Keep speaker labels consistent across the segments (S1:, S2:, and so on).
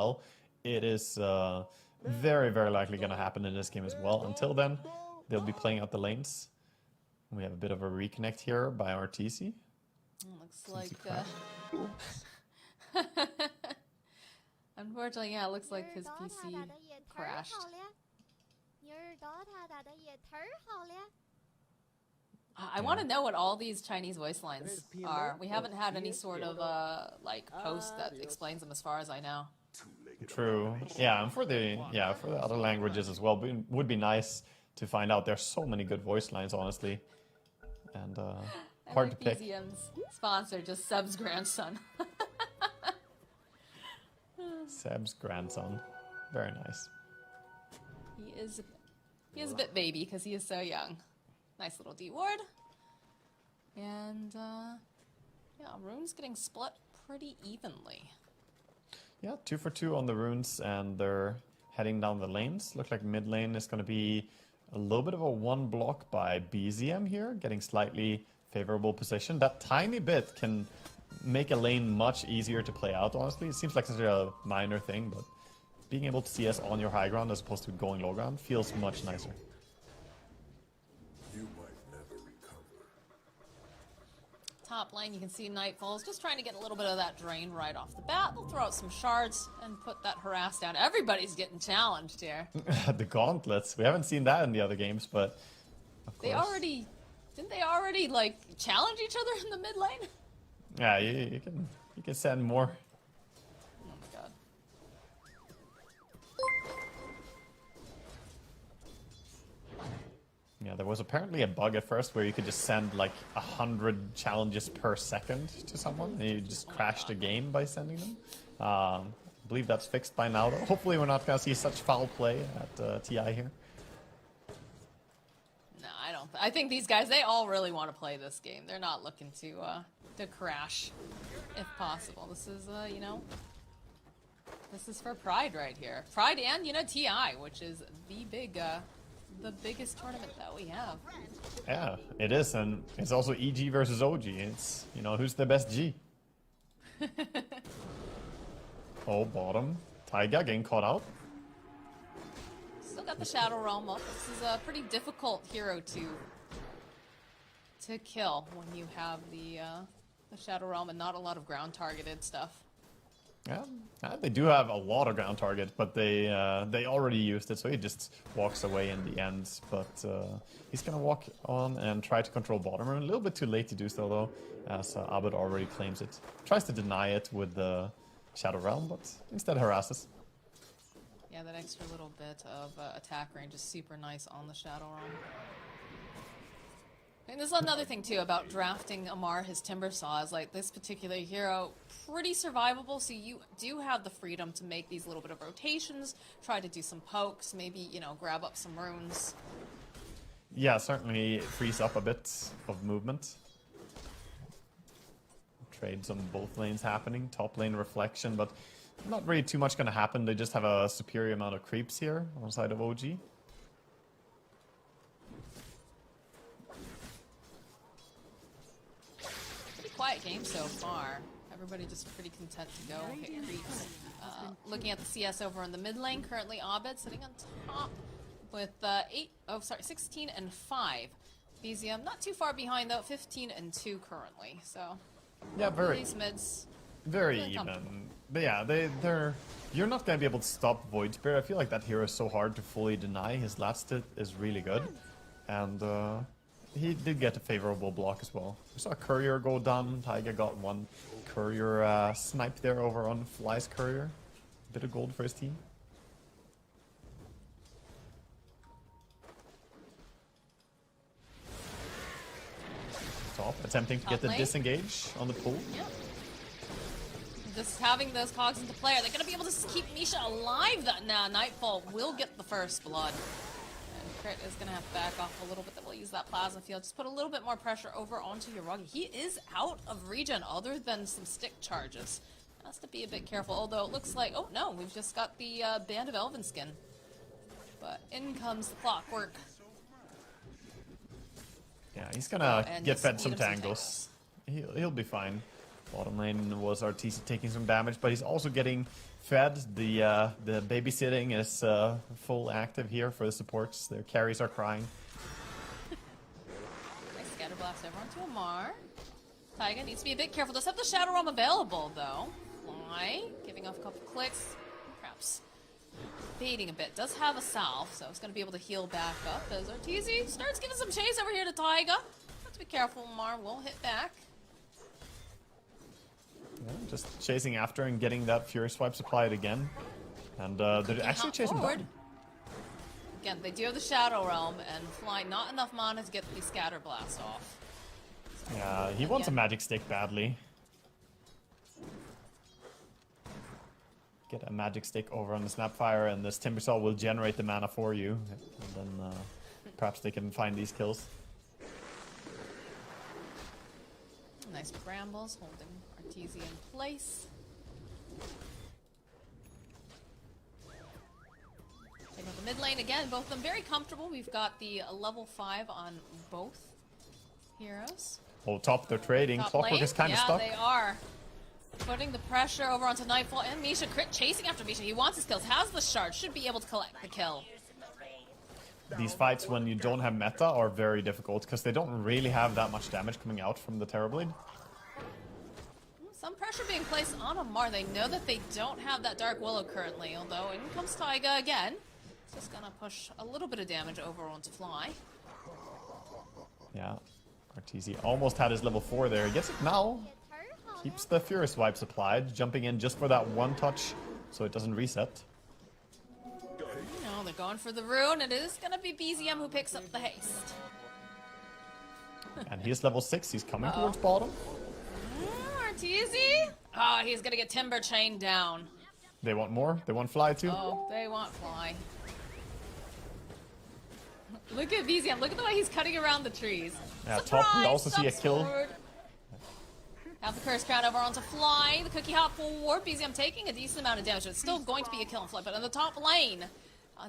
S1: well, it is very, very likely going to happen in this game as well. Until then, they'll be playing out the lanes. We have a bit of a reconnect here by our TC.
S2: Looks like... Unfortunately, yeah, it looks like his PC crashed. I want to know what all these Chinese voice lines are. We haven't had any sort of like post that explains them, as far as I know.
S1: True. Yeah, and for the other languages as well, would be nice to find out. There's so many good voice lines, honestly, and hard to pick.
S2: BZM's sponsor, just Seb's grandson.
S1: Seb's grandson, very nice.
S2: He is a bit baby because he is so young. Nice little D ward. And, yeah, runes getting split pretty evenly.
S1: Yeah, 2 for 2 on the runes, and they're heading down the lanes. Look like mid lane is going to be a little bit of a one block by BZM here, getting slightly favorable position. That tiny bit can make a lane much easier to play out, honestly. It seems like such a minor thing, but being able to CS on your high ground as opposed to going low ground feels much nicer.
S2: Top lane, you can see Nightfall's just trying to get a little bit of that drain right off the bat. They'll throw out some shards and put that harass down. Everybody's getting challenged here.
S1: The gauntlets. We haven't seen that in the other games, but of course.
S2: Didn't they already like challenge each other in the mid lane?
S1: Yeah, you can send more.
S2: Oh my god.
S1: Yeah, there was apparently a bug at first where you could just send like 100 challenges per second to someone, and you just crash the game by sending them. I believe that's fixed by now, though. Hopefully we're not going to see such foul play at TI here.
S2: No, I don't. I think these guys, they all really want to play this game. They're not looking to crash, if possible. This is, you know, this is for Pride right here. Pride and, you know, TI, which is the biggest tournament that we have.
S1: Yeah, it is, and it's also EG versus OG. It's, you know, who's the best G? Oh, bottom. Taiga getting caught out.
S2: Still got the Shadow Realm up. This is a pretty difficult hero to kill when you have the Shadow Realm and not a lot of ground targeted stuff.
S1: Yeah, they do have a lot of ground target, but they already used it, so he just walks away in the end. But he's gonna walk on and try to control bottom. A little bit too late to do so, though, as Abed already claims it. Tries to deny it with the Shadow Realm, but instead harasses.
S2: Yeah, that extra little bit of attack range is super nice on the Shadow Realm. And there's another thing, too, about drafting Amar, his Timber Saw, is like this particular hero, pretty survivable, so you do have the freedom to make these little bit of rotations, try to do some pokes, maybe, you know, grab up some runes.
S1: Yeah, certainly frees up a bit of movement. Trades on both lanes happening, top lane reflection, but not really too much going to happen. They just have a superior amount of creeps here on the side of OG.
S2: Quiet game so far. Everybody just pretty content to go hit creeps. Looking at the CS over in the mid lane, currently Abed sitting on top with 16 and 5. BZM not too far behind though, 15 and 2 currently. So
S1: yeah,
S2: these mids
S1: very even. But yeah, you're not gonna be able to stop Void Spirit. I feel like that hero is so hard to fully deny. His last hit is really good, and he did get a favorable block as well. We saw a courier go down. Taiga got one courier snipe there over on Fly's courier. Bit of gold for his team. Top, attempting to get the disengage on the pool.
S2: Yep. Just having those cogs into play. Are they going to be able to keep Misha alive? Nah, Nightfall will get the first blood. Crit is going to have to back off a little bit. That will use that plasma field. Just put a little bit more pressure over onto Yuragi. He is out of regen other than some stick charges. Has to be a bit careful. Although it looks like, oh no, we've just got the Band of Elven Skin. But in comes the clockwork.
S1: Yeah, he's gonna get fed some tangles. He'll be fine. Bottom lane was RTC taking some damage, but he's also getting fed. The babysitting is full active here for the supports. Their carries are crying.
S2: Nice scatter blast over onto Amar. Taiga needs to be a bit careful. Does have the Shadow Realm available though. Why? Giving off a couple clicks. Perhaps baiting a bit. Does have a salve, so it's going to be able to heal back up as RTZ starts giving some chase over here to Taiga. Have to be careful. Amar will hit back.
S1: Yeah, just chasing after and getting that Fury Swipe supplied again. And they're actually chasing forward.
S2: Again, they do have the Shadow Realm, and Fly not enough mana to get the Scatter Blast off. So,
S1: yeah, he wants a Magic Stick badly. Get a Magic Stick over on the Snapfire, and this Timbersaw will generate the mana for you. And then perhaps they can find these kills.
S2: Nice Brambles holding Arteezy in place. Taking out the mid lane again, both of them very comfortable. We've got the level 5 on both heroes.
S1: Oh, top, they're trading.
S2: Top
S1: Clockwork
S2: lane.
S1: is kind of stuck.
S2: Yeah, they are. Putting the pressure over onto Nightfall and Misha. Crit chasing after Misha. He wants his kills, has the shard, should be able to collect the kill.
S1: These fights, when you don't have meta, are very difficult because they don't really have that much damage coming out from the Terrorblade.
S2: Some pressure being placed on Amar. They know that they don't have that Dark Willow currently, although in comes Taiga again. It's just gonna push a little bit of damage over onto Fly.
S1: Yeah, RTZ almost had his level 4 there. He gets it now. Keeps the Fury Swipe supplied, jumping in just for that one touch so it doesn't reset.
S2: No, they're going for the rune. It is gonna be BZM who picks up the haste.
S1: And he's level 6. He's coming towards bottom.
S2: Arteezy? Oh, he's gonna get Timber chained down.
S1: They want more. They want Fly too.
S2: Oh, they want Fly. Look at BZM. Look at the way he's cutting around the trees.
S1: Yeah,
S2: Surprise!
S1: top. We also see a kill.
S2: Forward. Have the Curse Crown over onto Fly. The Cookie Hop forward. BZM taking a decent amount of damage. It's still going to be a kill on Fly, but on the top lane,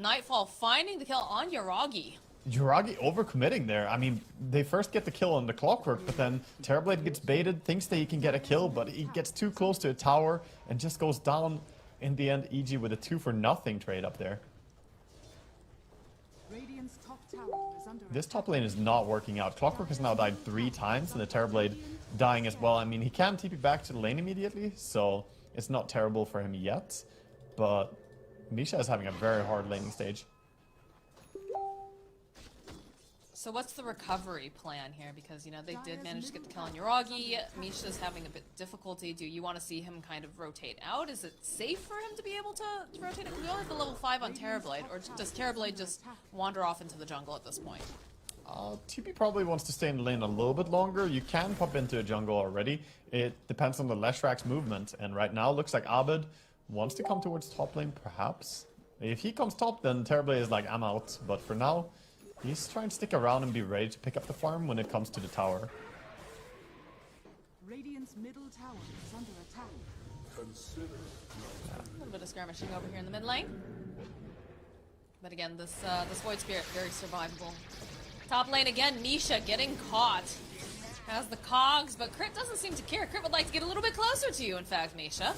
S2: Nightfall finding the kill on Yuragi.
S1: Yuragi overcommitting there. I mean, they first get the kill on the Clockwork, but then Terrorblade gets baited, thinks that he can get a kill, but he gets too close to a tower and just goes down in the end. EG with a 2-for-nothing trade up there. This top lane is not working out. Clockwork has now died 3 times, and the Terrorblade dying as well. I mean, he can TP back to the lane immediately, so it's not terrible for him yet. But Misha is having a very hard laning stage.
S2: So what's the recovery plan here? Because, you know, they did manage to get the kill on Yuragi. Misha's having a bit difficulty. Do you want to see him kind of rotate out? Is it safe for him to be able to rotate it? We only have the level 5 on Terrorblade, or does Terrorblade just wander off into the jungle at this point?
S1: TP probably wants to stay in the lane a little bit longer. You can pop into a jungle already. It depends on the Leshrak's movement, and right now looks like Abed wants to come towards top lane, perhaps. If he comes top, then Terrorblade is like, I'm out. But for now, he's trying to stick around and be ready to pick up the farm when it comes to the tower.
S3: Radiant's middle tower is under attack.
S2: A little bit of skirmishing over here in the mid lane. But again, this Void Spirit, very survivable. Top lane again, Misha getting caught. Has the cogs, but Crit doesn't seem to care. Crit would like to get a little bit closer to you, in fact, Misha.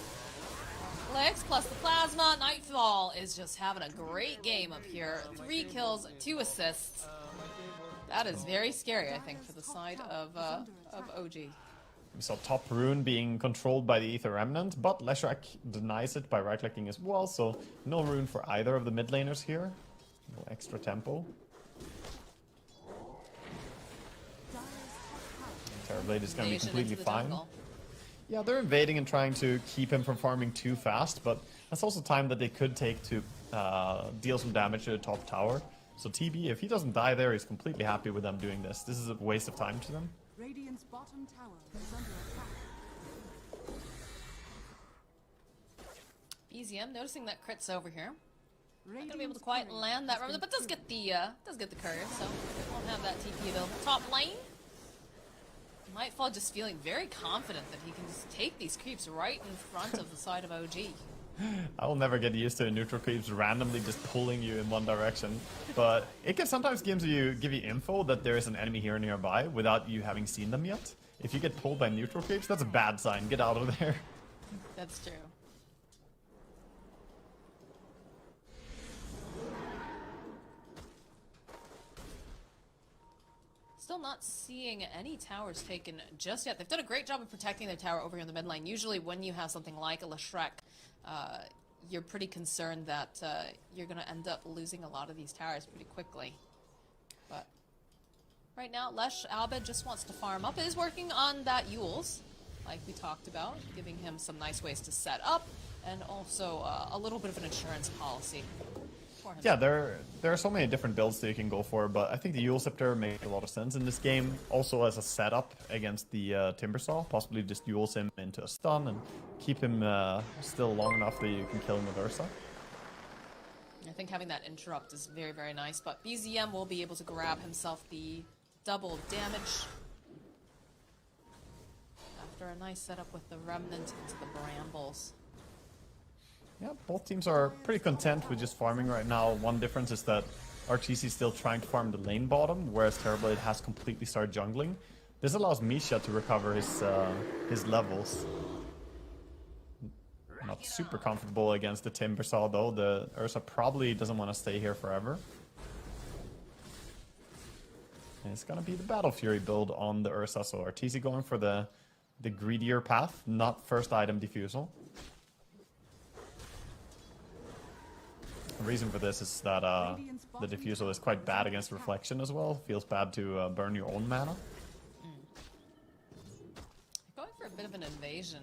S2: Lex plus the Plasma. Nightfall is just having a great game up here. 3 kills, 2 assists. That is very scary, I think, for the side of OG.
S1: We saw top rune being controlled by the Aether Remnant, but Leshrak denies it by right-clicking as well, so no rune for either of the mid laners here. No extra tempo. Terrorblade is going to be completely fine. Yeah, they're invading and trying to keep him from farming too fast, but that's also time that they could take to deal some damage to the top tower. So TB, if he doesn't die there, he's completely happy with them doing this. This is a waste of time to them.
S3: Radiant's bottom tower is under attack.
S2: BZM noticing that Crit's over here. Not gonna be able to quite land that remnant, but does get the curve, so won't have that TP available. Top lane. Nightfall just feeling very confident that he can just take these creeps right in front of the side of OG.
S1: I will never get used to neutral creeps randomly just pulling you in one direction, but it can sometimes give you info that there is an enemy here nearby without you having seen them yet. If you get pulled by neutral creeps, that's a bad sign. Get out of there.
S2: That's true. Still not seeing any towers taken just yet. They've done a great job of protecting their tower over here in the mid lane. Usually when you have something like a Leshrek, you're pretty concerned that you're going to end up losing a lot of these towers pretty quickly. But right now, Lesh Albed just wants to farm up. It is working on that Yules, like we talked about, giving him some nice ways to set up, and also a little bit of an insurance policy.
S1: Yeah, there are so many different builds that you can go for, but I think the Yule Scepter makes a lot of sense in this game. Also as a setup against the Timbersaw, possibly just Yules him into a stun and keep him still long enough that you can kill him with Ursa.
S2: I think having that interrupt is very, very nice, but BZM will be able to grab himself the double damage after a nice setup with the Remnant into the Brambles.
S1: Yeah, both teams are pretty content with just farming right now. One difference is that RTC is still trying to farm the lane bottom, whereas Terrorblade has completely started jungling. This allows Misha to recover his levels. Not super comfortable against the Timbersaw though. The Ursa probably doesn't want to stay here forever. And it's gonna be the Battle Fury build on the Ursa, so RTC going for the greedier path, not first item defusal. The reason for this is that the diffusal is quite bad against reflection as well. Feels bad to burn your own mana.
S2: Going for a bit of an invasion.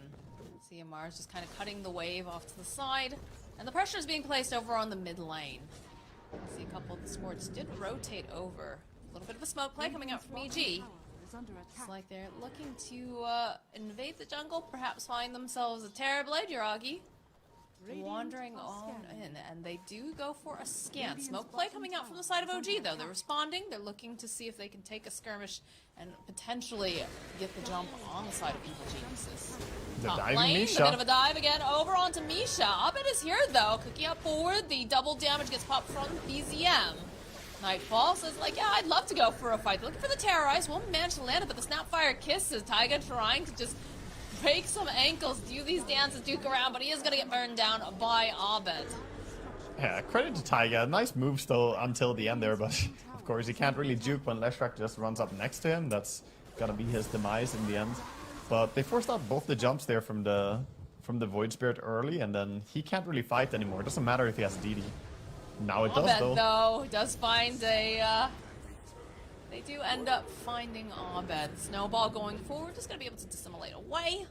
S2: CMR is just kind of cutting the wave off to the side, and the pressure is being placed over on the mid lane. I see a couple of the sports did rotate over. A little bit of a smoke play coming out from EG. It's like they're looking to invade the jungle, perhaps find themselves a Terrorblade, Yuragi. Wandering on in, and they do go for a scan. Smoke play coming out from the side of OG though. They're responding, they're looking to see if they can take a skirmish and potentially get the jump on the side of Evil Geniuses.
S1: The
S2: Top
S1: diving
S2: lane,
S1: Misha.
S2: a bit of a dive again over onto Misha. Abed is here though, cooking up forward. The double damage gets popped from BZM. Nightfall says like, yeah, I'd love to go for a fight. They're looking for the Terrorize, won't manage to land it, but the Snapfire kisses. Taiga trying to just break some ankles, do these dances, duke around, but he is going to get burned down by Abed.
S1: Yeah, credit to Taiga. Nice move still until the end there, but of course he can't really juke when Leshrac just runs up next to him. That's gonna be his demise in the end. But they forced out both the jumps there from the Void Spirit early, and then he can't really fight anymore. It doesn't matter if he has DD. Now it does
S2: Abed, though, does find a... They do end up finding Abed. Snowball going forward, just going to be able to dissimulate away.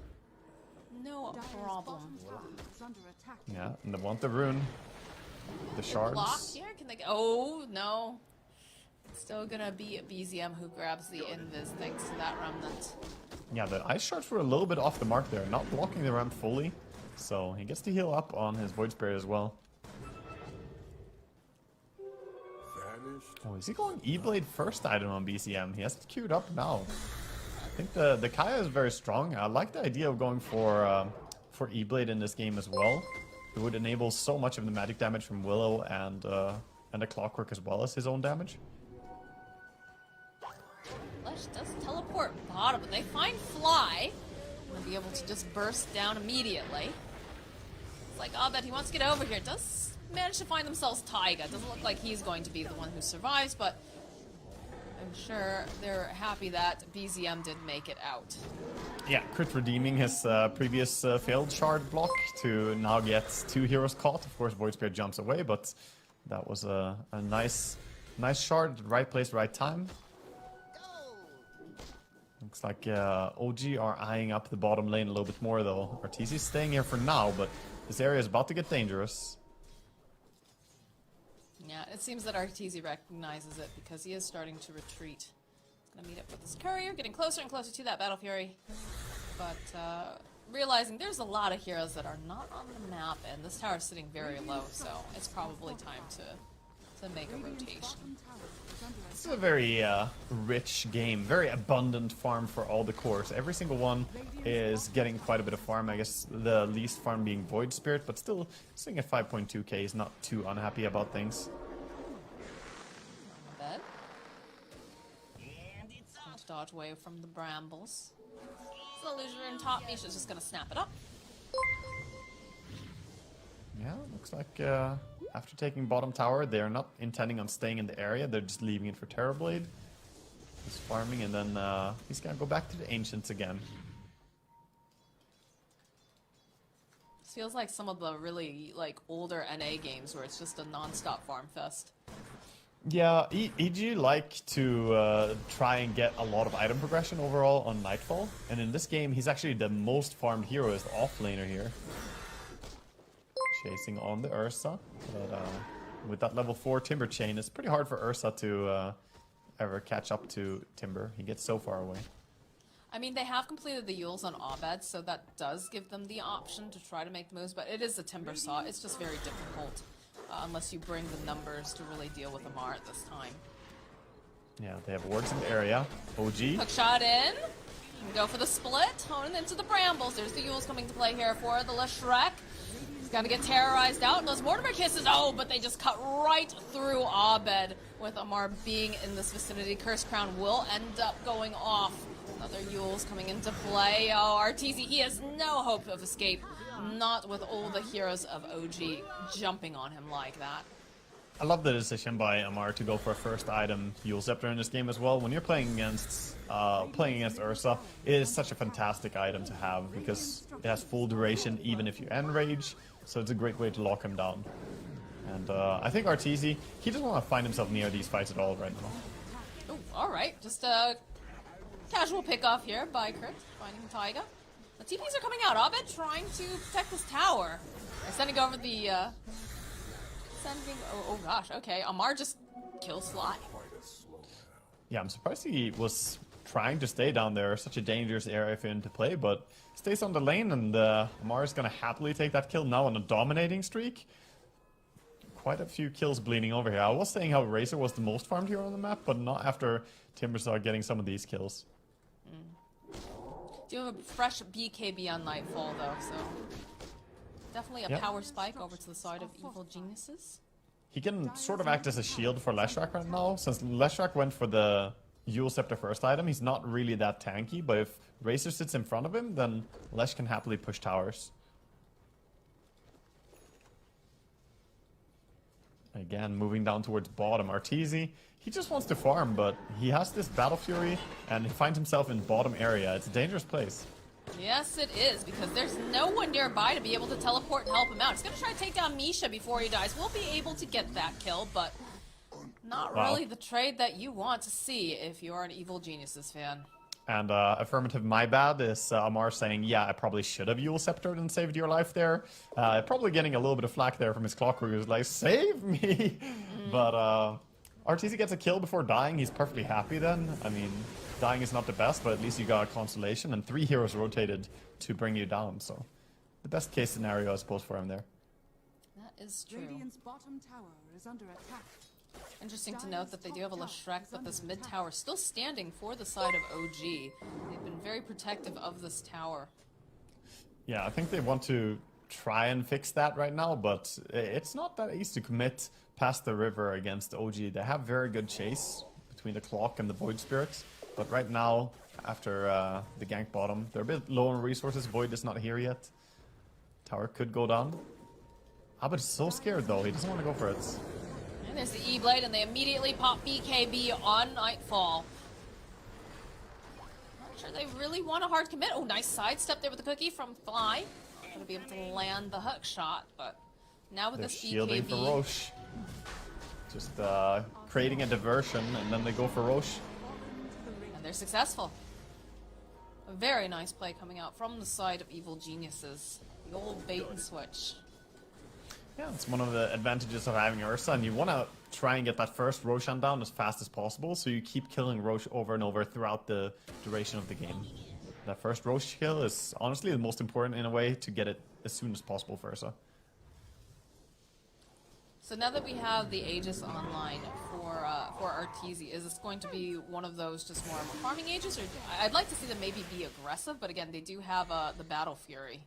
S2: No problem.
S1: Yeah, and they want the rune. The shards.
S2: Blocked here? Can they... Oh, no. It's still going to be BZM who grabs the invis thanks to that Remnant.
S1: Yeah, the ice shards were a little bit off the mark there, not blocking the ramp fully. So he gets to heal up on his Void Spirit as well. Oh, is he going E-Blade first item on BCM? He has it queued up now. I think the Kaya is very strong. I like the idea of going for E-Blade in this game as well. It would enable so much of the magic damage from Willow and the Clockwork as well as his own damage.
S2: Flesh does teleport bottom, but they find Fly. Gonna be able to just burst down immediately. It's like, oh, that he wants to get over here. Does manage to find themselves Taiga. Doesn't look like he's going to be the one who survives, but I'm sure they're happy that BZM did make it out.
S1: Yeah, Crit redeeming his previous failed shard block to now get 2 heroes caught. Of course, Void Spirit jumps away, but that was a nice shard, right place, right time. Looks like OG are eyeing up the bottom lane a little bit more though. RTC is staying here for now, but this area is about to get dangerous.
S2: Yeah, it seems that RTZ recognizes it because he is starting to retreat. He's gonna meet up with his courier, getting closer and closer to that Battle Fury. But realizing there's a lot of heroes that are not on the map, and this tower is sitting very low, so it's probably time to make a rotation.
S1: This is a very rich game, very abundant farm for all the cores. Every single one is getting quite a bit of farm. I guess the least farm being Void Spirit, but still sitting at 5.2k is not too unhappy about things.
S2: Bed. To dodge away from the brambles. So Illusioner in top, Misha's just gonna snap it up.
S1: Yeah, looks like after taking bottom tower, they're not intending on staying in the area. They're just leaving it for Terrorblade. He's farming, and then he's gonna go back to the Ancients again.
S2: This feels like some of the really like older NA games where it's just a non-stop farm fest.
S1: Yeah, EG like to try and get a lot of item progression overall on Nightfall, and in this game, he's actually the most farmed hero as the offlaner here. Chasing on the Ursa, but with that level 4 Timber chain, it's pretty hard for Ursa to ever catch up to Timber. He gets so far away.
S2: I mean, they have completed the Yules on Abed, so that does give them the option to try to make the moves, but it is a Timber Saw. It's just very difficult unless you bring the numbers to really deal with Amar at this time.
S1: Yeah, they have wards in the area. OG.
S2: Hook shot in. Go for the split. Honing into the Brambles. There's the Yules coming to play here for the Leshrek. He's gonna get terrorized out. And those Mortimer Kisses, oh, but they just cut right through Abed with Amar being in this vicinity. Curse Crown will end up going off. Another Yules coming into play. Oh, Arteezy, he has no hope of escape. Not with all the heroes of OG jumping on him like that.
S1: I love the decision by Amar to go for a first item Yule Scepter in this game as well. When you're playing against Ursa, it is such a fantastic item to have because it has full duration even if you enrage, so it's a great way to lock him down. And I think Arteezy, he doesn't want to find himself near these fights at all right now.
S2: Oh, alright. Just a casual pick-off here by Kurt, finding Taiga. The TPs are coming out. Abed trying to protect this tower. They're sending over the, oh gosh, okay. Amar just kills Sly.
S1: Yeah, I'm surprised he was trying to stay down there. Such a dangerous area for him to play, but stays on the lane, and Amar is going to happily take that kill now on a dominating streak. Quite a few kills bleeding over here. I was saying how Razor was the most farmed hero on the map, but not after Timbersaw getting some of these kills.
S2: Do have a fresh BKB on Nightfall, though, so definitely a power spike over to the side of Evil Geniuses.
S1: He can sort of act as a shield for Leshrac right now. Since Leshrac went for the Yule Scepter first item, he's not really that tanky, but if Razor sits in front of him, then Lesh can happily push towers. Again, moving down towards bottom, Arteezy, he just wants to farm, but he has this Battle Fury, and he finds himself in bottom area. It's a dangerous place.
S2: Yes, it is, because there's no one nearby to be able to teleport and help him out. He's going to try to take down Misha before he dies. We'll be able to get that kill, but not really the trade that you want to see if you're an Evil Geniuses fan.
S1: And affirmative, my bad, is Amar saying, yeah, I probably should have Yule Sceptered and saved your life there. Probably getting a little bit of flack there from his Clockwork, who's like, save me! But Arteezy gets a kill before dying. He's perfectly happy then. I mean, dying is not the best, but at least you got a consolation, and 3 heroes rotated to bring you down, so the best case scenario, I suppose, for him there.
S2: That is true.
S3: Radiant's bottom tower is under attack.
S2: Interesting to note that they do have a Leshrek, but this mid tower is still standing for the side of OG. They've been very protective of this tower.
S1: Yeah, I think they want to try and fix that right now, but it's not that easy to commit past the river against OG. They have very good chase between the Clock and the Void Spirits, but right now, after the gank bottom, they're a bit low on resources. Void is not here yet. Tower could go down. Abed is so scared though, he doesn't want to go for it.
S2: And there's the E-Blade, and they immediately pop BKB on Nightfall. Not sure they really want a hard commit. Oh, nice sidestep there with the cookie from Fly. Not going to be able to land the hook shot, but now with this BKB...
S1: shielding for Roche. Just creating a diversion, and then they go for Roche.
S2: And they're successful. A very nice play coming out from the side of Evil Geniuses. The old bait and switch.
S1: Yeah, it's one of the advantages of having Ursa, and you want to try and get that first Roshan down as fast as possible, so you keep killing Roche over and over throughout the duration of the game. That first Roche kill is honestly the most important in a way to get it as soon as possible for Ursa.
S2: So now that we have the Aegis online for Arteezy, is this going to be one of those just more farming Aegis, or I'd like to see them maybe be aggressive, but again, they do have the Battle Fury.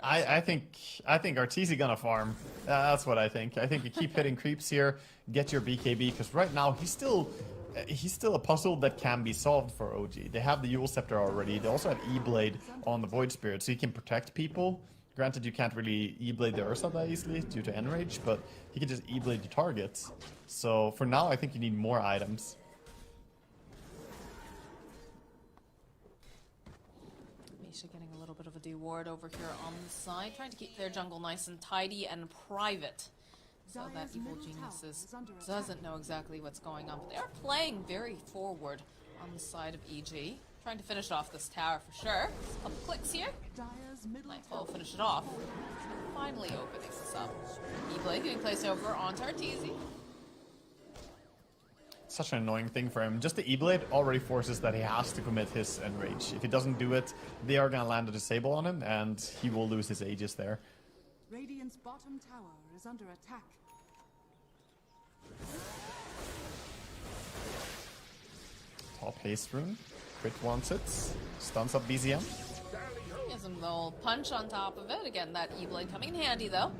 S1: I think Arteezy gonna farm. That's what I think. I think you keep hitting creeps here, get your BKB, because right now he's still he's still a puzzle that can be solved for OG. They have the Yule Scepter already. They also have E-Blade on the Void Spirit, so he can protect people. Granted, you can't really E-Blade the Ursa that easily due to Enrage, but he can just E-Blade your targets. So for now, I think you need more items.
S2: Misha getting a little bit of a deward over here on the side, trying to keep their jungle nice and tidy and private. So that Evil Geniuses doesn't know exactly what's going on, but they are playing very forward on the side of EG. Trying to finish off this tower for sure. Just a couple clicks here. Nightfall will finish it off. Finally opening this up. E-Blade getting placed over onto Arteezy.
S1: Such an annoying thing for him. Just the E-Blade already forces that he has to commit his Enrage. If he doesn't do it, they are going to land a disable on him, and he will lose his Aegis there.
S3: Radiant's bottom tower is under attack.
S1: Top haste rune. Crit wants it. Stuns up BZM.
S2: Gives him the old punch on top of it. Again, that E-Blade coming in handy though.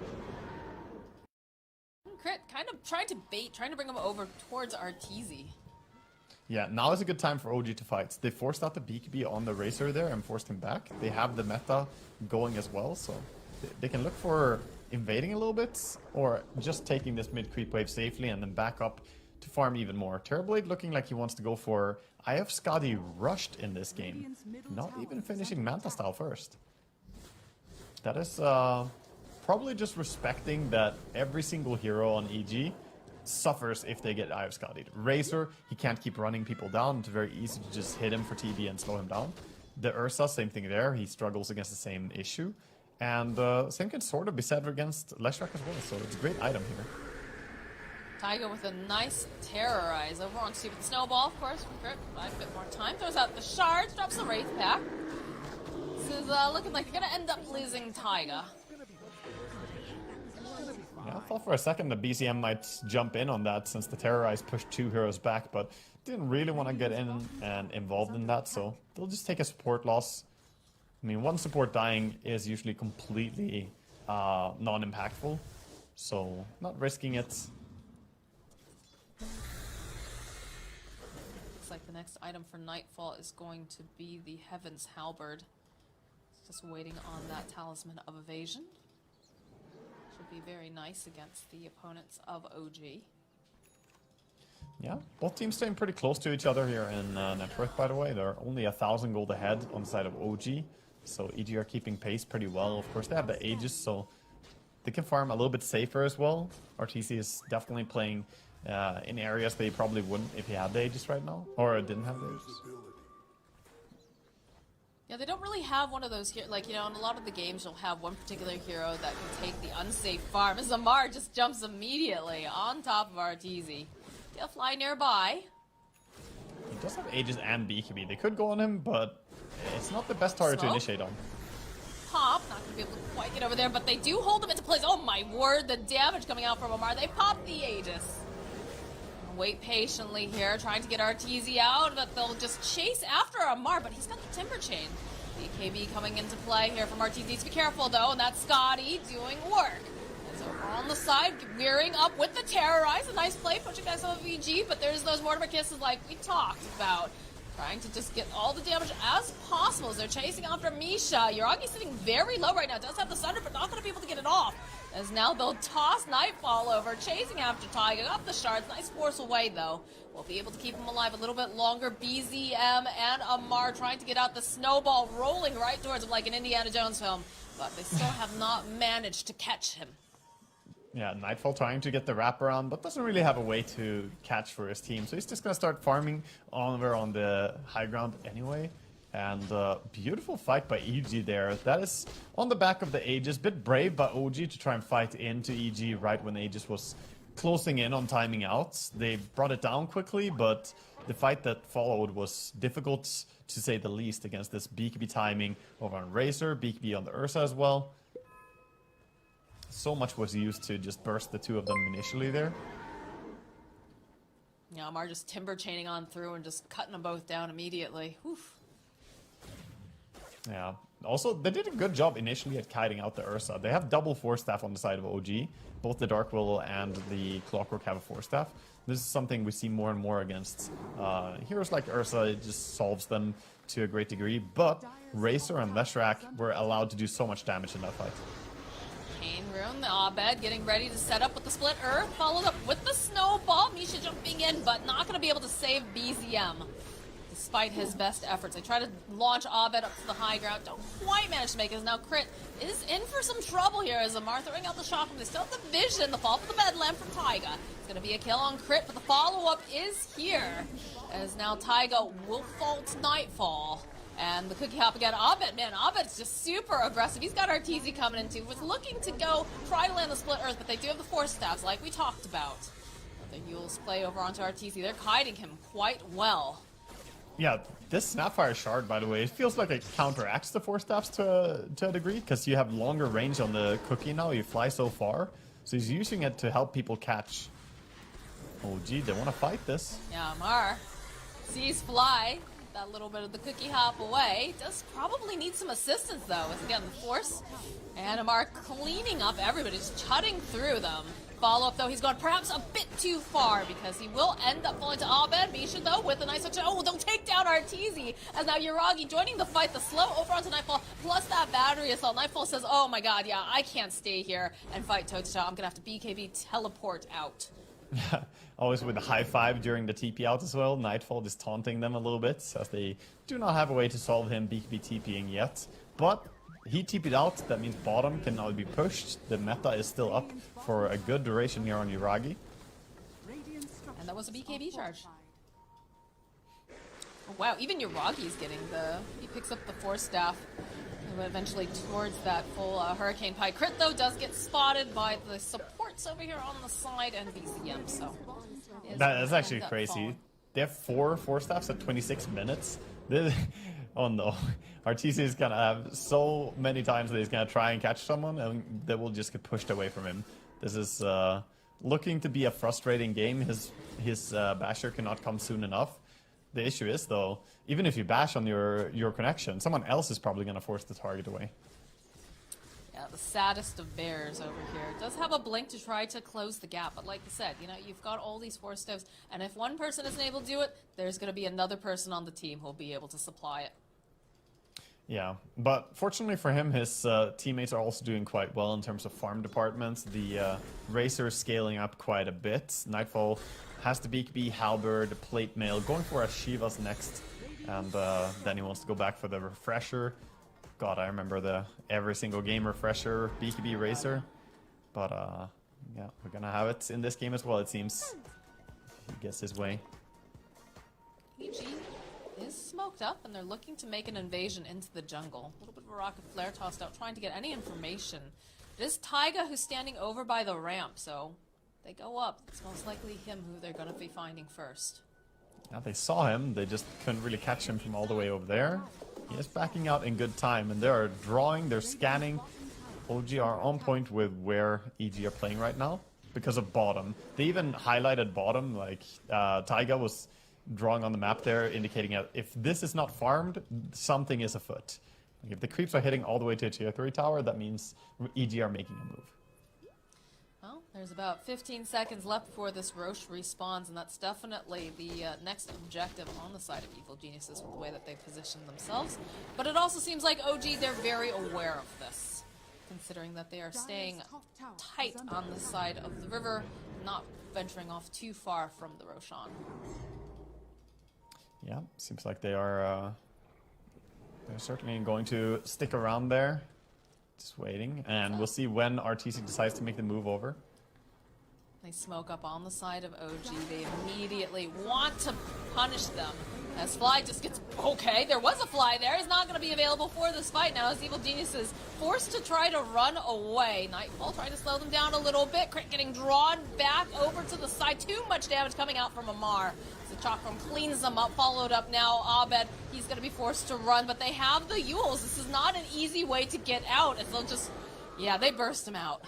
S2: Crit kind of trying to bait, trying to bring him over towards Arteezy.
S1: Yeah, now is a good time for OG to fight. They forced out the BKB on the Razor there and forced him back. They have the meta going as well, so they can look for invading a little bit or just taking this mid creep wave safely and then back up to farm even more. Terrorblade looking like he wants to go for... I have Skadi rushed in this game, not even finishing Manta style first. That is probably just respecting that every single hero on EG suffers if they get Eye of Skadi'd. Razor, he can't keep running people down. It's very easy to just hit him for TB and slow him down. The Ursa, same thing there. He struggles against the same issue. And same can sort of be said against Leshrac as well, so it's a great item here.
S2: Taiga with a nice terrorize over on Stupid Snowball, of course, from Crit. A bit more time. Throws out the shards, drops the Wraith back. This is looking like they're going to end up losing Taiga.
S1: Yeah, I thought for a second the BCM might jump in on that since the Terrorize pushed 2 heroes back, but didn't really want to get in and involved in that, so they'll just take a support loss. I mean, one support dying is usually completely non-impactful, so not risking it.
S2: Looks like the next item for Nightfall is going to be the Heaven's Halberd. Just waiting on that Talisman of Evasion. Should be very nice against the opponents of OG.
S1: Yeah, both teams staying pretty close to each other here in net worth, by the way. They're only 1,000 gold ahead on the side of OG, so EG are keeping pace pretty well. Of course, they have the Aegis, so they can farm a little bit safer as well. RTC is definitely playing in areas they probably wouldn't if he had the Aegis right now, or didn't have the Aegis.
S2: Yeah, they don't really have one of those here. Like, you know, in a lot of the games, you'll have one particular hero that can take the unsafe farm. Zamar just jumps immediately on top of Arteezy. They'll fly nearby.
S1: He does have Aegis and BKB. They could go on him, but it's not the best target to initiate on.
S2: Pop, not going to be able to quite get over there, but they do hold him into place. Oh my word, the damage coming out from Amar. They pop the Aegis. Wait patiently here, trying to get Arteezy out, but they'll just chase after Amar, but he's got the Timber Chain. BKB coming into play here from Arteezy. Be careful though, and that's Scotty doing work. It's over on the side, gearing up with the Terrorize. A nice play, pushing guys off of VG, but there's those Mortimer Kisses like we talked about. Trying to just get all the damage as possible as they're chasing after Misha. Yuragi's sitting very low right now. Does have the Sunder, but not going to be able to get it off. As now they'll toss Nightfall over, chasing after Taiga. Up the shards. Nice force away, though. We'll be able to keep him alive a little bit longer. BZM and Amar trying to get out the snowball, rolling right towards him like an Indiana Jones film. But they still have not managed to catch him.
S1: Yeah, Nightfall trying to get the wraparound, but doesn't really have a way to catch for his team. So he's just going to start farming over on the high ground anyway. And beautiful fight by EG there. That is on the back of the Aegis. Bit brave by OG to try and fight into EG right when Aegis was closing in on timing out. They brought it down quickly, but the fight that followed was difficult to say the least against this BKB timing over on Razor, BKB on the Ursa as well. So much was used to just burst the two of them initially there.
S2: Yeah, Amar just timber chaining on through and just cutting them both down immediately. Oof.
S1: Yeah, also, they did a good job initially at kiting out the Ursa. They have double Force Staff on the side of OG. Both the Dark Willow and the Clockwork have a Force Staff. This is something we see more and more against heroes like Ursa. It just solves them to a great degree. But Razor and Leshrac were allowed to do so much damage in that fight.
S2: Kane Rune, the Abed getting ready to set up with the Split Earth, followed up with the Snowball. Misha jumping in, but not going to be able to save BZM. Despite his best efforts. They try to launch Abed up to the high ground. Don't quite manage to make it. Now Crit is in for some trouble here as Amar throwing out the shock. They still have the vision. The fall for the Bedlam from Taiga. It's going to be a kill on Crit, but the follow-up is here. As now Taiga will fall to Nightfall. And the Cookie Hop again. Abed, man, Abed's just super aggressive. He's got Arteezy coming in too. Was looking to go try to land the Split Earth, but they do have the Force Staffs like we talked about. The Yules play over onto Arteezy. They're kiting him quite well.
S1: Yeah, this Snapfire Shard, by the way, it feels like it counteracts the Force Staffs to a degree, because you have longer range on the Cookie now, you fly so far. So he's using it to help people catch. Oh, gee, they want to fight this.
S2: Yeah, Amar sees Fly, that little bit of the Cookie Hop away. Does probably need some assistance, though, as again, the Force. And Amar cleaning up everybody, just cutting through them. Follow-up, though, he's gone perhaps a bit too far because he will end up falling to Abed. Misha, though, with a nice action. Oh, they'll take down Arteezy as now Yuragi joining the fight. The slow over onto Nightfall, plus that battery assault. Nightfall says, oh my god, yeah, I can't stay here and fight toe-to-toe. I'm going to have to BKB teleport out.
S1: Always with the high five during the TP out as well. Nightfall just taunting them a little bit, as they do not have a way to solve him BKB TPing yet. But he TP'd out, that means bottom can now be pushed. The meta is still up for a good duration here on Yuragi.
S2: And that was a BKB charge. Oh, wow, even Yuragi's getting the... He picks up the Force Staff eventually towards that full Hurricane Pie. Crit, though, does get spotted by the supports over here on the side and BCM, so...
S1: That's actually crazy. They have 4 Force Staffs at 26 minutes. Oh no. Arteezy is gonna have so many times that he's gonna try and catch someone and they will just get pushed away from him. This is looking to be a frustrating game. His basher cannot come soon enough. The issue is, though, even if you bash on your connection, someone else is probably gonna force the target away.
S2: Yeah, the saddest of bears over here. Does have a blink to try to close the gap, but like you said, you know, you've got all these Force Staffs, and if one person isn't able to do it, there's going to be another person on the team who'll be able to supply it.
S1: Yeah, but fortunately for him, his teammates are also doing quite well in terms of farm departments. The Razor is scaling up quite a bit. Nightfall has the BKB, Halberd, Plate Mail, going for a Shiva's next, and then he wants to go back for the Refresher. God, I remember the every single game Refresher, BKB Razor. But yeah, we're gonna have it in this game as well, it seems. If he gets his way.
S2: EG is smoked up, and they're looking to make an invasion into the jungle. A little bit of a rocket flare tossed out, trying to get any information. It is Taiga who's standing over by the ramp, so they go up. It's most likely him who they're going to be finding first.
S1: Yeah, they saw him, they just couldn't really catch him from all the way over there. He is backing out in good time, and they are drawing, they're scanning. OG are on point with where EG are playing right now because of bottom. They even highlighted bottom, like Taiga was drawing on the map there, indicating that if this is not farmed, something is afoot. Like if the creeps are hitting all the way to a tier 3 tower, that means EG are making a move.
S2: Well, there's about 15 seconds left before this Roche respawns, and that's definitely the next objective on the side of Evil Geniuses with the way that they position themselves. But it also seems like OG, they're very aware of this, considering that they are staying tight on the side of the river, not venturing off too far from the Roshan.
S1: Yeah, seems like they are they're certainly going to stick around there. Just waiting, and we'll see when RTC decides to make the move over.
S2: They smoke up on the side of OG. They immediately want to punish them. As Fly just gets... Okay, there was a Fly there. He's not going to be available for this fight now as Evil Genius is forced to try to run away. Nightfall trying to slow them down a little bit. Crit getting drawn back over to the side. Too much damage coming out from Amar. The Chakram cleans them up, followed up now. Abed, he's going to be forced to run, but they have the Yules. This is not an easy way to get out. If they'll just... Yeah, they burst him out.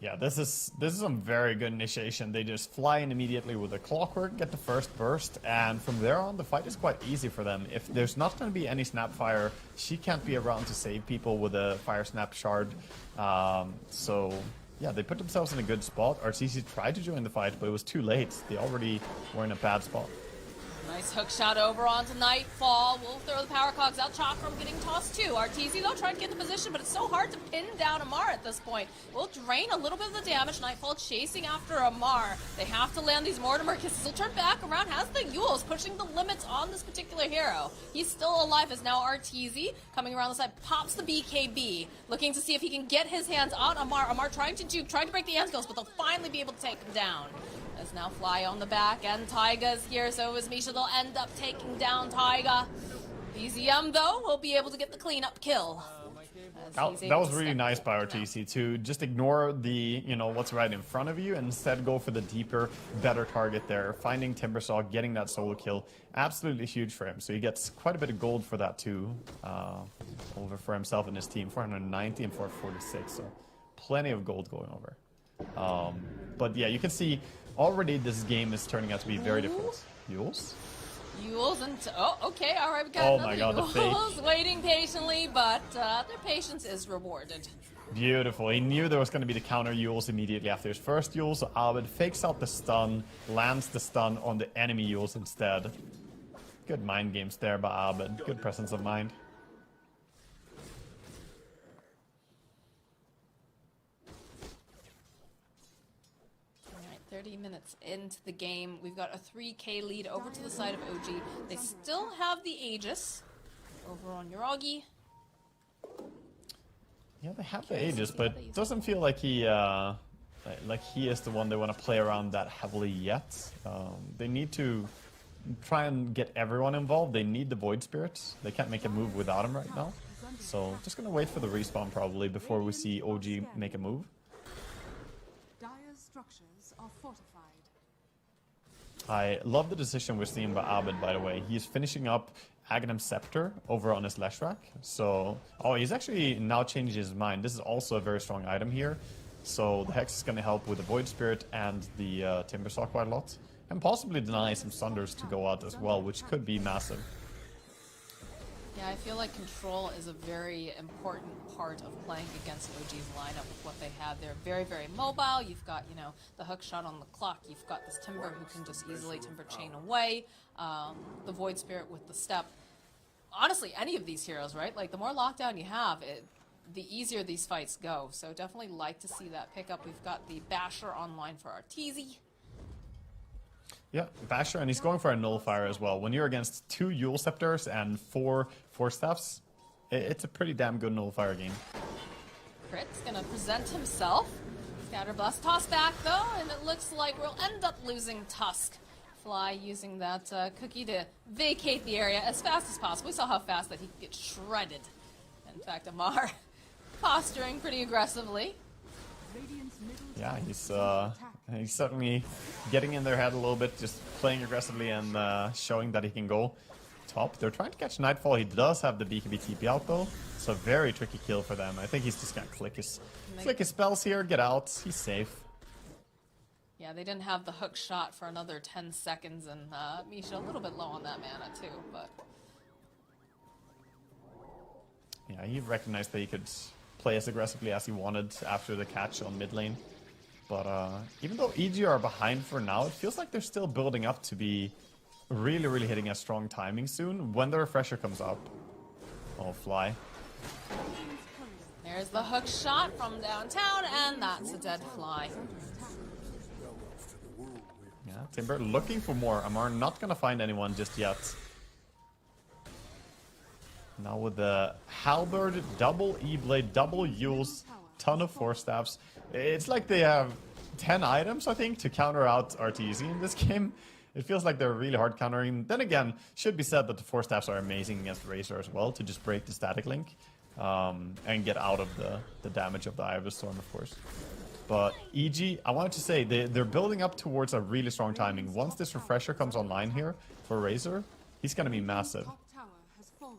S1: Yeah, this is some very good initiation. They just fly in immediately with a clockwork, get the first burst, and from there on the fight is quite easy for them. If there's not going to be any Snapfire, she can't be around to save people with a Fire Snap shard. So yeah, they put themselves in a good spot. RTC tried to join the fight, but it was too late. They already were in a bad spot.
S2: Nice hook shot over onto Nightfall. We'll throw the power cogs out. Chakram getting tossed too. Arteezy though trying to get into position, but it's so hard to pin down Amar at this point. We'll drain a little bit of the damage. Nightfall chasing after Amar. They have to land these Mortimer kisses. He'll turn back around. Has the Yules pushing the limits on this particular hero. He's still alive as now Arteezy coming around the side. Pops the BKB. Looking to see if he can get his hands on Amar. Amar trying to juke, trying to break the Anskills, but they'll finally be able to take him down. As now Fly on the back, and Taiga's here, so is Misha. They'll end up taking down Taiga. BZM, though, will be able to get the cleanup kill.
S1: That was really nice by RTC to just ignore the, what's right in front of you and instead go for the deeper, better target there. Finding Timbersaw, getting that solo kill, absolutely huge for him. So he gets quite a bit of gold for that too, over for himself and his team, 490 and 446. So plenty of gold going over. But yeah, you can see already this game is turning out to be very difficult. Yules?
S2: Yules and... Oh, okay, alright, we got
S1: Oh
S2: another
S1: my god, the
S2: Yules
S1: fake.
S2: waiting patiently, but their patience is rewarded.
S1: Beautiful. He knew there was going to be the counter Yules immediately after his first Yules, so Abed fakes out the stun, lands the stun on the enemy Yules instead. Good mind games there by Abed. Good presence of mind.
S2: 30 minutes into the game, we've got a 3k lead over to the side of OG. They still have the Aegis over on Yuragi.
S1: Yeah, they have the Aegis, but it doesn't feel like he is the one they want to play around that heavily yet. They need to try and get everyone involved. They need the Void Spirit. They can't make a move without him right now. So just gonna wait for the respawn probably before we see OG make a move.
S3: Dire's structures are fortified.
S1: I love the decision we're seeing by Abed, by the way. He's finishing up Aghanim Scepter over on his Leshrac. So, he's actually now changed his mind. This is also a very strong item here. So the Hex is going to help with the Void Spirit and the Timbersaw quite a lot. And possibly deny some Sunders to go out as well, which could be massive.
S2: Yeah, I feel like control is a very important part of playing against OG's lineup with what they have. They're very, very mobile. You've got, the hook shot on the clock. You've got this Timber who can just easily Timber chain away. The Void Spirit with the step. Honestly, any of these heroes, right? Like, the more lockdown you have, the easier these fights go. So definitely like to see that pickup. We've got the Basher online for Arteezy.
S1: Yeah, Basher, and he's going for a Nullifier as well. When you're against 2 Yule Scepters and 4 Force Staffs, it's a pretty damn good Nullifier game.
S2: Crit's gonna present himself. Scatterblast toss back though, and it looks like we'll end up losing Tusk. Fly using that cookie to vacate the area as fast as possible. We saw how fast that he could get shredded. In fact, Amar posturing pretty aggressively.
S1: Yeah, he's certainly getting in their head a little bit, just playing aggressively and showing that he can go top. They're trying to catch Nightfall. He does have the BKB TP out though, so very tricky kill for them. I think he's just gonna click his spells here, get out. He's safe.
S2: Yeah, they didn't have the hook shot for another 10 seconds, and Misha a little bit low on that mana too, but...
S1: Yeah, he recognized that he could play as aggressively as he wanted after the catch on mid lane. But even though EG are behind for now, it feels like they're still building up to be really, really hitting a strong timing soon when the refresher comes up. Oh, Fly.
S2: There's the hook shot from downtown, and that's a dead Fly.
S1: Yeah, Timber looking for more. Amar not gonna find anyone just yet. Now with the Halberd, double E-Blade, double Yules, ton of Force Staffs. It's like they have 10 items, I think, to counter out RTZ in this game. It feels like they're really hard countering. Then again, should be said that the Force Staffs are amazing against Razor as well, to just break the static link and get out of the damage of the Eye of the Storm, of course. But EG, I wanted to say, they're building up towards a really strong timing. Once this refresher comes online here for Razor, he's going to be massive.
S3: Top tower has fallen.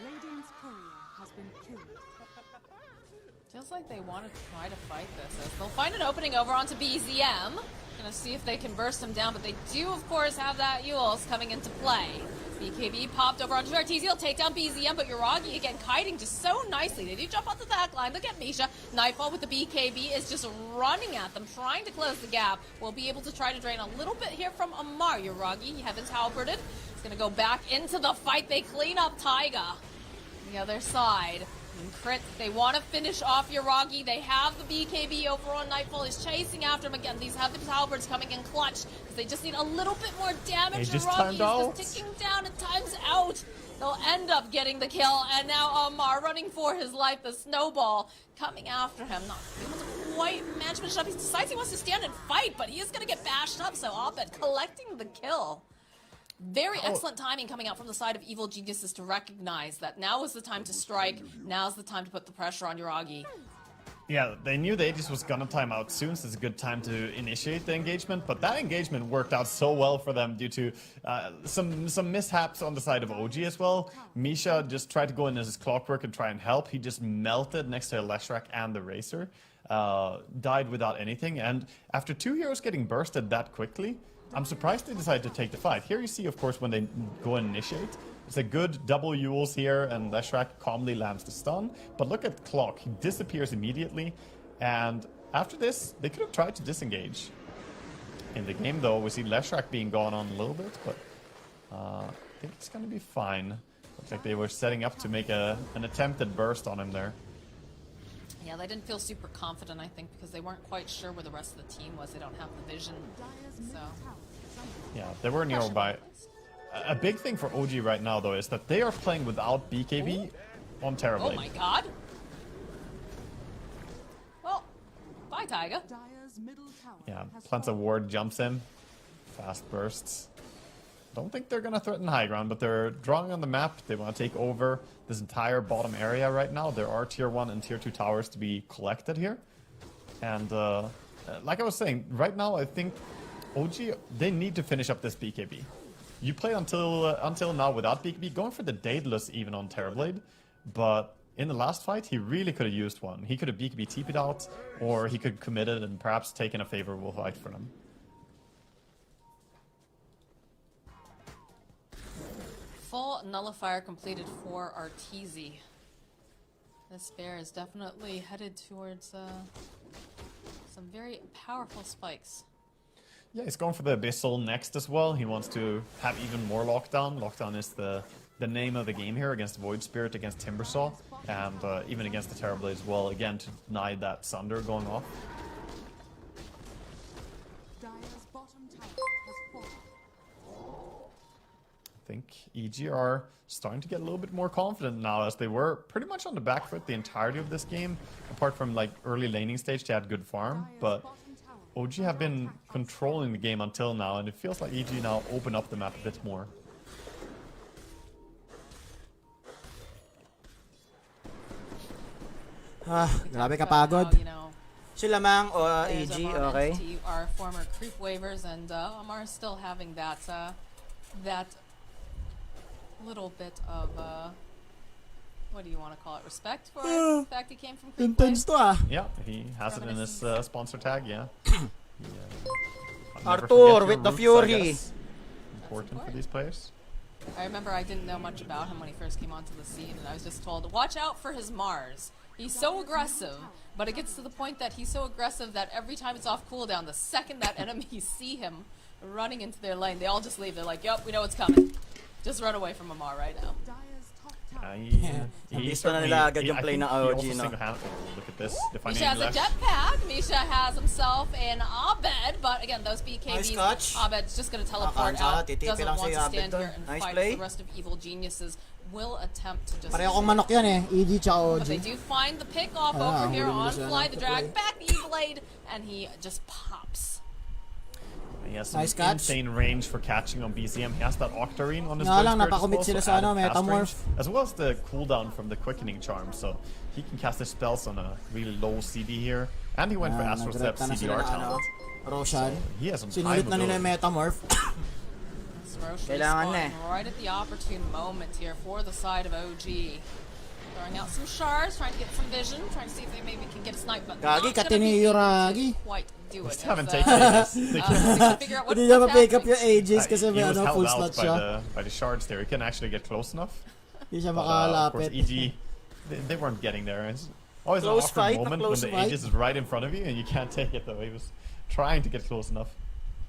S3: Radiant's courier has been killed.
S2: Feels like they want to try to fight this. As they'll find an opening over onto BZM. Gonna see if they can burst him down, but they do, of course, have that Yules coming into play. BKB popped over onto Arteezy. He'll take down BZM, but Yuragi, again, kiting just so nicely. They do jump onto the back line. Look at Misha. Nightfall with the BKB is just running at them, trying to close the gap. We'll be able to try to drain a little bit here from Amar. Yuragi, Heaven's halberded. He's gonna go back into the fight. They clean up Taiga. The other side. And Crit, they want to finish off Yuragi. They have the BKB over on Nightfall. He's chasing after him again. These have the halberds coming in clutch because they just need a little bit more damage. Yuragi is just ticking down and time's out. They'll end up getting the kill. And now Amar running for his life. The snowball coming after him. Not able to quite match finish up. He decides he wants to stand and fight, but he is going to get bashed up. So Abed collecting the kill. Very excellent timing coming out from the side of Evil Geniuses to recognize that now is the time to strike, now's the time to put the pressure on Yuragi.
S1: Yeah, they knew the Aegis was gonna time out soon, so it's a good time to initiate the engagement, but that engagement worked out so well for them due to some mishaps on the side of OG as well. Misha just tried to go in as his clockwork and try and help. He just melted next to Leshrac and the Racer, died without anything, and after 2 heroes getting bursted that quickly, I'm surprised they decided to take the fight. Here you see, of course, when they go and initiate, it's a good double Yules here, and Leshrac calmly lands the stun. But look at Clock. He disappears immediately, and after this, they could have tried to disengage. In the game, though, we see Leshrac being gone on a little bit, but I think it's going to be fine. Looks like they were setting up to make an attempted burst on him there.
S2: Yeah, they didn't feel super confident, I think, because they weren't quite sure where the rest of the team was. They don't have the vision, so...
S1: Yeah, they were nearby. A big thing for OG right now, though, is that they are playing without BKB on Terrorblade.
S2: Oh my god! Well, bye, Taiga.
S1: Yeah, plants a ward, jumps in. Fast bursts. Don't think they're gonna threaten high ground, but they're drawing on the map. They want to take over this entire bottom area right now. There are tier 1 and tier 2 towers to be collected here. And like I was saying, right now I think OG, they need to finish up this BKB. You played until now without BKB, going for the Daedalus even on Terrorblade, but in the last fight he really could have used one. He could have BKB TP'd out, or he could commit it and perhaps taken a favorable fight for them.
S2: Full nullifier completed for Arteezy. This bear is definitely headed towards some very powerful spikes.
S1: Yeah, he's going for the Abyssal next as well. He wants to have even more Lockdown. Lockdown is the name of the game here against Void Spirit, against Timbersaw, and even against the Terrorblade as well, again, to deny that Sunder going off. I think EG are starting to get a little bit more confident now, as they were pretty much on the back foot the entirety of this game. Apart from like early laning stage, they had good farm, but OG have been controlling the game until now, and it feels like EG now open up the map a bit more.
S4: Grabe kapagod.
S2: You know,
S4: Sila mang
S2: players
S4: EG,
S2: of our
S4: okay.
S2: entity are former creep waivers, and Amar is still having that that little bit of what do you want to call it? Respect for the fact he came from creep
S4: Intense
S2: waves.
S4: to
S1: Yeah, he has it in his sponsor tag, yeah.
S4: Arthur with the Fury.
S1: Important for these players.
S2: I remember I didn't know much about him when he first came onto the scene, and I was just told, watch out for his Mars. He's so aggressive, but it gets to the point that he's so aggressive that every time it's off cooldown, the second that enemies see him running into their lane, they all just leave. They're like, yup, we know what's coming. Just run away from Amar right now.
S4: Gusto na nila agad yung play ng OG, no?
S1: Look at this.
S2: Misha has a jetpack. Misha has himself an Abed, but again, those BKBs, Abed's just going to teleport out. Doesn't want to stand here and fight. The rest of Evil Geniuses will attempt to just...
S4: Pareho kong manok yan eh, EG tsaka OG.
S2: But they do find the pick off over here on Fly, the drag back the E-Blade, and he just pops.
S1: He has some insane range for catching on BCM. He has that Octarine on his
S4: napakomit sila sa Metamorph.
S1: As well as the cooldown from the Quickening Charm, so he can cast his spells on a really low CD here. And he went for Astral Step CDR talent.
S4: Roshan.
S1: So he has some
S4: Sinulit na nila yung Metamorph.
S2: Kailangan na right at the opportune moment here for the side of OG. Throwing out some shards, trying to get some vision, trying to see if they maybe can get a snipe, but
S4: Gagi,
S2: not gonna
S4: Katini
S2: be able
S4: Yuragi.
S2: to quite do it.
S1: Just haven't
S2: as,
S1: taken Aegis.
S2: figure out
S4: Hindi niya
S2: what's
S4: ma-pick up
S2: happening.
S4: yung Aegis kasi
S1: He
S4: may
S1: was held
S4: full
S1: out
S4: slot siya.
S1: by the shards there. He can actually get close enough.
S4: Hindi siya
S1: But, of course,
S4: makalapit.
S1: EG, they weren't getting there. It's always
S4: Close
S1: an awkward
S4: fight, a
S1: moment
S4: close
S1: when the
S4: fight.
S1: Aegis is right in front of you and you can't take it though. He was trying to get close enough.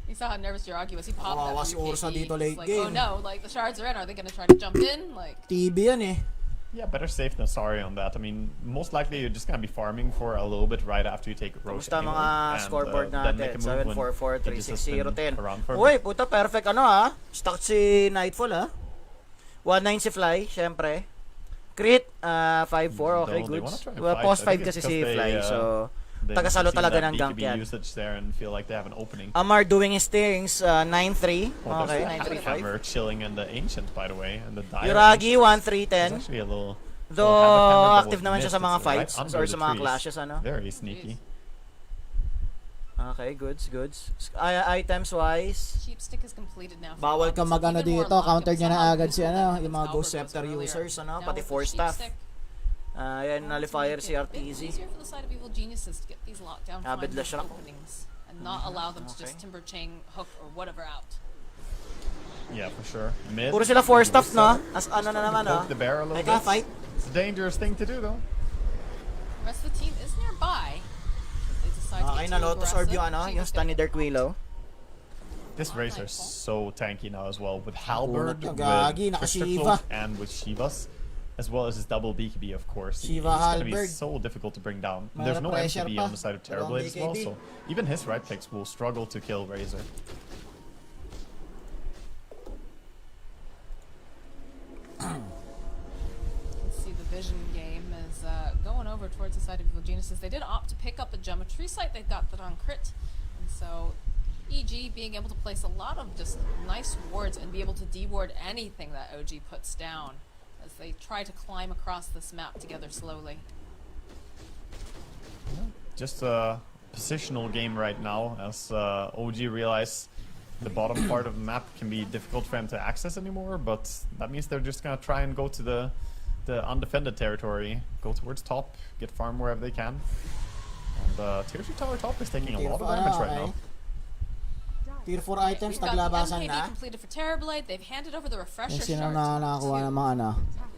S2: You saw how nervous Yuragi was. He popped
S4: Kawawa
S2: that
S4: si
S2: 3
S4: Ursa
S2: KD.
S4: dito
S2: He's
S4: late
S2: like,
S4: game.
S2: oh no, like the shards are in. Are they gonna try to jump in? Like,
S4: TB yan eh.
S1: Yeah, better safe than sorry on that. I mean, most likely you're just gonna be farming for a little bit right after you take Roshan.
S5: Kamusta mga scoreboard natin? 744 360 10. Uy, puta, perfect ano ha? Stuck si Nightfall ha? 19 si Fly, syempre. Crit, 5-4, okay, good. Well, post 5 kasi si Fly, so tagasalo talaga ng gank yan.
S1: Usage there and feel like they have an opening.
S5: Amar doing his things, 9-3.
S1: Oh,
S5: Okay,
S1: there's a
S5: 9-3-5.
S1: Hammer chilling in the Ancient, by the way, and the Dire
S5: Yuragi,
S1: Ancient.
S5: 1-3-10.
S1: Actually a little.
S5: Though, active naman siya sa mga fights or sa mga clashes, ano?
S1: Very sneaky.
S5: Okay, goods. Items wise,
S2: Cheap stick is completed now. for
S4: Bawal ka
S2: Yuragi, so
S4: mag-ano
S2: even more
S4: dito,
S2: lock
S4: counter
S2: and
S4: niya na
S2: somehow
S4: agad si ano,
S2: his
S4: yung mga
S2: power
S4: Ghost
S2: goes
S4: Scepter
S2: earlier.
S4: users, ano,
S2: Now
S4: pati
S2: with the
S4: 4
S2: cheap
S4: staff.
S2: stick,
S5: ayan, nullifier si
S2: it's
S5: RTZ.
S2: easier for the side of evil geniuses to get these lockdown
S5: Abid
S2: finds
S5: Lashrak.
S2: openings and not allow them to
S5: Okay.
S2: just timber chain, hook, or whatever out.
S1: Yeah, for sure. Mid.
S5: Puro sila 4 staff, no? As ano na naman,
S1: Poke the bear a little
S4: Teka,
S1: bit.
S4: fight.
S1: It's a dangerous thing to do, though.
S2: The rest of the team is nearby. They decide to
S5: Okay,
S2: get
S5: na
S2: too
S5: Lotus Orb yung
S2: aggressive.
S5: ano, yung stun ni Derquilo.
S1: This Razor is so tanky now as well, with Halberd,
S4: Bunot
S1: with
S4: yung gagi,
S1: Crystal
S4: naka-Shiva.
S1: Cloak, and with Shivas, as well as his double BKB, of course.
S4: Shiva,
S1: He's going to be
S4: Halberd.
S1: so difficult to bring down.
S4: May
S1: There's no
S4: pressure
S1: MCB
S4: pa.
S1: on the side of
S4: Dalawang
S1: Terrorblade as well,
S4: BKB.
S1: so even his right clicks will struggle to kill Razor.
S2: You can see the vision game is going over towards the side of evil geniuses. They did opt to pick up a geometry site. They got that on crit, and so EG being able to place a lot of just nice wards and be able to deward anything that OG puts down as they try to climb across this map together slowly.
S1: Just a positional game right now, as OG realize the bottom part of the map can be difficult for them to access anymore, but that means they're just gonna try and go to the undefended territory, go towards top, get farm wherever they can. And Tier 2 tower top is taking a lot of damage right now.
S4: Tier 4 items,
S2: We've got the
S4: naglabasan
S2: MKB
S4: na.
S2: completed for Terrorblade. They've handed over the refresher
S4: Yung sino
S2: shard
S4: na nakakuha
S2: to-
S4: ng mga ano.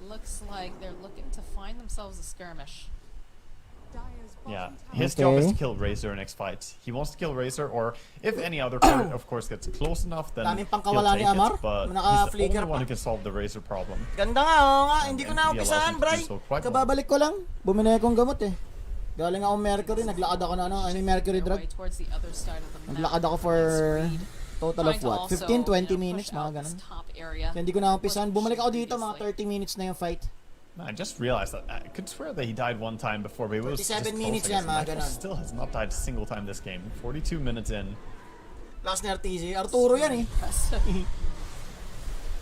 S2: Looks like they're looking to find themselves a skirmish.
S3: Dire's
S1: Yeah,
S3: bottom tower
S1: his job is
S4: Okay.
S1: to kill Razor next fight. He wants to kill Razor, or if any other player, of course, gets close enough, then
S4: Daming
S1: he'll
S4: pangkawala ni
S1: take
S4: Amar.
S1: it. But he's the
S4: Naka-flicker
S1: only one
S4: pa.
S1: who can solve the Razor problem.
S5: Ganda nga, oo nga, hindi ko
S1: And
S5: na
S1: he allows
S5: umpisahan,
S1: him to do
S5: Bray.
S1: so quite well.
S4: Kababalik ko lang, bumili akong gamot eh. Galing ako Mercury, naglakad ako na ano, I mean Mercury
S2: Their
S4: drug.
S2: way towards the other side of the map.
S4: Naglakad ako for total of
S2: Trying to
S4: what?
S2: also,
S4: 15-20
S2: you know,
S4: minutes,
S2: push
S4: mga
S2: out
S4: ganun.
S2: this top area.
S4: Kaya hindi ko na umpisahan. Bumalik ako dito, mga
S2: Previously.
S4: 30 minutes na yung fight.
S1: I just realized that I could swear that he died one time before, but it was
S4: 37
S1: just
S4: minutes
S1: close, I
S4: yan,
S1: guess.
S4: mga
S1: Nightfall
S4: ganon.
S1: still has not died a single time this game. 42 minutes in.
S4: Lakas ni RTZ. Arturo yan eh.
S2: Impressive.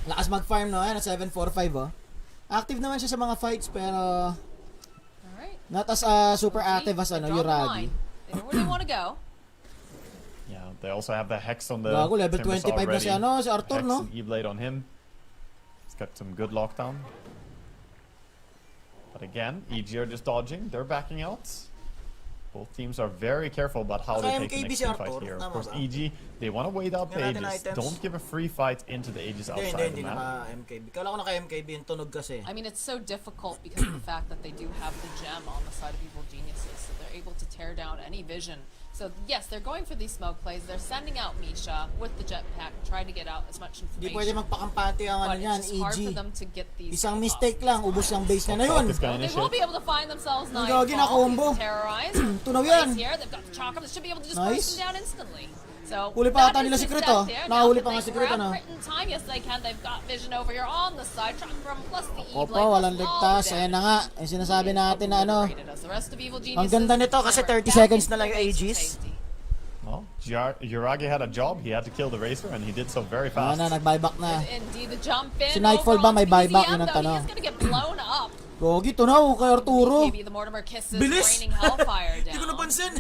S4: Lakas mag-farm no, yan, 7-4-5 oh. Active naman siya sa mga fights, pero
S2: Alright.
S4: not as super active as ano,
S2: They draw the
S4: Yuragi.
S2: line. They know where they want to go.
S1: Yeah, they also have the Hex on the
S4: Gago, level
S1: Timbers
S4: 25 na
S1: already.
S4: si ano, si Arthur,
S1: Hex
S4: no?
S1: and E-Blade on him. He's got some good lockdown. But again, EG are just dodging. They're backing out. Both teams are very careful about how they take the
S4: Naka-MKB
S1: next
S4: si
S1: team fight
S4: Arthur,
S1: here. Of
S4: tama
S1: course,
S4: ba?
S1: EG, they want to wait out the
S5: Yan natin
S1: Aegis.
S5: items.
S1: Don't give a free fight into the Aegis
S4: Hindi,
S1: outside
S4: hindi
S1: the map.
S4: naka-MKB. Kala ko naka-MKB yung tunog kasi.
S2: I mean, it's so difficult because of the fact that they do have the gem on the side of evil geniuses, so they're able to tear down any vision. So yes, they're going for these smoke plays. They're sending out Misha with the jetpack, trying to get out as much
S4: Hindi
S2: information.
S4: pwede magpakampante ang ano
S2: But
S4: yan,
S2: it's just hard for
S4: EG.
S2: them to get these.
S4: Isang
S2: off.
S4: mistake lang, ubos ang base niya na yun.
S1: Focus guy
S2: They will
S1: initiate.
S2: be able to find themselves
S4: Ang
S2: Nightfall.
S4: gagi na combo.
S2: He's terrorized.
S4: Tunaw
S2: Plays
S4: yan.
S2: here. They've got the chakra. They should be able to just
S4: Nice.
S2: burst them down instantly. So
S4: Huli pa
S2: that
S4: ata nila
S2: is
S4: si Crit,
S2: success
S4: oh.
S2: there.
S4: Nakahuli
S2: Now,
S4: pa
S2: can
S4: nga
S2: they
S4: si Crit,
S2: grab
S4: ano?
S2: Crit in time? Yes, they can. They've got vision over here on the side. Chakram plus the
S4: Opo,
S2: E-Blade.
S4: walang ligtas. Ayan na nga, yung sinasabi natin na ano.
S2: Ang
S4: Ang ganda nito kasi 30 seconds na lang yung Aegis.
S1: Well, Yuragi had a job. He had to kill the Razor, and he did so very
S4: Ayan
S1: fast.
S4: na, nag-buyback na.
S2: Indeed, the jump in.
S4: Si Nightfall ba may
S2: overall
S4: buyback?
S2: BZM,
S4: Yun ang
S2: though,
S4: tanong.
S2: He is gonna get blown up.
S4: Gogi, tunaw kay Arturo.
S2: Maybe the Mortimer kisses
S4: Bilis!
S2: raining hellfire
S4: Hindi ko
S2: down.
S4: napansin.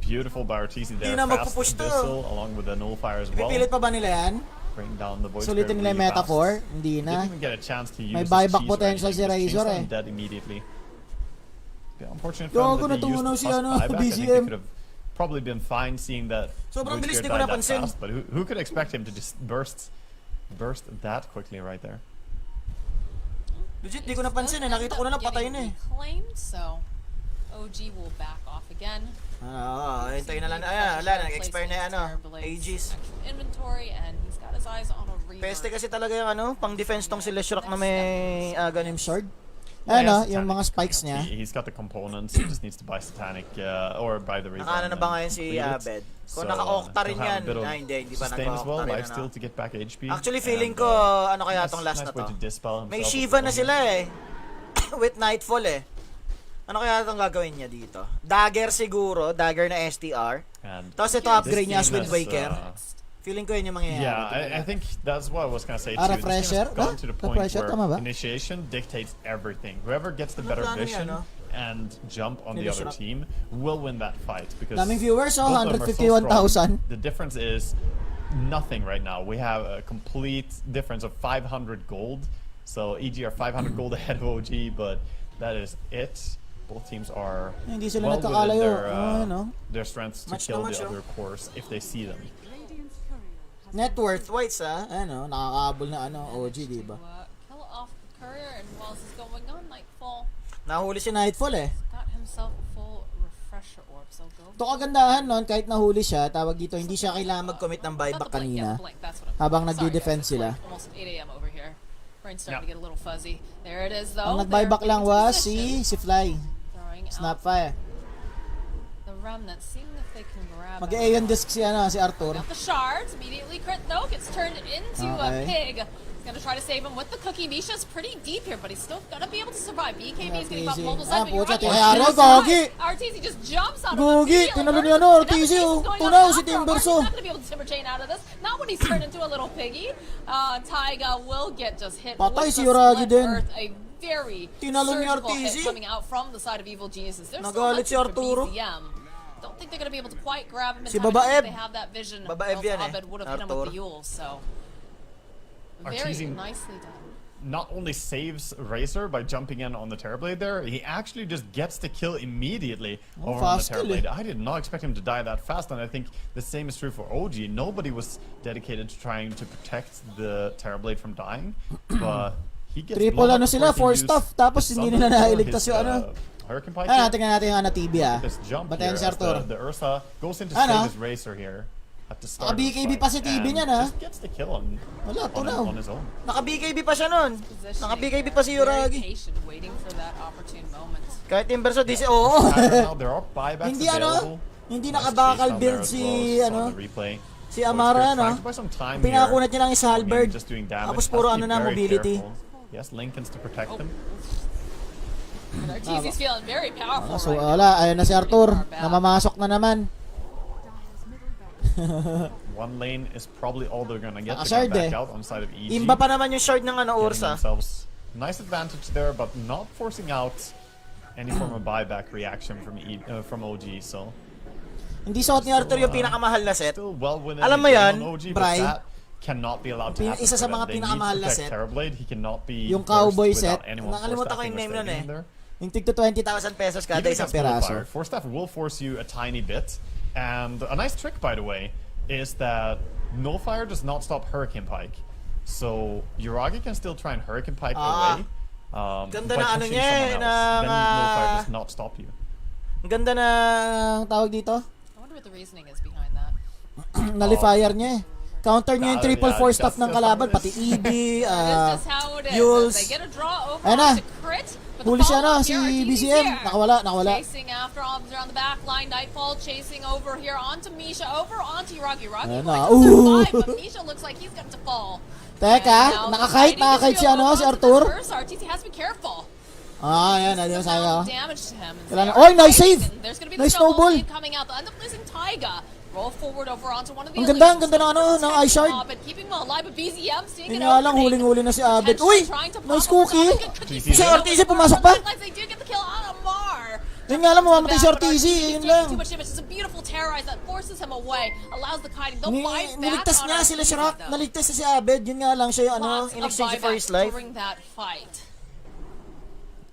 S1: Beautiful by Arteezy there.
S4: Hindi na
S1: Fast
S4: magpupush to.
S1: Abyssal along with the Nullifier as well.
S4: Pipilit pa ba nila yan?
S1: bring down the voice.
S4: Sulitin nila yung metaphor, hindi na.
S1: Didn't even get a chance to use
S4: May
S1: his
S4: buyback
S1: cheese
S4: potential
S1: ready.
S4: si
S1: He was
S4: Razor
S1: chased
S4: eh.
S1: dead immediately. Yeah, unfortunate for
S4: Gago,
S1: him that he used
S4: natunaw
S1: the
S4: si
S1: first
S4: ano,
S1: buyback. I think
S4: BCM.
S1: they could have probably been fine seeing that
S5: Sobrang bilis,
S1: Witcher
S5: di ko
S1: died that
S5: napansin.
S1: fast, but who could expect him to just burst that quickly right there?
S5: Legit, di ko napansin eh. Nakita ko na lang patay na eh.
S2: Claimed, so OG will back off again.
S5: Hintayin na lang. Ayan, wala na. Nag-expire na ano. Aegis.
S2: Inventory, and he's got his eyes on a reaver.
S5: Peste kasi talaga yung ano, pang defense tong si Leshrock na may
S4: Ganim
S5: ganun.
S4: sword.
S1: Yeah,
S4: Ano,
S1: he has
S4: yung
S1: Satanic
S4: mga spikes
S1: coming
S4: niya.
S1: up. He's got the components. He just needs to buy Satanic or buy the Reaver.
S5: Nakana na
S1: and
S5: ba
S1: then
S5: ngayon si
S1: complete it.
S5: Abed? Kung
S1: So,
S5: naka-octa rin
S1: he'll have
S5: yan.
S1: a bit of
S5: Hindi pa
S1: sustain as well.
S5: naka-octa rin.
S1: Life steal to get back HP.
S5: Actually, feeling
S1: And,
S5: ko, ano kaya tong last
S1: nice
S5: na
S1: way
S5: to?
S1: to dispel
S5: May
S1: himself
S5: Shiva
S1: with
S5: na
S1: one
S5: sila
S1: hit.
S5: eh. With Nightfall eh. Ano kaya itong gagawin niya dito? Dagger siguro. Dagger na STR.
S1: And
S5: Tapos ito
S1: this
S5: upgrade niya as
S1: team
S5: Wind
S1: has,
S5: Waker. Feeling ko yun yung mangyayari.
S1: Yeah, I think that's what I was gonna say too.
S4: Ah,
S1: This game
S4: refresher?
S1: has gotten to the point
S4: Refresher, tama ba?
S1: where initiation dictates everything. Whoever gets the better
S5: plano
S1: vision
S5: yan, no?
S1: and jump on the other
S5: Nilishrock.
S1: team will win that fight because
S4: Daming viewers, oh,
S1: both of them are so
S4: 151,000.
S1: strong. The difference is nothing right now. We have a complete difference of 500 gold. So EG are 500 gold ahead of OG, but that is it. Both teams are
S4: Hindi sila
S1: well within
S4: nagkakalayo.
S1: their strengths to
S5: Match
S1: kill
S5: naman
S1: the
S5: siya.
S1: other cores if they see them.
S3: Radiant's courier has
S5: Net worth whites ah.
S4: Ano, nakakaabol na ano, OG, di ba?
S2: Kill off the courier, and while this is going on, Nightfall
S5: Nahuli
S4: Si Nightfall eh.
S2: got himself a full refresher orb, so go.
S4: Ito kagandahan nun, kahit nahuli siya, tawag dito, hindi siya kailangan
S5: mag-commit ng buyback
S4: kanina.
S2: That's what I'm
S4: Habang
S2: Sorry,
S4: nagdi-defend
S2: guys, it's
S4: sila.
S2: like almost 8 a.m. over here. Brain's starting to
S1: Yeah.
S2: get a little fuzzy. There it is, though.
S4: Ang nag-buyback
S2: They're
S4: lang
S2: getting
S4: was
S2: into position.
S4: si Fly.
S2: Throwing out
S4: Snapfire.
S2: the remnant, seeing if they can grab it.
S4: Mag-Aeon disc si Arthur.
S2: Got the shards, immediately crit though, gets turned into a
S4: Okay.
S2: pig. He's gonna try to save him with the cookie. Misha's pretty deep here, but he's still gonna be able to survive. BKB is getting bumped
S4: Easy.
S2: multiple
S4: Ah,
S2: times, but
S4: pucha,
S2: you're
S4: tinayari,
S2: right.
S4: Gogi.
S2: RTZ just jumps out of
S4: Gogi,
S2: it.
S4: tinalo niya RTZ, oh. Tunaw si Timberso.
S2: He's not gonna be able to timber chain out of this. Not when he's turned into a little piggy. Taiga will get just hit
S4: Patay
S2: with
S4: si
S2: the
S4: Yoragi
S2: split
S4: din.
S2: earth. A very
S4: Tinalo ni
S2: surgical
S4: RTZ.
S2: hit coming out from the side of Evil Geniuses. They're still
S5: Nagalit si
S2: hunting for
S5: Arturo.
S2: BCM. Don't think they're gonna be able to quite grab him in
S5: Si
S2: time.
S5: Babaeb.
S2: They have that vision.
S5: Babaeb
S2: Else
S5: yan eh,
S2: Abed would have hit him with
S5: Arturo.
S2: the Yule, so very
S1: Arteezy
S2: nicely done.
S1: not only saves Razor by jumping in on the Terrorblade there, he actually just gets the kill immediately
S4: Oh,
S1: over on the
S4: fast kill,
S1: Terrorblade.
S4: eh.
S1: I did not expect him to die that fast, and I think the same is true for OG. Nobody was dedicated to trying to protect the Terrorblade from dying, but he gets
S4: Triple
S1: blown up
S4: ano sila,
S1: before
S4: 4
S1: he used
S4: stuff, tapos
S1: his
S4: hindi
S1: Sunburst
S4: nila
S1: or
S4: nailigtas
S1: his,
S4: yung ano.
S1: Hurricane Pike.
S4: Ah, tingnan natin yung TB ah.
S1: This jump
S4: Batayan
S1: here
S4: si
S1: as
S4: Arthur.
S1: the Ursa goes in to
S4: Ano?
S1: save his Racer here at the start of
S4: BKB
S1: the
S4: pa si
S1: fight,
S4: TB
S1: and
S4: niyan, ah.
S1: just gets the kill
S4: Wala, tunaw.
S1: on his own.
S5: Naka-BKB pa siya nun.
S2: Positioning
S5: Naka-BKB
S2: there.
S5: pa si
S2: Very
S5: Yoragi.
S2: patient, waiting for that opportune moment.
S5: Kahit Timberso, di si... Oo.
S1: Now there are buybacks
S4: Hindi
S1: available.
S4: hindi
S1: Nice
S4: nakabakal
S1: chase down
S4: build
S1: there as
S4: si
S1: well, just
S4: ano,
S1: on the replay.
S4: si Amara
S1: Trying
S4: ano.
S1: to buy some time
S4: Pinakunat
S1: here.
S4: niya lang isa halberd.
S1: Again, just doing damage.
S4: Tapos
S1: Has
S4: puro
S1: to
S4: ano
S1: be
S4: na
S1: very
S4: mobility.
S1: careful. Yes, Lincoln's to protect him.
S2: And Arteezy's feeling very powerful
S4: So
S2: right now.
S4: wala, ayun na si Arthur. Namamasok na naman.
S3: Dire's middle barracks.
S1: One lane is probably all they're gonna get.
S4: Nakashard
S1: They're gonna
S4: eh.
S1: back out on side of EG.
S5: Imba pa naman yung shard ng ano,
S1: Getting
S5: Ursa.
S1: themselves nice advantage there, but not forcing out any form of buyback reaction from OG. So
S5: Hindi suot ni Arthur yung pinakamahal na set.
S1: still well within
S5: Alam
S1: the
S5: mo
S1: game
S5: yan,
S1: on OG,
S5: Bri?
S1: but that cannot be allowed to happen.
S5: Isa sa
S1: for them.
S5: mga
S1: They need to
S5: pinakamahal na
S1: protect
S5: set.
S1: Terrorblade. He cannot be
S4: Yung
S1: burst
S4: cowboy
S1: without
S4: set.
S1: anyone
S5: Nakalimutan ko
S1: force-staffing
S5: yung name
S1: or
S5: nun
S1: staying
S5: eh.
S1: in there.
S4: Yung tig to 20,000.
S5: 1,000 pesos kada
S1: Even
S5: isang
S1: against
S4: peraso.
S1: Nullfire, Force Staff will force you a tiny bit. And a nice trick, by the way, is that Nullfire does not stop Hurricane Pike. So Uragi can still try and Hurricane Pike away.
S5: Ganda
S1: by
S5: na ano
S1: pushing
S5: niya eh,
S1: someone else. Then
S5: ng,
S1: Nullfire does not stop you.
S5: Ang ganda na...
S4: Ang tawag dito?
S2: I wonder what the reasoning is behind that.
S4: Nullifier niya eh. Counter niya yung triple
S1: Yeah,
S4: 4 stuff
S1: that's
S4: ng
S1: just
S4: kalaban,
S1: how it
S4: pati
S1: is.
S4: EB,
S2: It's just how it is.
S4: Yules.
S2: They get a draw over
S4: Ayan na.
S2: onto crit. But the
S4: Huli siya
S2: follow-up
S4: si
S2: here, Arteezy's
S4: BCM.
S2: here.
S4: Nakawala.
S2: Chasing after Obs around the back line. Nightfall chasing over here onto Misha, over onto Uragi. Uragi
S4: Ayan
S2: going
S4: na.
S2: to survive,
S4: Ooh.
S2: but Misha looks like he's going to fall.
S4: Teka, nakakite si ano, si Arthur.
S2: Arteezy has to be careful.
S4: Ah, yan, ayun sa'yo.
S2: Damage to him.
S4: Kailangan- Oy, nice save!
S2: There's gonna be
S4: Nice
S2: the snowball
S4: snowball.
S2: coming out. They'll end up losing Taiga. Roll forward over onto one of the
S4: Ang ganda ng ano, ng eye shard.
S2: But keeping him alive, but BZM seeing
S4: Yun
S2: it
S4: nga lang,
S2: opening.
S4: huling-huli na si Abed.
S2: Potentially
S4: Uy!
S2: trying to
S4: Nice
S2: pop up
S4: cookie!
S2: the cookie.
S1: Si
S4: Arteezy pumasok pa?
S2: They do get the kill on Amar.
S4: Yun nga lang, mamamatay si RTZ, yun lang.
S2: Too much damage. It's a beautiful terrorize that forces him away, allows the kiting. They'll fight back
S4: Niligtas
S2: on
S4: niya
S2: RTZ,
S4: sila Shrock,
S2: though.
S4: naligtas si Abed, yun nga lang siya yung
S2: Lots of
S5: in-exchange for his
S2: buybacks
S5: life.
S2: during that fight.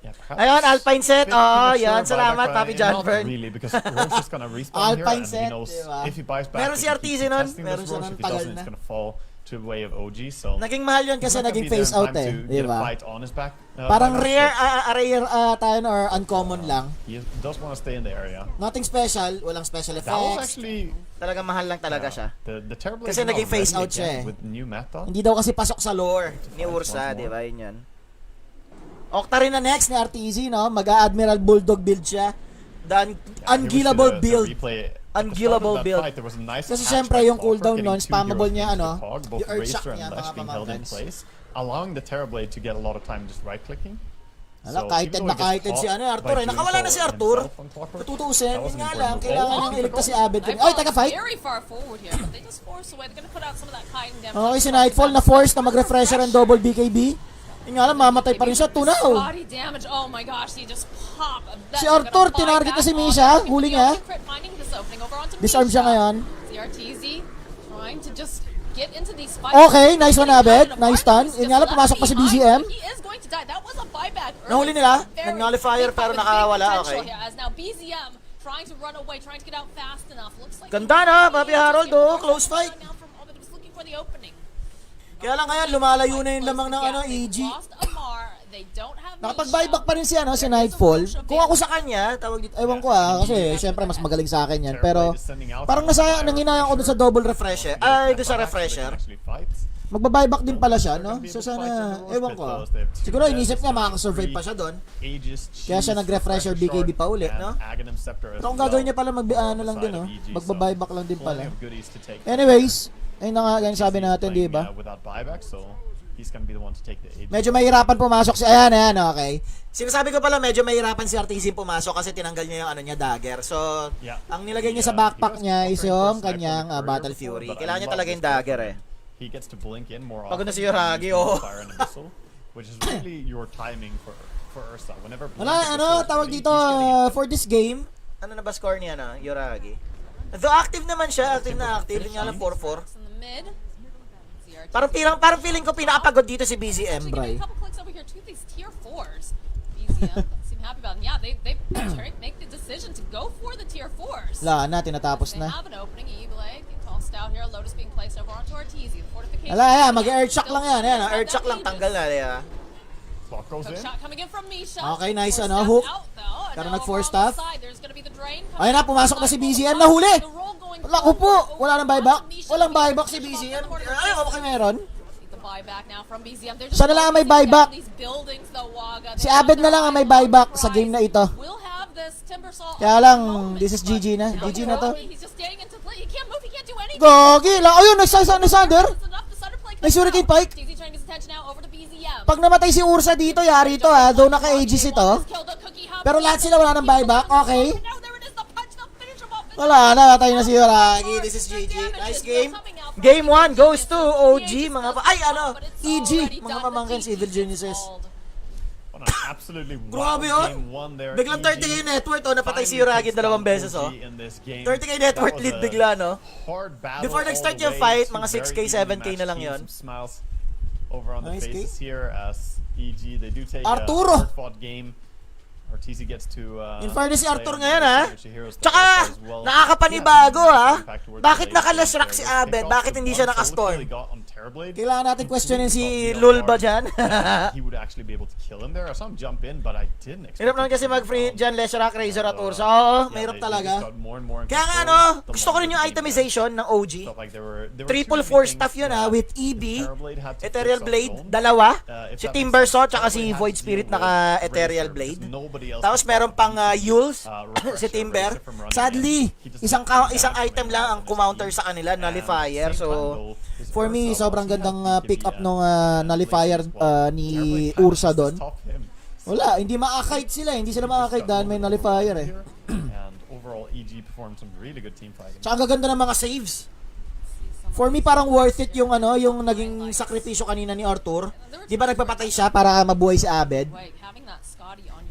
S1: Yeah, perhaps
S5: Ayun, Alpine set.
S1: bit
S5: Oh,
S1: premature
S5: yan.
S1: buyback
S5: Salamat,
S1: by-
S5: Papi John
S1: not
S5: Byrne.
S1: really, because Roche is gonna respawn here,
S4: Alpine
S1: and he
S4: set,
S1: knows
S4: diba?
S1: if he buys back,
S5: Meron si
S1: he can keep
S5: RTZ nun.
S1: contesting
S4: Meron
S1: this
S4: siya
S1: Roche.
S4: nun,
S1: If he doesn't,
S4: tagal
S1: it's
S4: na.
S1: gonna fall to the way of OG, so
S4: Naging mahal yun kasi
S1: he's not gonna
S4: naging
S1: be there
S4: face
S1: in
S4: out
S1: time
S4: eh.
S1: to
S4: Di
S1: get a
S4: ba?
S1: fight on his back.
S4: Parang
S1: buyback,
S4: rare tayo or uncommon lang.
S1: He does want to stay in the area.
S4: Nothing special, walang special
S1: That was
S4: effects.
S1: actually
S5: Talaga mahal lang talaga siya.
S1: the terrible
S5: Kasi naging face out
S4: siya eh.
S1: with new meta.
S4: Hindi daw kasi pasok sa lore.
S5: Ni Ursa, di ba? Yun yan.
S4: Octarine na next ni RTZ, no? Mag-Admiral Bulldog build siya. The unkillable build. Unkillable build. Kasi syempre yung cooldown nun, spammable niya, ano, yung earth shock niya, mga pamangkans.
S1: Allowing the Terrorblade to get a lot of time just right-clicking.
S4: Ala, kited na kited si Arthur eh. Nakawala na si Arthur. Tutuusin, yun nga lang, kailangan nang iligtas si Abed. Oy, taga fight!
S2: Very far forward here, but they just force away. They're gonna put out some of that kiting damage.
S4: Okay, si Nightfall na force na mag-refresher ang double BKB. Yun nga lang, mamatay pa rin siya. Tunaw!
S2: Body damage. Oh my gosh, he just pop.
S4: Si Arthur, tinarget na si Misha. Huli niya. Disarm siya ngayon.
S2: Si RTZ trying to just get into these fights.
S4: Okay, nice one, Abed. Nice stun. Yun nga lang, pumasok pa si BZM.
S2: He is going to die. That was a buyback.
S4: Nahuli nila.
S5: Nag-nullifier pero nakawala. Okay.
S2: As now BZM trying to run away, trying to get out fast enough. Looks like
S5: Ganda na, Papi Harold, oh.
S4: Close fight.
S2: Now from Orbit was looking for the opening.
S4: Kaya lang ngayon, lumalayo na yung lamang ng EG. Nakapag-buyback pa rin si Nightfall.
S5: Kung ako sa kanya, tawag dito.
S4: Ewan ko kasi syempre mas magaling sa akin yan. Pero parang nanginayang ko dun sa double refresher.
S5: Ay, doon sa refresher.
S4: Magba-buyback din pala siya, no? So sana, ewan ko. Siguro inisip niya makakasurvive pa siya doon. Kaya siya nag-refresher BKB pa ulit, no? Pero kung gagawin niya pala lang din, no? Magba-buyback lang din pala. Anyways, ayun na nga, ganyan sabi natin, di ba? Medyo mahirapan pumasok si... Ayan, okay. Sinasabi ko pala, medyo mahirapan si RTZ pumasok kasi tinanggal niya yung dagger. So, ang nilagay niya sa backpack niya is yung kanyang Battle Fury.
S5: Kailangan niya talaga yung dagger eh.
S1: He gets to blink in more
S5: Pagod
S1: often.
S5: na si Yoragi, oh.
S1: Which is really your timing for Ursa. Whenever
S4: Wala, tawag dito, for this game.
S5: Ano na ba score niya na, Yoragi? Though active naman siya, active na active. Yung nga lang 4-4. Parang feeling ko pinakapagod dito si BZM, Bray.
S2: Happy about it. Yeah, they make the decision to go for the tier 4s.
S4: Wala na, tinatapos
S2: They
S4: na.
S2: have an opening, E-Blade, tossed out here, Lotus being placed over onto RTZ. The fortification.
S4: Wala, mag-earth shock lang yan. Ayan,
S5: Earth shock lang, tanggal na. Yeah.
S1: Clock goes
S2: Hook
S1: in.
S2: shot coming in from Misha.
S4: Okay, nice,
S2: Four
S4: ano,
S2: step
S4: hook.
S2: out, though, and
S4: Pero
S2: now
S4: nag-four
S2: over on
S4: step.
S2: the side, there's gonna be the drain coming
S4: Ayun na,
S2: in.
S4: pumasok na si BZM. Nahuli!
S2: The roll going
S4: Wala ko po!
S2: forward.
S4: Wala nang buyback. Walang buyback si BZM. Ay, okay meron.
S2: The buyback now from BZM. They're
S4: Siya na lang ang may buyback.
S2: these buildings, though, Waga.
S4: Si Abed na lang ang may buyback sa game na ito.
S2: We'll have this Timbersaw
S4: Kaya lang, this is GG na. GG na to.
S2: He's just staying into play. He can't move. He can't do anything.
S4: Gogi lang. Ayun, nagsasan ni Sander. Nice hurricane pike.
S2: TZ turning his attention now over to BZM.
S4: Pag namatay si Ursa dito, yari ito ha. Though naka-Aegis ito. Pero lahat sila wala ng buyback. Okay. Wala, namatay na si Yoragi. This is GG. Nice game.
S5: Game 1 goes to OG, mga
S4: EG, mga pamangkin, Civil Geniuses.
S1: Absolutely
S4: Grabe,
S1: wild
S4: oh.
S1: game one there.
S4: Biglang 30k
S1: EG
S4: net worth, oh. Napatay si
S1: finally
S4: Yoragi
S1: takes
S4: dalawang
S1: down
S4: beses, oh.
S1: OG in this game.
S4: 30k net worth
S1: That was
S4: lead
S1: a
S4: bigla, no?
S1: hard battle
S4: Before
S1: all
S4: nag-start
S1: the
S4: yung
S1: way.
S4: fight,
S1: Two
S4: mga 6k,
S1: very
S4: 7k
S1: evenly
S4: na lang
S1: matched
S4: yun.
S1: teams. Some smiles over on the
S4: Nice
S1: faces here as EG, they do take
S4: Arturo!
S1: a hard-fought game. Ortiz gets to
S4: In fairness si
S1: play
S4: Arthur
S1: on
S4: ngayon,
S1: the
S4: ha?
S1: signature heroes that
S4: Tsaka,
S1: as well.
S4: nakakapanibago, ha?
S1: Impact towards
S4: Bakit
S1: the late
S4: naka-last
S1: game
S4: rock
S1: there.
S4: si
S1: They
S4: Abed?
S1: pick
S4: Bakit
S1: off
S4: hindi
S1: the
S4: siya
S1: one
S4: naka-storm?
S1: solo kill he got on Terrorblade.
S4: Kailangan natin questionin si
S1: He
S4: Lul ba
S1: thought
S4: dyan?
S1: he would actually be able to kill him there. I saw him jump in, but I didn't expect
S5: Hirap naman kasi mag-free dyan, Leshrac, Razor at Ursa. Oo,
S4: mahirap talaga.
S1: Kaya
S4: Kaya nga, ano, gusto ko rin yung itemization ng OG. Triple 4 stuff yun, ha, with EB, Ethereal Blade, dalawa. Si Timbersaw, tsaka si Void Spirit naka-Ethereal Blade. Tapos meron pang Yules, si Timber. Sadly, isang item lang ang kumounter sa kanila, Nullifier. So, for me, sobrang gandang pick up nung Nullifier ni Ursa doon. Wala, hindi makakite sila. Hindi sila makakite dahil may Nullifier eh.
S1: And overall, EG performed some really good team fighting.
S4: Tsaka ang gaganda ng mga saves. For me, parang worth it yung yung naging sakripisyo kanina ni Arthur. Di ba nagpapatay siya para mabuhay si Abed?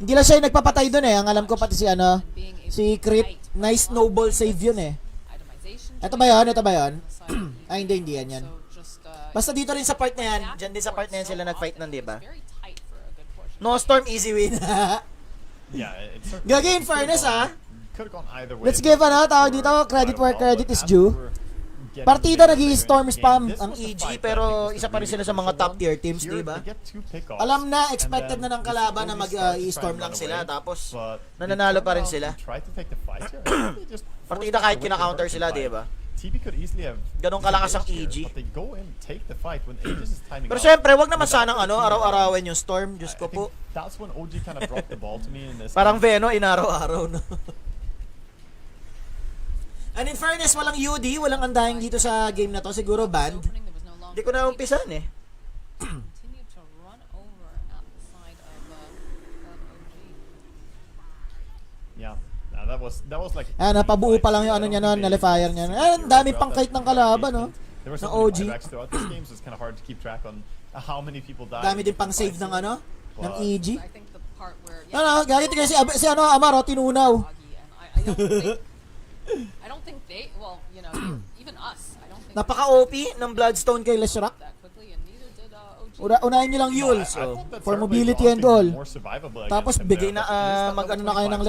S4: Hindi lang siya yung nagpapatay doon eh. Ang alam ko pati si si Crit. Nice snowball save yun eh. Ito ba yun? Ito ba yun? Ay, hindi yan yan. Basta dito rin sa part na yan. Diyan din sa part na yan sila nag-fight nun, di ba? No Storm, easy win. Gagi, in fairness let's give tawag dito, credit where credit is due. Partida nag-i-storm spam ang EG pero isa pa rin sila sa mga top tier teams, di ba? Alam na, expected na ng kalaban na mag-i-storm lang sila tapos nananalo pa rin sila. Partida kahit kina-counter sila, di ba? Ganong kalakas ang EG. Pero syempre, wag naman sanang araw-arawin yung storm, Diyos ko po. Parang Veno, inaraw-araw, no? And in fairness, walang UD, walang undying dito sa game na to. Siguro banned. Hindi ko na umpisan eh. Napabuo pa lang yung niya nun, nullifier niya. Ang dami pang kite ng kalaban, no? Ng OG. Dami din pang save ng ng EG. Galit kasi si Amaro, tinunaw.
S2: I don't think they, well, you know, even us, I don't think
S4: napaka-OP ng Bloodstone kay Leshrac. Unahin nyo lang Yul, so, for mobility and all. Tapos bigay na, mag-ano na kayo ng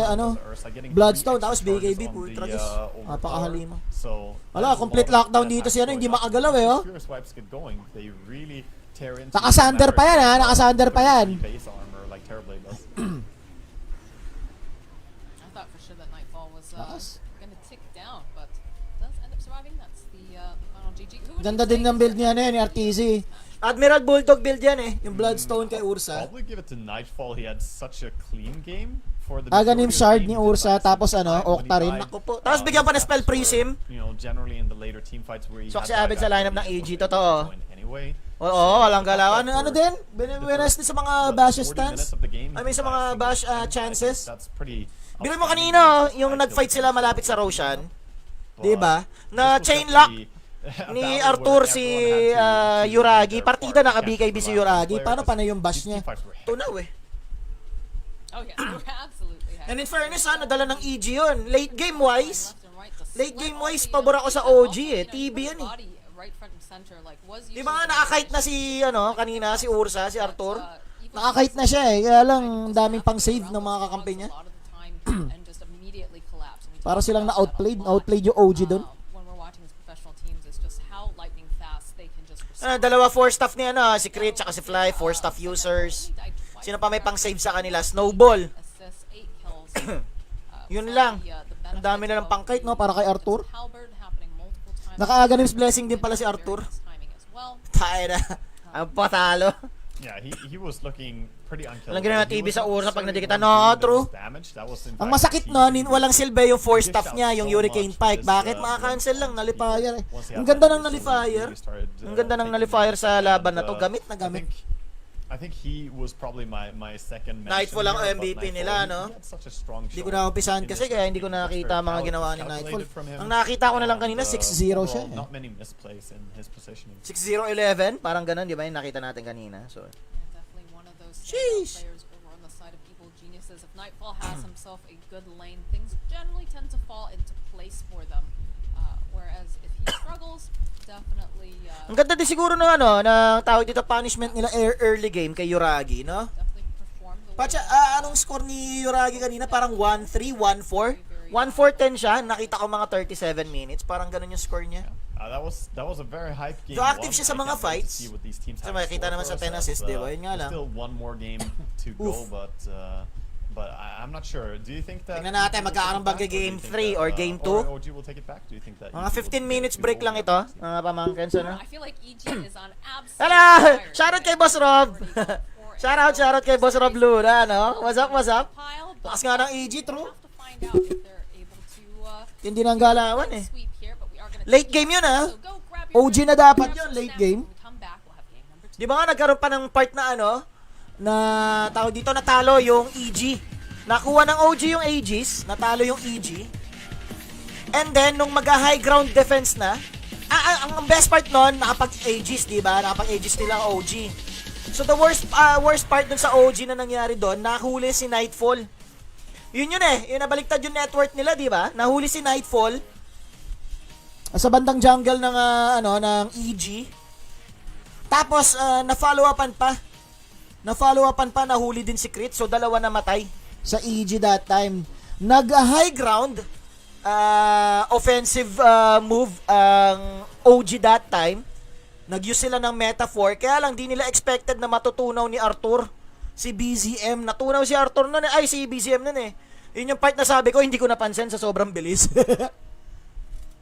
S4: Bloodstone, tapos BKB, Ultra Kiss. Napakahalima. Wala, complete lockdown dito siya, hindi makagalaw eh, oh. Nakasander pa yan, ha? Nakasander pa yan.
S2: I thought for sure that Nightfall was gonna tick down, but does end up surviving. That's the final GG.
S4: Ganda din ng build niya ni RTZ. Admiral Bulldog build yan eh, yung Bloodstone kay Ursa.
S1: Probably give it to Nightfall. He had such a clean game for the
S4: Aganim shard ni Ursa, tapos Octa rin. Tapos bigyan pa ng spell prism. So kasi avid sa lineup ng AG, totoo. Oo, walang galaw. Ano din? Benes din sa mga bash stance. I mean sa mga bash chances. Bilo mo kanina, yung nag-fight sila malapit sa Roshan. Diba? Na chain lock ni Arthur si Yuragi. Partida naka-BKB si Yuragi. Paano pa na yung bash niya? Tunaw eh.
S2: Oh yeah, absolutely.
S4: And in fairness nadala ng EG yun. Late game wise, pabor ako sa OG eh. TB yan eh. Di ba nga nakakite na si, kanina, si Ursa, si Arthur? Nakakite na siya eh. Kaya lang, daming pang save ng mga kakampi niya. Para silang na-outplayed. Na-outplayed yung OG doon. Dalawa 4-staff ni si Crit tsaka si Fly, 4-staff users. Sino pa may pang save sa kanila? Snowball. Yun lang. Ang dami na ng pang kite, no? Para kay Arthur. Naka-Aghanims blessing din pala si Arthur. Tayo na. Ang patalo.
S1: Yeah, he was looking pretty unkillable.
S4: Walang ginawa TV sa Ursa pag nadikitan. No, true. Ang masakit nun, walang silbi yung 4-staff niya, yung Hurricane Pike. Bakit? Maka-cancel lang, nullifier eh. Ang ganda ng nullifier. Ang ganda ng nullifier sa laban na to. Gamit na gamit.
S1: I think he was probably my second mention.
S4: Nightfall ang MVP nila, no? Hindi ko na umpisahan kasi kaya hindi ko nakita mga ginawa ni Nightfall. Ang nakita ko na lang kanina, 6-0 siya.
S1: Not many misplays in his positioning.
S4: 6-0-11, parang ganun, di ba yung nakita natin kanina. So, sheesh!
S2: If Nightfall has himself a good lane, things generally tend to fall into place for them. Whereas if he struggles, definitely
S4: ang ganda din siguro ng na tawag dito punishment nila early game kay Yuragi, no? Pacha, anong score ni Yuragi kanina? Parang 1-3, 1-4. 1-4-10 siya. Nakita ko mga 37 minutes. Parang ganun yung score niya.
S1: That was a very hype game.
S4: So active siya sa mga fights. So makikita naman sa 10 assists, di ba? Yun nga lang.
S1: Still one more game to go, but I'm not sure. Do you think that...
S4: Tingnan natin, magkakaroon ba game 3 or game 2?
S1: Or OG will take it back? Do you think that...
S4: Mga 15 minutes break lang ito. Mga pamangkens, ano?
S2: I feel like EG is on absolute
S4: Hello! Shoutout kay Boss Rob! Shoutout kay Boss Rob Luna, no? What's up? Lakas nga ng EG, true? Hindi nang galawan eh. Late game yun, ha? OG na dapat yun, late game. Di ba nga nagkaroon pa ng part na na tawag dito, natalo yung EG. Nakuha ng OG yung Aegis, natalo yung EG. And then, nung mag-high ground defense na, ang best part nun, nakapag-Aegis, diba? Nakapag-Aegis nila ang OG. So the worst part dun sa OG na nangyari doon, nahuli si Nightfall. Yun eh, yung nabaliktad yung network nila, di ba? Nahuli si Nightfall sa bandang jungle ng ng EG. Tapos na-follow upan pa. Nahuli din si Crit. So dalawa namatay sa EG that time. Nag-high ground offensive move ang OG that time. Nag-use sila ng metaphor, kaya lang di nila expected na matutunaw ni Arthur si BZM. Natunaw si Arthur nun eh. Ay, si BZM nun eh. Yun yung part na sabi ko, hindi ko napansin sa sobrang bilis.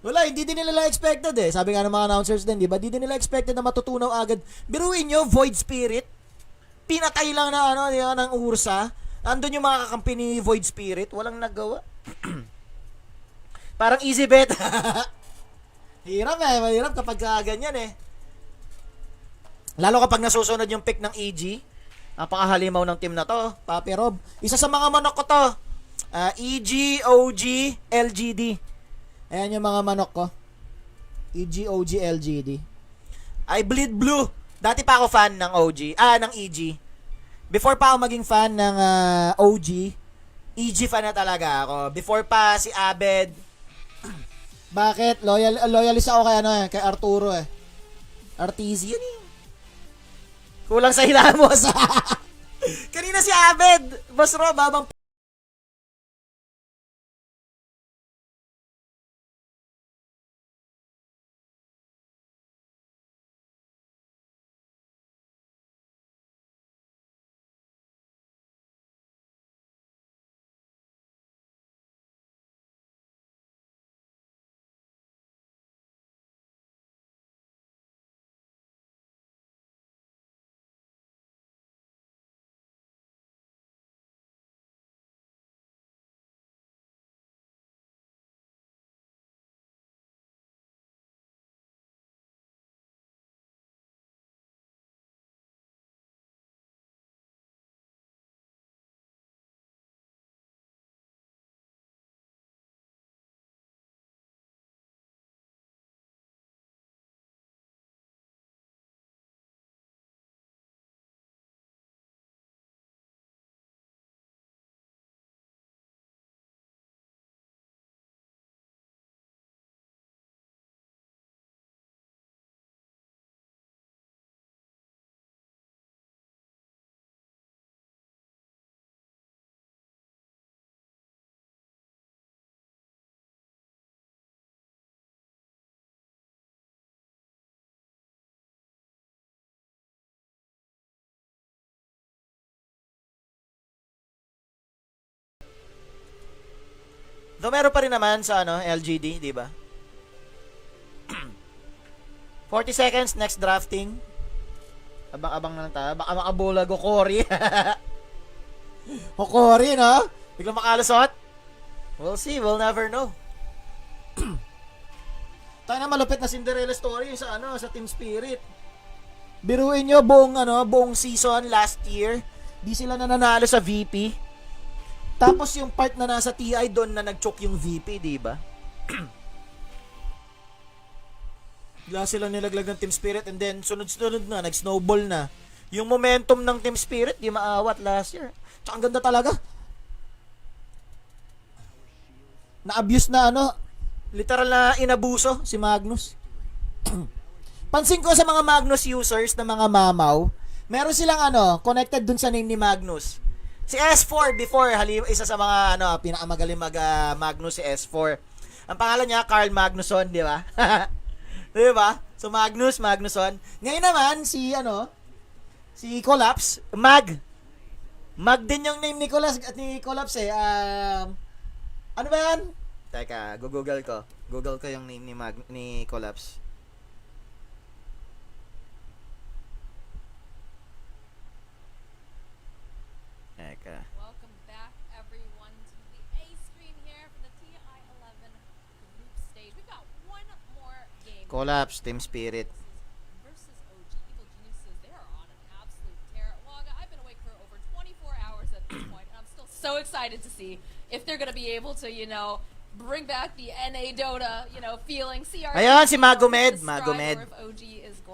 S4: Wala, hindi din nila expected eh. Sabi nga ng mga announcers din, di ba? Hindi din nila expected na matutunaw agad. Biruin nyo, Void Spirit. Pinatay lang na ng Ursa. Andun yung mga kakampi ni Void Spirit. Walang nagawa. Parang easy bet. Hirap eh. Mahirap kapag ganyan eh. Lalo kapag nasusunod yung pick ng EG. Napakahalimaw ng team na to. Papi Rob. Isa sa mga manok ko to. EG, OG, LGD. Ayan yung mga manok ko. EG, OG, LGD. I bleed blue. Dati pa ako fan ng ng EG. Before pa ako maging fan ng OG, EG fan na talaga ako. Before pa si Abed. Bakit? Loyalist ako kay Arturo eh. Arteezy yun eh. Kulang sa hilamos. Kanina si Abed. Boss Rob, babang though meron pa rin naman sa LGD, di ba? 40 seconds, next drafting. Abang-abang na lang tayo. Baka makabulag o Cory. O Cory, no? Biglang makalusot. We'll see, we'll never know. Tayo na malupit na Cinderella story yung sa Team Spirit. Biruin nyo buong season last year, di sila nananalo sa VP. Tapos yung part na nasa TI doon na nag-choke yung VP, di ba? Bigla sila nilaglag ng Team Spirit and then sunod-sunod na, nag-snowball na. Yung momentum ng Team Spirit, di maawat last year. Tsaka ang ganda talaga. Na-abuse na literal na inabuso si Magnus. Pansin ko sa mga Magnus users na mga mamaw, meron silang connected dun sa name ni Magnus. Si S4 before, isa sa mga pinakamagaling Magnus si S4. Ang pangalan niya Carl Magnusson, di ba? Di ba? So Magnusson. Ngayon naman si Collapse, Mag din yung name ni Collapse eh. Ano ba yan? Teka, Google ko yung name ni Collapse.
S2: Welcome back, everyone, to the A stream here for the TI-11 group stage. We've got one more game.
S4: Collapse, Team Spirit.
S2: Versus OG. Evil Geniuses, they are on an absolute tear. Waga, I've been awake for over 24 hours at this point, and I'm still so excited to see if they're going to be able to, bring back the NA Dota, you know, feeling. CR.
S5: Ayun, si Magomed.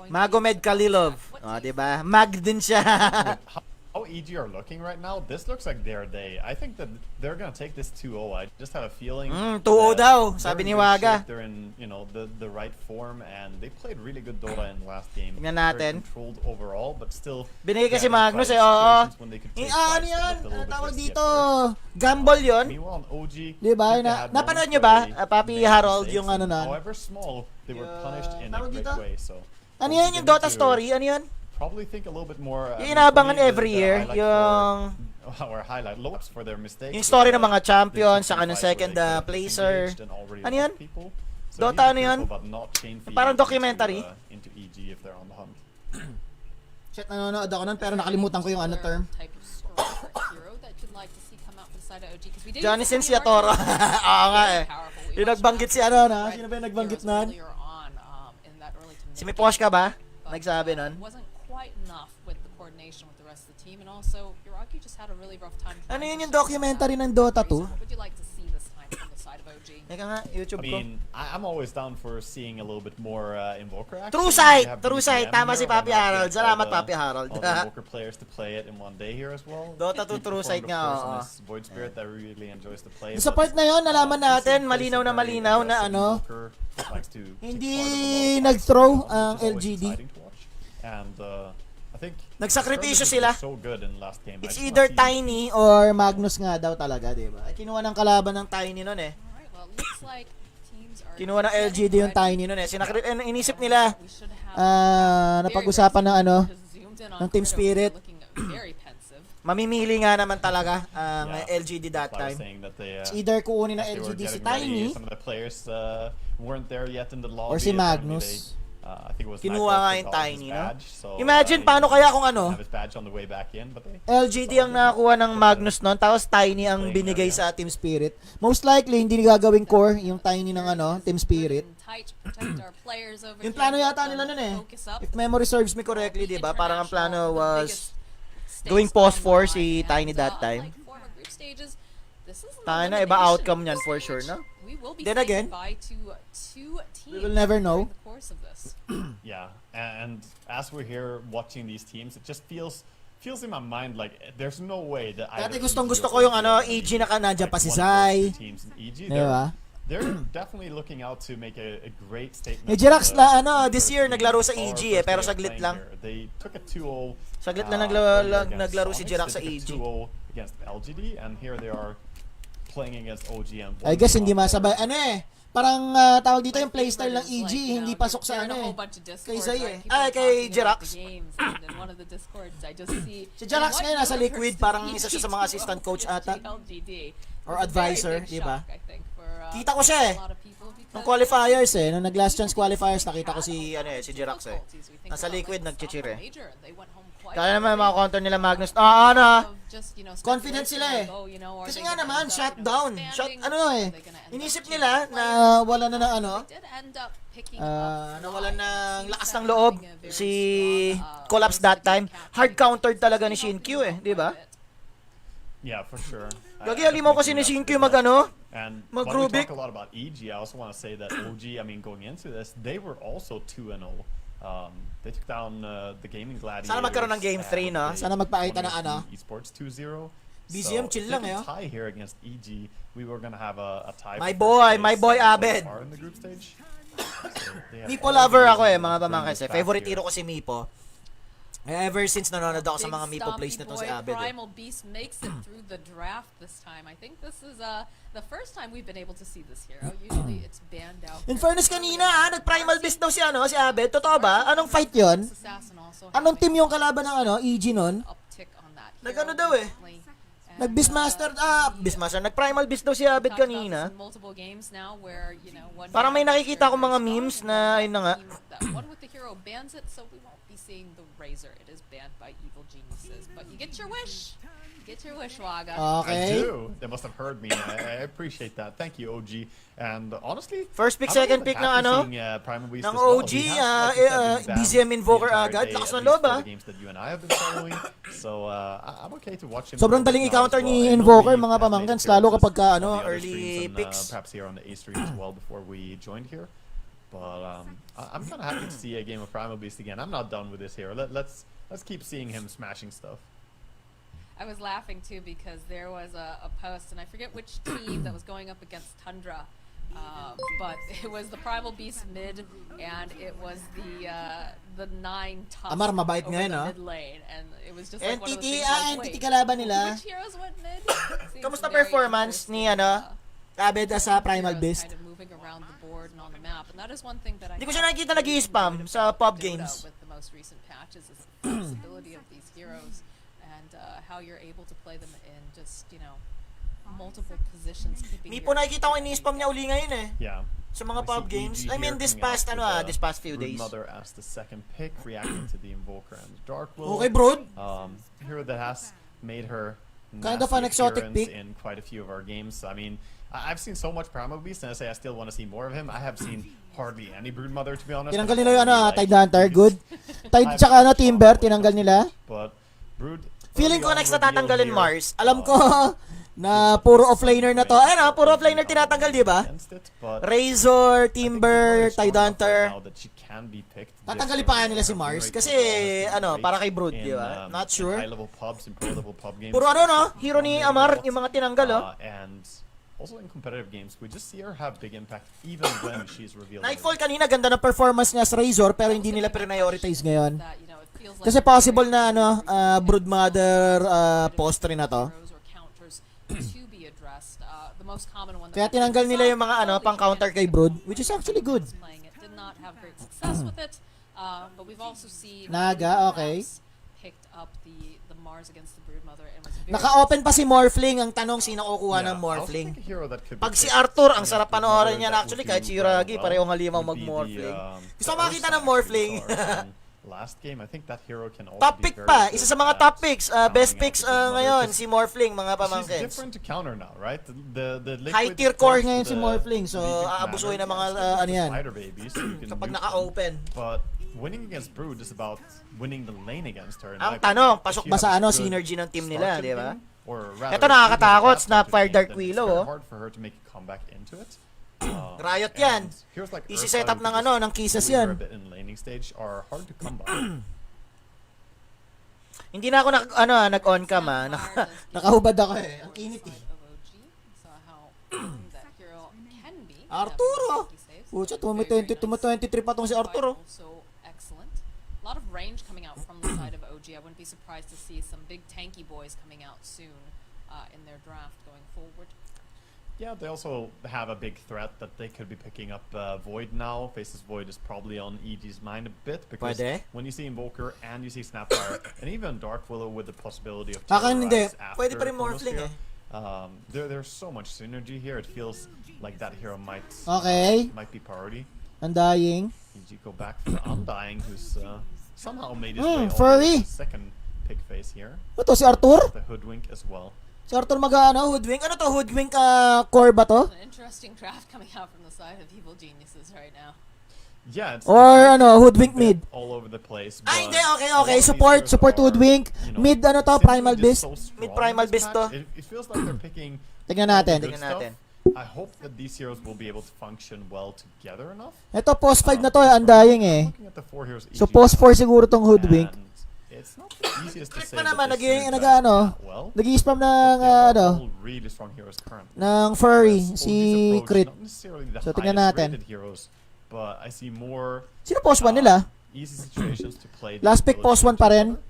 S2: Magomed
S5: Kalilov. O, diba? Mag din siya.
S1: How EG are looking right now, this looks like their day. I think that they're gonna take this 2-0. I just have a feeling
S5: 2-0 daw, sabi ni Waga.
S1: They're in, you know, the right form, and they played really good Dota in the last game.
S5: Tingnan natin.
S1: Very controlled overall, but still.
S5: Binigay kasi Magnus eh, oo. Ano yan? Ano tawag dito? Gamble yun?
S1: Meanwhile, OG,
S4: Diba?
S5: Napanood nyo ba, Papi Harold, yung ano na?
S1: However small, they were punished in a great way. So.
S5: Ano yan yung Dota story? Ano yan?
S1: Probably think a little bit more.
S5: Yung inaabangan every year, yung
S1: or highlight looks for their mistakes.
S5: yung story ng mga champions, saka ng second placer. Ano yan? Dota ano yan? Parang documentary.
S1: Into EG if they're on the hunt.
S4: Shit, nanonood ako nun pero nakalimutan ko yung ano term.
S5: Johnny Sinciatoro. Oo nga eh. Yung nagbanggit si ano na? Sino ba yung nagbanggit nun? Si Miposh ka ba? Nagsabi nun?
S2: Quite enough with the coordination with the rest of the team, and also Iraqi just had a really rough time.
S4: Ano yun yung documentary ng Dota 2?
S2: What would you like to see this time from the side of OG?
S5: Teka nga, YouTube
S1: I
S5: ko.
S1: mean, I'm always down for seeing a little bit more Invoker action.
S5: True sight! True sight! Tama si Papi Harold. Salamat, Papi Harold.
S1: All the Invoker players to play it in one day here as well.
S5: Dota 2 true sight nga, oo.
S1: Void Spirit that really enjoys to play.
S4: Sa part na yun, nalaman natin, malinaw na ano, hindi nag-throw ang LGD.
S1: And I think
S5: nagsakripisyo sila.
S1: So good in last game.
S4: It's either Tiny or Magnus nga daw talaga, di ba? Kinuha ng kalaban ng Tiny nun eh. Kinuha ng LGD yung Tiny nun eh. Inisip nila, napag-usapan ng ano, ng Team Spirit.
S5: Mamimili nga naman talaga ang LGD that time.
S4: It's either kuunin ng LGD si Tiny
S1: some of the players weren't there yet in the lobby,
S4: or si Magnus.
S1: I think it was
S5: Kinuha nga yung Tiny, no? Imagine,
S1: So,
S5: paano kaya kung ano,
S1: have his badge on the way back in, but
S4: LGD ang nakakuha ng Magnus nun, tapos Tiny ang binigay sa Team Spirit. Most likely, hindi gagawing core yung Tiny ng ano, Team Spirit. Yung plano yata nila nun eh. If memory serves me correctly, di ba? Parang ang plano was going post 4 si Tiny that time.
S5: tayo na, iba outcome niyan for sure, no?
S4: Then again, we will never know.
S1: Yeah, and as we're here watching these teams, it just feels in my mind like there's no way that
S4: dati gustong-gusto ko yung ano, EG na nandiyan pa si Zai. Diba?
S1: They're definitely looking out to make a great statement.
S4: Jirax la ano, this year naglaro sa EG eh, pero saglit lang.
S1: They took a 2-0.
S5: Saglit lang naglaro si Jirax sa EG.
S1: 2-0 against LGD, and here they are playing against OG and
S4: I guess hindi masabay. Ano eh, parang tawag dito yung playstyle ng EG, hindi pasok sa ano eh. Kay Zay eh. Ay, kay Jirax. Si Jirax ngayon nasa Liquid, parang isa siya sa mga assistant coach ata. Or advisor, di ba? Kita ko siya eh. Nung qualifiers eh, nung nag-last chance qualifiers, nakita ko si, ano eh, si Jirax eh. Nasa Liquid, nag-cheer eh. Kaya naman mga counter nila Magnus. Confident sila eh. Kasi nga naman, shutdown. Ano eh. Inisip nila na wala na ng ano. Nawala ng lakas ng loob si Collapse that time. Hard countered talaga ni Shinkyu eh, di ba?
S1: Yeah, for sure.
S5: Gagi, mo kasi ni Shinkyu mag-ano?
S1: And
S5: Mag-Rubik.
S1: we talk a lot about EG, I also want to say that OG, I mean, going into this, they were also 2-0. They took down the gaming gladiators.
S5: Sana magkaroon ng game 3, no?
S4: Sana magpakita ng ano.
S1: Esports 2-0.
S4: BZM chill lang eh.
S1: Tie here against EG, we were gonna have a tie.
S5: My boy Abed.
S1: In the group stage.
S5: Mipo lover ako eh, mga pamangkis eh. Favorite hero ko si Mipo. Ever since nanonood ako sa mga Mipo plays na to si Abed.
S2: Primal Beast makes it through the draft this time. I think this is the first time we've been able to see this hero. Usually it's banned out.
S4: In fairness kanina, nag-Primal Beast daw si ano, si Abed. Totoo ba? Anong fight 'yon? Anong team yung kalaban ng ano, EG nun?
S5: Nag-ano daw eh.
S4: Nag-Beastmaster,
S5: nag-Primal Beast daw si Abed kanina. Parang may nakikita akong mga memes na, ayun na nga.
S2: One with the hero bans it, so we won't be seeing the Razor. It is banned by evil geniuses. But you get your wish. Get your wish, Waga.
S1: I
S4: Okay.
S1: do. They must have heard me. I appreciate that. Thank you, OG. And honestly,
S5: first pick, second pick ng ano? Ng OG, BZM Invoker agad. Lakas ng loob ah.
S1: So I'm okay to watch him.
S4: Sobrang daling i-counter counter ni Invoker, mga pamangkans, lalo kapag ka, early picks.
S1: Perhaps here on the A stream as well before we joined here. But I'm kind of happy to see a game of Primal Beast again. I'm not done with this hero. Let's keep seeing him smashing stuff.
S2: I was laughing too because there was a post, and I forget which team that was going up against Tundra. But it was the Primal Beast mid, and it was the 9 Tusk
S4: Amar, mabait
S2: over
S4: ngayon,
S2: the
S4: ah.
S2: mid lane, and it was just like one of those
S4: NTT,
S2: things like,
S4: NTT
S2: wait,
S4: kalaban nila.
S2: which heroes went mid? Seems
S4: Kamusta
S2: very
S4: performance ni,
S2: interesting,
S4: Abed sa Primal
S2: heroes
S4: Beast?
S2: kind of moving around the board and on the map, and that is one thing that I
S4: Hindi ko siya nakikita nag-i-spam sa pub games.
S2: with the most recent patches is the flexibility of these heroes and how you're able to play them in just, multiple positions, keeping
S4: Hindi po nakikita ko ini-spam niya uli ngayon eh.
S1: Yeah.
S4: Sa mga
S1: We
S4: pub
S1: see
S4: games.
S1: EG
S4: I mean,
S1: here
S4: this
S1: coming
S4: past,
S1: out with,
S4: this past few days.
S1: Broodmother as the second pick, reacting to the Invoker and the Dark Willow.
S4: Okay, bro.
S1: Hero that has made her
S4: Kind of
S1: nasty
S4: an exotic
S1: appearance
S4: pick.
S1: in quite a few of our games. I mean, I've seen so much Primal Beast, and I say I still want to see more of him. I have seen hardly any Broodmother, to be honest.
S4: Tinanggal nila yung Tide Hunter,
S1: He's-
S4: good. Tide tsaka Timber, tinanggal nila.
S1: But Brood,
S4: Feeling ko
S1: early on
S4: next na
S1: reveal
S4: tatanggalin
S1: here,
S4: Mars. Alam ko na puro offlaner na to. Ayun puro offlaner tinatanggal, di ba?
S1: against it, but
S4: Razor,
S1: I think
S4: Timber,
S1: Brood is
S4: Tide
S1: strong enough
S4: Hunter.
S1: right now that she can be picked
S4: Tatanggalin
S1: just
S4: pa kaya nila si
S1: from her
S4: Mars
S1: rate
S4: kasi
S1: overall has been
S4: para
S1: great
S4: kay Brood,
S1: in,
S4: di ba? Not
S1: in
S4: sure.
S1: high-level pubs and pro-level pub games.
S4: Puro hero ni Amar, yung mga tinanggal
S1: And also in competitive games, we just see her have big impact even when she's revealed.
S4: Nightfall kanina, ganda ng performance niya sa Razor pero hindi nila prioritize ngayon.
S2: that, it feels like
S4: Kasi possible na Broodmother post rin na to.
S2: heroes or counters to be addressed. The most common one that
S4: Kaya
S2: we
S4: tinanggal
S2: saw
S4: nila yung mga
S2: totally
S4: pang counter kay Brood, which is actually good.
S2: playing it did not have great success with it. But we've also seen
S4: Naga, okay.
S2: picked up the Mars against the Broodmother and was very
S4: Naka-open pa si Morphling. Ang tanong, sino kukuha
S1: Yeah,
S4: ng
S1: I also
S4: Morphling?
S1: think a hero that could be
S4: Pag si
S1: picked
S4: Arthur, ang
S1: against
S4: sarap
S1: Broodmother
S4: panoorin yan
S1: that
S4: actually.
S1: would
S4: Kahit
S1: do
S4: si Yuragi,
S1: well
S4: parehong halimaw
S1: would be the,
S4: mag-Morphling. Gusto
S1: the
S4: ko makita
S1: Ursa
S4: ng Morphling.
S1: we saw from last game. I think that hero can also
S4: Top
S1: be
S4: pick
S1: very
S4: pa.
S1: good
S4: Isa sa mga
S1: at
S4: top picks. Best
S1: countering out
S4: picks
S1: the Broodmother,
S4: ngayon,
S1: 'cause
S4: si Morphling, mga
S1: she's
S4: pamangkins.
S1: different to counter now, right? The
S4: High
S1: liquid
S4: tier core
S1: force
S4: ngayon
S1: to
S4: si
S1: the
S4: Morphling. So,
S1: Legion
S4: aabusuhin ng
S1: Commander,
S4: mga,
S1: it's
S4: ano yan.
S1: spider babies, so you can
S4: Kapag
S1: nuke them.
S4: naka-open.
S1: But winning against Brood is about winning the lane against her. in
S4: Ang
S1: my opinion.
S4: tanong,
S1: If
S4: pasok
S1: you
S4: ba
S1: have
S4: sa
S1: a good
S4: synergy ng team
S1: start
S4: nila,
S1: to the
S4: di ba?
S1: game, or rather,
S4: Ito
S1: if
S4: nakakatakot,
S1: she has a
S4: Snap
S1: bad
S4: Fire
S1: start to
S4: Dark
S1: the game,
S4: Willow,
S1: then
S4: oh.
S1: it's very hard for her to make a comeback into it.
S4: Riot
S1: And
S4: yan.
S1: heroes like
S4: Easy
S1: Ursa,
S4: setup
S1: who
S4: ng
S1: can just
S4: ng Kisses
S1: linger
S4: yan.
S1: a bit in laning stage are hard to come by.
S4: Hindi na ako nag-on cam Nakahubad ako eh. Ang init eh. Arturo! Pucha, 23 pa tong si Arturo.
S2: Also excellent. A lot of range coming out from the side of OG. I wouldn't be surprised to see some big tanky boys coming out soon in their draft going forward.
S1: Yeah, they also have a big threat that they could be picking up Void now. Faces Void is probably on EG's mind a bit because
S4: Pwede.
S1: when you see Invoker and you see Snapfire and even Dark Willow with the possibility of
S4: Akin hindi.
S1: Terrorize
S4: Pwede pa
S1: after
S4: rin Morphling
S1: Chronosphere, there's so much synergy here. It feels like that hero might
S4: Okay.
S1: might be priority.
S4: Undying.
S1: EG go back for Undying, who's somehow made his way all the way
S4: Furry.
S1: to the second pick phase here.
S4: Ito si Arthur?
S1: The Hoodwink as well.
S4: Si Arthur Hoodwink? Ano to? Hoodwink core ba to?
S2: An interesting draft coming out from the side of Evil Geniuses right now.
S1: Yeah, it's
S4: Or Hoodwink
S1: a bit
S4: mid?
S1: all over the place.
S4: Ay,
S1: but
S4: hindi.
S1: a
S4: Okay.
S1: lot of these
S4: Support
S1: heroes are,
S4: Hoodwink.
S1: you know,
S4: Mid to?
S1: simply
S4: Primal
S1: just
S4: Beast?
S1: so strong
S4: Mid Primal
S1: in this
S4: Beast to?
S1: match. It feels like they're picking
S4: Tignan
S1: all the
S4: natin.
S1: good
S4: Tignan
S1: stuff.
S4: natin.
S1: I hope that these heroes will be able to function well together enough.
S4: Ito, post 5 na to. Undying eh.
S1: Looking at the four heroes
S4: So,
S1: EG
S4: post 4
S1: has,
S4: siguro tong Hoodwink.
S1: and it's not the easiest to
S4: Click
S1: say
S4: pa
S1: that
S4: naman.
S1: they synergize
S4: Nag-ano.
S1: that well.
S4: Nag-i-spam
S1: But
S4: ng,
S1: they are
S4: ano,
S1: all really strong heroes currently.
S4: ng Furry.
S1: Whereas
S4: Si
S1: OG's approach,
S4: Crit.
S1: not necessarily the
S4: So, tingnan
S1: highest
S4: natin.
S1: rated heroes, but I see more
S4: Sino post 1 nila?
S1: easy situations to play. the
S4: Last pick
S1: ability
S4: post 1
S1: to
S4: pa rin.
S1: cover.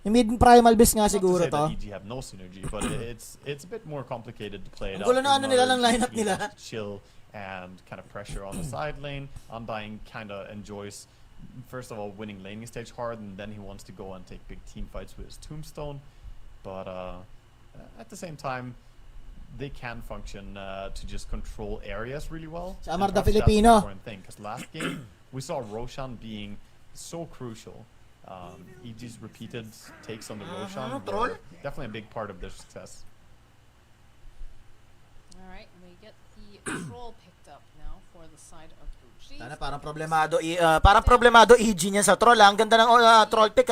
S4: Yung mid Primal Beast nga
S1: Not to
S4: siguro
S1: say
S4: to.
S1: that EG have no synergy, but it's a bit more complicated to play it
S4: Ang
S1: out.
S4: gulo na ano nila ng lineup
S1: He
S4: nila.
S1: wants to chill and kind of pressure on the side lane. Undying kind of enjoys, first of all, winning laning stage hard, and then he wants to go and take big team fights with his Tombstone. But at the same time, they can function to just control areas really well.
S4: Sa
S1: And
S4: Amar da
S1: perhaps that's the
S4: Filipino.
S1: important thing, because last game we saw Roshan being so crucial. EG's repeated takes on the Roshan
S4: troll?
S1: were definitely a big part of their success.
S2: Alright, we get the troll picked up now for the side of OG.
S4: Sana parang problemado EG niya sa troll. Ang ganda ng troll pick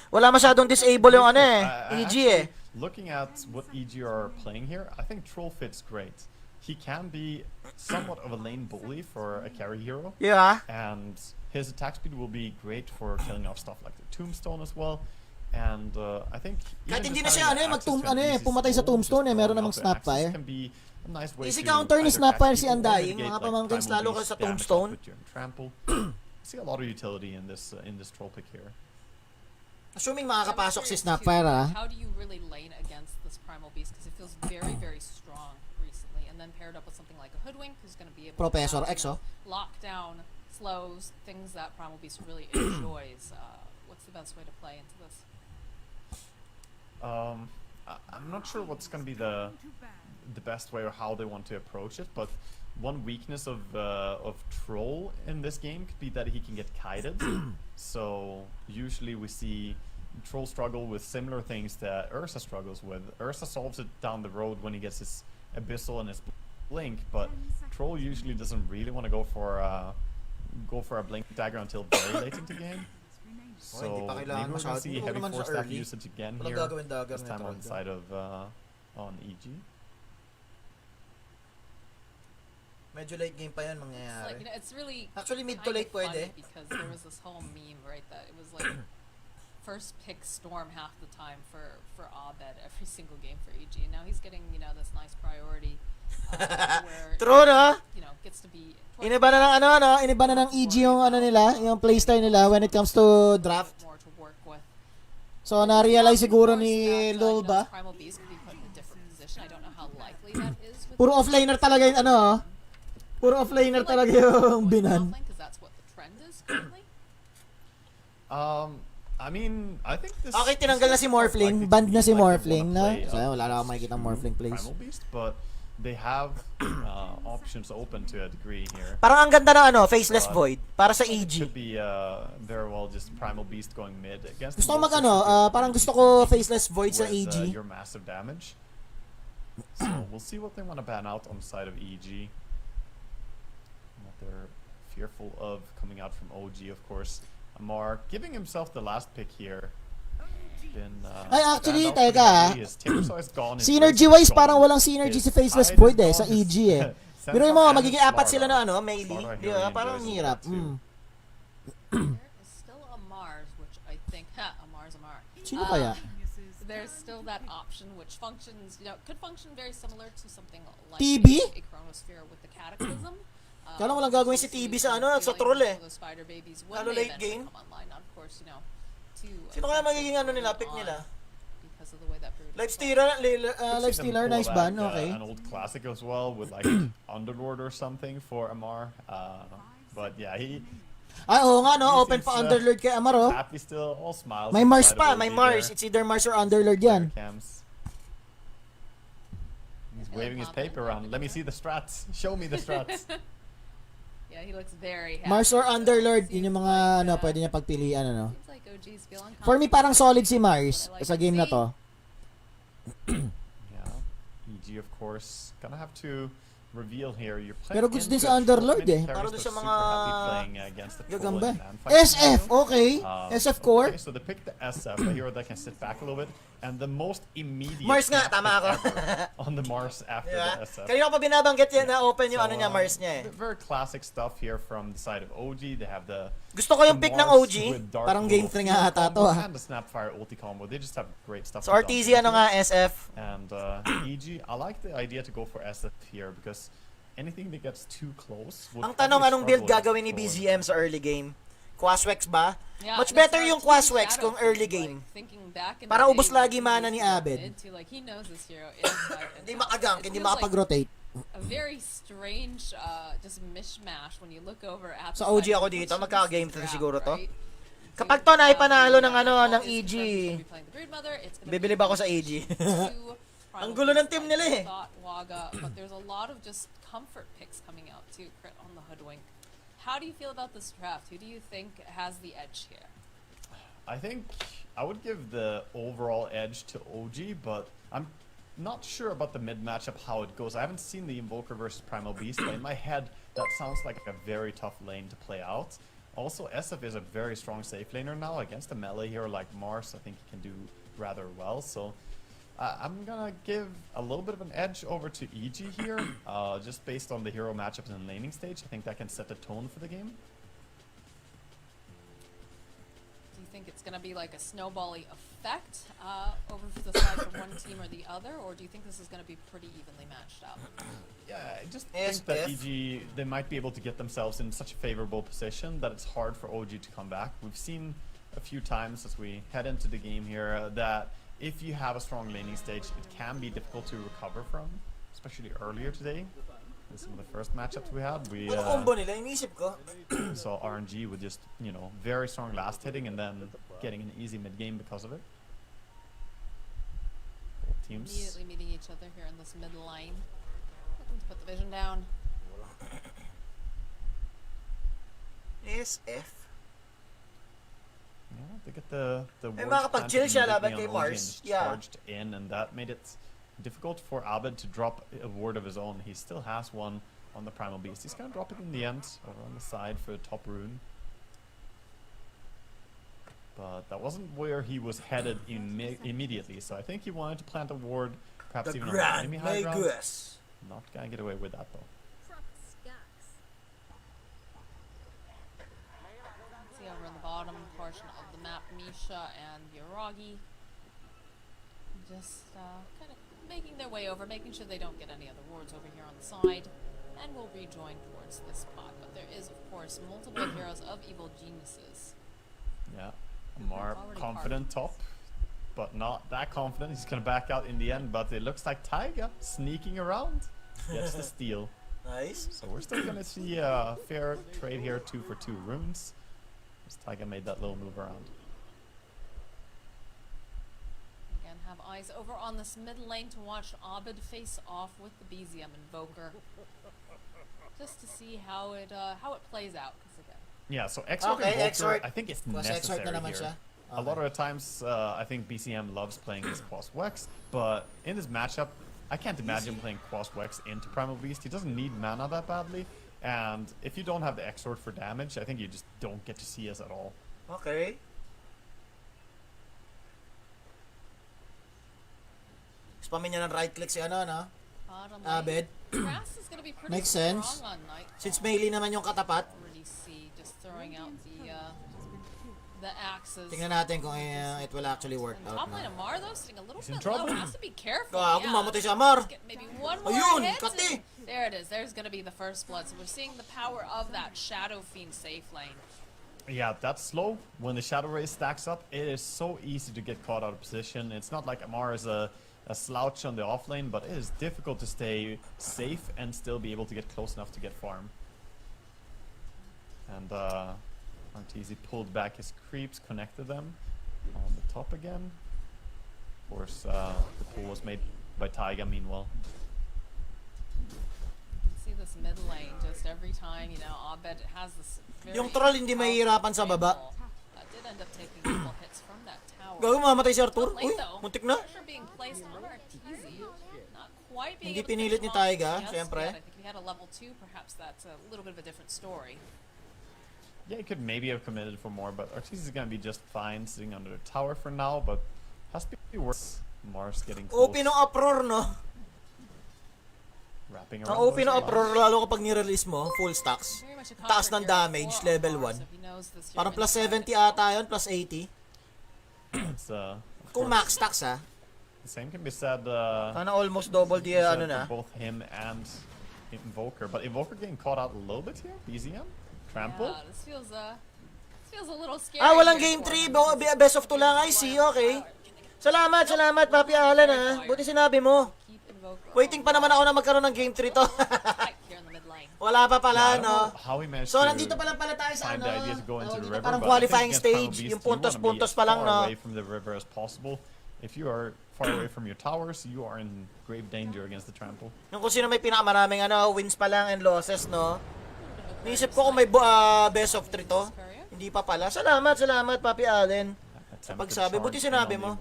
S4: Wala masyadong disable yung EG eh.
S1: looking at what EG are playing here, I think Troll fits great. He can be somewhat of a lane bully for a carry hero.
S5: Yeah.
S1: And his attack speed will be great for killing off stuff like the Tombstone as well. And I think
S4: kahit hindi na siya pumatay sa Tombstone meron namang Snapfire. Easy counter ni Snapfire si Undying, mga pamangkins lalo ka sa Tombstone.
S1: See a lot of utility in this troll pick here.
S4: Assuming makakapasok si Snapfire,
S2: How do you really lane against this Primal Beast? Because it feels very, very strong recently. And then paired up with something like a Hoodwink, who's going to be able
S4: Professor
S2: to
S4: X,
S2: lock down, slows, things that Primal Beast really enjoys. What's the best way to play into this?
S1: I'm not sure what's going to be the best way or how they want to approach it, but one weakness of Troll in this game could be that he can get kited. So usually we see Troll struggle with similar things that Ursa struggles with. Ursa solves it down the road when he gets his Abyssal and his Blink, but Troll usually doesn't really want to go for a Blink Dagger until very late into game. So maybe we're going to see heavy force staff usage again here, this time on the side of on EG.
S4: Medyo late game pa yan mangyayari.
S2: Like, it's really
S4: actually mid to late pwede.
S2: Because there was this whole meme, right, that it was like first pick Storm half the time for Abed every single game for EG, and now he's getting this nice priority where
S4: True, no?
S2: Gets to be
S4: Iniba na ng iniba na ng EG yung nila, yung playstyle nila when it comes to draft.
S2: More to work with.
S4: So na-realize siguro ni Lulba.
S2: Primal Beast could be put in a different position. I don't know how likely that is.
S4: Puro offlaner talaga yung Puro offlaner talaga yung binan.
S2: Because that's what the trend is currently.
S1: I mean, I think this.
S4: Okay, tinanggal na si Morphling, banned na si Morphling na. So wala na akong makikita Morphling plays.
S1: Primal Beast, but they have options open to a degree here.
S4: Parang ang ganda ng Faceless Void para sa EG.
S1: Could be very well just Primal Beast going mid against.
S4: Gusto ko parang gusto ko Faceless Void sa EG.
S1: Your massive damage. So we'll see what they want to ban out on the side of EG. What they're fearful of coming out from OG, of course. Amar giving himself the last pick here.
S4: Ay, actually, teka.
S1: Synergy-wise,
S4: parang walang synergy si Faceless Void sa EG Pero yung mga magiging apat sila na melee. Di ba? Parang hirap.
S2: There is still a Mars, which I think, Amar's Amar.
S4: Sino kaya?
S2: There's still that option which functions, could function very similar to something like
S4: TB?
S2: a Chronosphere with the Cataclysm.
S4: Kala mo lang gagawin si TB sa sa troll
S2: Spider babies
S4: Lalo late game.
S2: come online, of course,
S4: Sino kaya magiging nila, pick nila?
S2: Because of the way that
S1: Lifestealer,
S4: nice ban, okay.
S1: An old classic as well with like Underlord or something for Amar. But yeah, he.
S4: Oo nga open pa Underlord kay Amar
S1: Happy still, all smiles.
S4: May Mars pa, may Mars. It's either Mars or Underlord yan.
S1: He's waving his paper around. Let me see the strats. Show me the strats.
S2: Yeah, he looks very happy.
S4: Mars or Underlord, yun yung mga pwede niya pagpilian
S2: Seems like OG's feeling
S4: For me parang solid si Mars sa game na to.
S1: Yeah, EG of course gonna have to reveal here. You're playing.
S4: Pero gusto din sa Underlord
S1: Para
S4: doon sa mga
S1: gagamba.
S4: SF, okay. SF core.
S1: Okay, so they pick the SF, a hero that can sit back a little bit, and the most immediate
S4: Mars nga, tama ako.
S1: on the Mars after the SF.
S4: Kanina ko pa binabanggit yan na open yung niya, Mars niya
S1: Very classic stuff here from the side of OG. They have the
S4: gusto ko yung pick ng OG. Parang game 3 nga ata to
S1: and the Snapfire ulti combo. They just have great stuff.
S4: So RTZ SF.
S1: And EG, I like the idea to go for SF here because anything that gets too close.
S4: Ang tanong, anong build gagawin ni BZM sa early game? Quaswex ba?
S2: Yeah,
S4: Much better yung Quaswex kung early game. Para ubos lagi mana ni Abed. Hindi makagank, hindi makapag-rotate.
S2: A very strange just mishmash when you look over at
S4: sa OG ako dito, magkaka-game 3 siguro to. Kapag to na ipanalo ng ng EG, bibilib ako sa EG. Ang gulo ng team nila
S2: But there's a lot of just comfort picks coming out too, crit on the Hoodwink. How do you feel about this draft? Who do you think has the edge here?
S1: I think I would give the overall edge to OG, but I'm not sure about the mid matchup, how it goes. I haven't seen the Invoker versus Primal Beast, but in my head, that sounds like a very tough lane to play out. Also, SF is a very strong safe laner now against a melee hero like Mars. I think he can do rather well. So I'm gonna give a little bit of an edge over to EG here, just based on the hero matchups in the laning stage. I think that can set the tone for the game.
S2: Do you think it's going to be like a snowbally effect over to the side from one team or the other, or do you think this is going to be pretty evenly matched up?
S1: Yeah, I just think that EG, they might be able to get themselves in such a favorable position that it's hard for OG to come back. We've seen a few times as we head into the game here that if you have a strong laning stage, it can be difficult to recover from, especially earlier today. In some of the first matchups we had, we saw RNG with just, you know, very strong last hitting and then getting an easy mid game because of it. Both teams
S2: Immediately meeting each other here in this mid lane. Looking to put the vision down.
S5: SF.
S1: Yeah, they get the
S5: makapag-chill siya laban kay Mars. Yeah.
S1: Charged in, and that made it difficult for Abed to drop a ward of his own. He still has one on the Primal Beast. He's gonna drop it in the end, over on the side for the top rune. But that wasn't where he was headed immediately, so I think he wanted to plant a ward, perhaps even on the enemy high ground. Not gonna get away with that though.
S2: See over in the bottom portion of the map, Misha and Yuragi just kind of making their way over, making sure they don't get any other wards over here on the side, and will rejoin towards this spot. But there is, of course, multiple heroes of evil geniuses.
S1: Yeah, Amar confident top, but not that confident. He's gonna back out in the end, but it looks like Taiga sneaking around gets the steal.
S5: Nice.
S1: So we're still gonna see a fair trade here, 2 for 2 runes. As Taiga made that little move around.
S2: Again, have eyes over on this mid lane to watch Abed face off with the BZM Invoker, just to see how it plays out. Because again,
S1: yeah. So Exort Invoker, I think it's necessary
S5: na naman
S1: here.
S5: siya.
S1: A lot of the times, I think BCM loves playing his Quas Wex, but in this matchup, I can't imagine playing Quas Wex into Primal Beast. He doesn't need mana that badly, and if you don't have the Exort for damage, I think you just don't get to see us at all.
S5: Okay. Spamin niya ng right click si ano, no?
S2: bottom
S5: Abed.
S2: Grass is gonna be pretty
S5: Makes
S2: strong
S5: sense.
S2: on Nightfall.
S5: Since melee naman yung katapat.
S2: Already see just throwing out the axes.
S5: Tingnan natin kung it will actually work
S2: And
S5: out
S2: top lane
S5: na.
S2: Amar though sitting a little
S1: He's in
S2: bit low.
S1: trouble.
S2: Has to be careful.
S5: Gago, mamatay si Amar.
S2: Get maybe one more
S5: Ayun,
S2: hit.
S5: kati.
S2: And there it is. There's gonna be the first blood. So we're seeing the power of that Shadow Fiend safe lane.
S1: Yeah, that's slow. When the Shadow Ray stacks up, it is so easy to get caught out of position. It's not like Amar is a slouch on the off lane, but it is difficult to stay safe and still be able to get close enough to get farm. And Arteezy pulled back his creeps, connected them on the top again. Of course, the pull was made by Taiga meanwhile.
S2: You can see this mid lane just every time, you know, Abed has this very
S5: Yung troll hindi mahihirapan sa baba.
S2: did end up taking a couple hits from that tower.
S5: Gago, mamatay si Arthur.
S2: Late,
S5: Uy,
S2: though.
S5: muntik na.
S2: Pressure being placed on Arteezy. Not quite being
S5: Hindi
S2: able to
S5: pinilit
S2: finish
S5: ni
S2: him off
S5: Taiga,
S2: just
S5: syempre.
S2: yet. I think if he had a level 2, perhaps that's a little bit of a different story.
S1: Yeah, he could maybe have committed for more, but Arteezy is gonna be just fine sitting under the tower for now, but has to be worse. Mars getting close.
S5: OP ng uproar, no?
S1: Wrapping
S5: Ang
S1: around.
S5: OP ng uproar, lalo kapag ni-release mo, full stacks.
S2: Very much a
S5: Taas
S2: conquer
S5: ng
S2: hero
S5: damage,
S2: for
S5: level
S2: Amar,
S5: 1.
S2: so he knows this
S5: Parang
S2: hero
S5: plus
S2: is
S5: 70
S2: gonna
S5: ata yun, plus 80.
S1: It's, of
S5: Kung
S1: course,
S5: max stacks, ha?
S1: the same can be said
S5: Sana almost double the,
S1: said
S5: ano na.
S1: for both him and Invoker, but Invoker getting caught out a little bit here. BZM, trample.
S2: Yeah, this feels a little scary.
S5: Ah, walang
S2: here
S5: game
S2: for
S5: 3.
S2: him.
S5: Best of 2 lang. I see, okay. Salamat, Papi Alan, ha. Buti sinabi mo.
S2: Keep Invoker
S5: Waiting pa naman ako na magkaroon ng game 3 to.
S2: right here in the mid lane.
S5: Wala pa
S1: Yeah, I
S5: pala,
S1: don't
S5: no?
S1: know how he managed
S5: So,
S1: to
S5: nandito pa lang pala tayo sa
S1: find
S5: ano.
S1: the idea to go into the
S5: dito
S1: river,
S5: parang
S1: but I think
S5: qualifying
S1: against Primal
S5: stage.
S1: Beast,
S5: Yung
S1: you wanna be
S5: puntos pa lang,
S1: as
S5: no?
S1: far away from the river as possible. If you are far away from your towers, you are in grave danger against the trample.
S5: Yung kung sino may pinakamaraming ano, wins pa lang and losses, no? Naisip ko kung may best of 3 to. Hindi pa pala. Salamat, Papi Allen. pagsabi. Buti sinabi mo.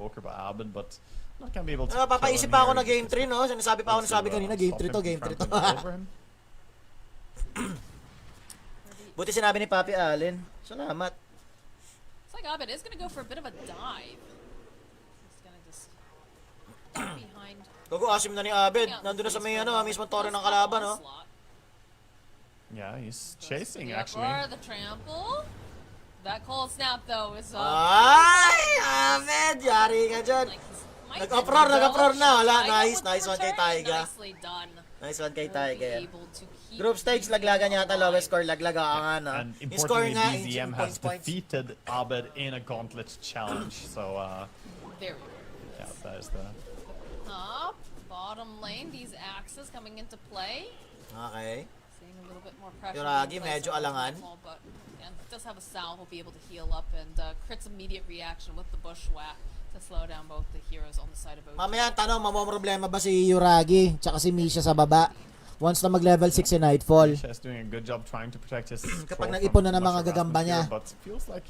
S5: Papaisip pa ako na game 3, no? Sinasabi pa ako na sabi kanina, game 3 to, game 3 to. Buti sinabi ni Papi Allen. Salamat.
S2: It's like Abed is gonna go for a bit of a dive. He's gonna just
S5: Gogo, asim na ni Abed. Nandun na sa may mismo tore ng kalaban, no?
S1: Yeah, he's chasing actually.
S2: For the trample. That cold snap though is
S5: Ay, Abed, yari ka dyan. Nag-uproar na. Wala, nice one kay Taiga. Nice one kay Taiga. Group stage, laglagan yata, lowest score, laglaga ang
S1: And importantly, BZM has defeated Abed in a gauntlet challenge, so
S2: very
S1: yeah, that is the...
S2: Up, bottom lane, these axes coming into play.
S5: Okay.
S2: Seeing a little bit more pressure.
S5: Yuragi, medyo alangan.
S2: But yeah, does have a Sal who'll be able to heal up and Crit's immediate reaction with the bushwhack to slow down both the heroes on the side of OG.
S5: Mamaya tanong, mamomroblema ba si Yuragi tsaka si Misha sa baba? Once na mag-level 6 si Nightfall.
S1: Misha is doing a good job trying to protect his
S5: kapag nag-ipon na ng mga gagamba niya.
S1: But it feels like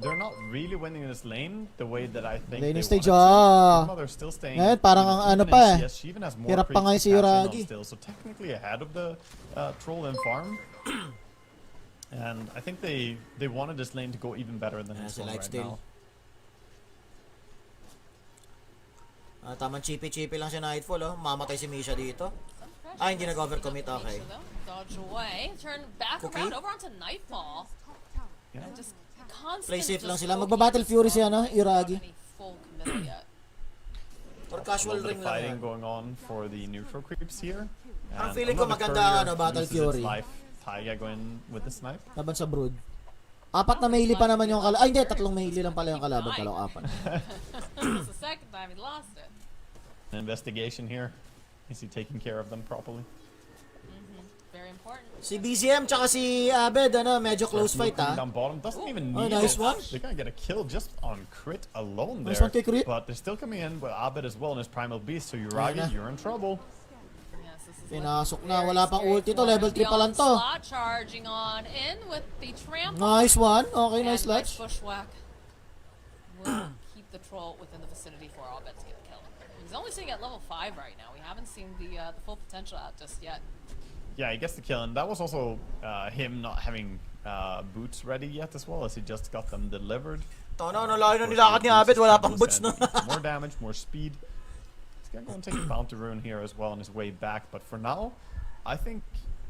S1: they're not really winning this lane the way that I think
S5: Lane
S1: they
S5: stage,
S1: wanted to. They're still staying.
S5: Ngayon, parang ang ano pa eh.
S1: She even has more
S5: Hirap pa ngayon si
S1: creeps to catch in
S5: Yuragi.
S1: on still, so technically ahead of the troll and farm. And I think they wanted this lane to go even better than this one right now.
S5: Tamang chippy-chippy lang si Nightfall, mamatay si Misha dito. Hindi nag-overcommit, okay.
S2: Dodge away, turn back around over onto Nightfall.
S1: Yeah.
S2: Just constant
S5: Play safe lang
S2: just
S5: sila. Magba-battle fury si Yuragi.
S2: any full committal yet.
S5: Or casual ring lang
S1: fighting
S5: yan.
S1: going on for the neutral creeps here.
S5: Ang
S1: And
S5: feeling ko
S1: another
S5: maganda
S1: courier
S5: Battle
S1: loses its
S5: Fury.
S1: life. Taiga going with the snipe.
S5: Laban sa Brood. 4 na melee pa naman yung kalaban. Ay, hindi. 3 melee lang pala yung kalaban. Kala ko 4.
S2: It's the second time he lost it.
S1: An investigation here. Is he taking care of them properly?
S2: Very important.
S5: Si BZM tsaka si Abed, medyo close fight,
S1: Down bottom doesn't even need
S5: nice
S1: it.
S5: one.
S1: They're gonna get a kill just on crit alone there.
S5: Nice one kay Crit.
S1: But they're still coming in with Abed as well in his primal beast. So Yuragi, you're in trouble.
S2: Yes, this is
S5: Pinasok
S2: looking
S5: na.
S2: very
S5: Wala pang
S2: scary
S5: ulti to.
S2: for
S5: Level
S2: him.
S5: 3 pa lang
S2: The
S5: to.
S2: onslaught charging on in with the trample.
S5: Nice one. Okay, nice
S2: And
S5: latch.
S2: Bushwhack will keep the troll within the vicinity for Abed to get the kill. He's only sitting at level 5 right now. We haven't seen the full potential out just yet.
S1: Yeah, he gets the kill, and that was also him not having boots ready yet as well, as he just got them delivered.
S5: No, layo na nilakad ni Abed. Wala pang boots, no?
S1: More damage, more speed. He's gonna go and take a bounty rune here as well on his way back, but for now, I think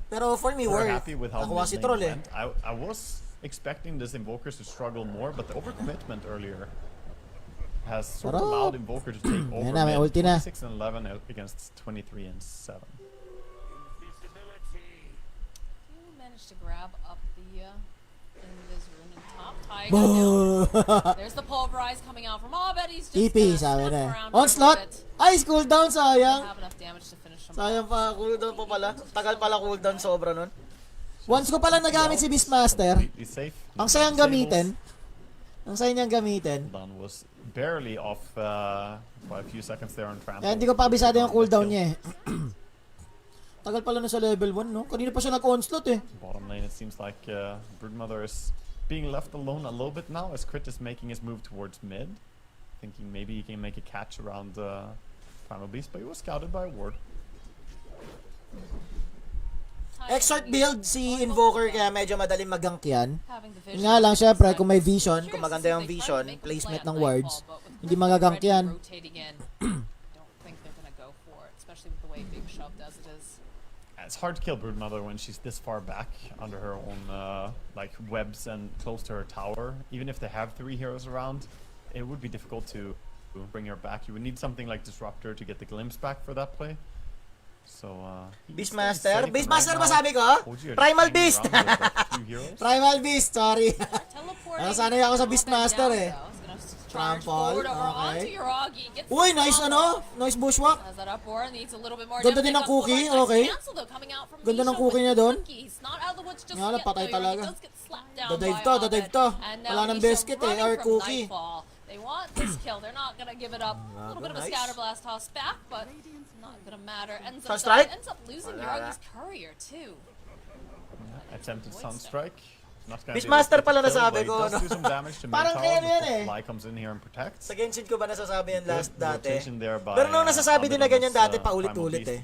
S5: Pero for me,
S1: we're happy with how
S5: nakuha si
S1: mid
S5: Troll
S1: lane went. I was expecting this Invokers to struggle more, but the overcommitment earlier has sort of allowed Invoker to take over
S5: Yan na, may
S1: mid,
S5: ulti na.
S1: 26 and 11 against 23 and 7.
S2: He managed to grab up the Invis rune in top. Taiga down. There's the pulverize coming out from Abed. He's just
S5: TP,
S2: gonna
S5: sabi
S2: sniff
S5: na.
S2: around
S5: Onslaught!
S2: a bit.
S5: Ice cooldown, sayang.
S2: Have enough damage to finish him
S5: Sayang
S2: off.
S5: pa, cooldown pa pala. Tagal pala cooldown, sobra nun. Once ko pala nagamit si Beastmaster,
S1: Completely safe.
S5: ang sayang gamitin. Ang sayang niyang gamitin.
S1: Cooldown was barely off by a few seconds there on trample.
S5: Kaya hindi ko pa kabisado yung cooldown niya eh. Tagal pala na sa level 1, no? Kanina pa siya nag-onslaught eh.
S1: Bottom lane, it seems like Broodmother is being left alone a little bit now, as Crit is making his move towards mid, thinking maybe he can make a catch around Primal Beast, but he was scouted by a ward.
S5: Exort build si Invoker kaya medyo madaling mag-gank yan.
S2: Having the
S5: Yun
S2: vision
S5: nga lang,
S2: on
S5: syempre,
S2: side.
S5: kung may vision, kung
S2: Curious
S5: maganda
S2: to see
S5: yung
S2: if they try to
S5: vision,
S2: make a
S5: placement
S2: play
S5: ng
S2: at
S5: wards,
S2: Nightfall, but with
S5: hindi
S2: the
S5: magagank
S2: already
S5: yan.
S2: rotating in, I don't think they're gonna go for it, especially with the way Big Shove does it is.
S1: It's hard to kill Broodmother when she's this far back under her own like webs and close to her tower. Even if they have 3 heroes around, it would be difficult to bring her back. You would need something like Disruptor to get the glimpse back for that play. So
S5: Beastmaster? Beastmaster ba sabi ko? Primal Beast! Primal Beast, sorry. Nasanay ako sa Beastmaster eh. Trample, okay. Uy, nice nice bushwhack. Ganda din ng cookie, okay. Ganda ng cookie niya doon. Nga lang, patay talaga. Dadive to. Wala nang biscuit eh, or cookie.
S2: They want this kill. They're not gonna give it up. A little bit of a scatter blast toss back, but it's not gonna matter. Ends up losing Yuragi's courier too.
S1: Attempted Sunstrike.
S5: Beastmaster pala nasabi ko,
S1: no?
S5: Parang kaya yan eh.
S1: Fly comes in here and protects.
S5: Sa Genshin ko ba nasasabi yan last dati?
S1: By,
S5: pero nung nasasabi din na ganyan dati paulit-ulit eh.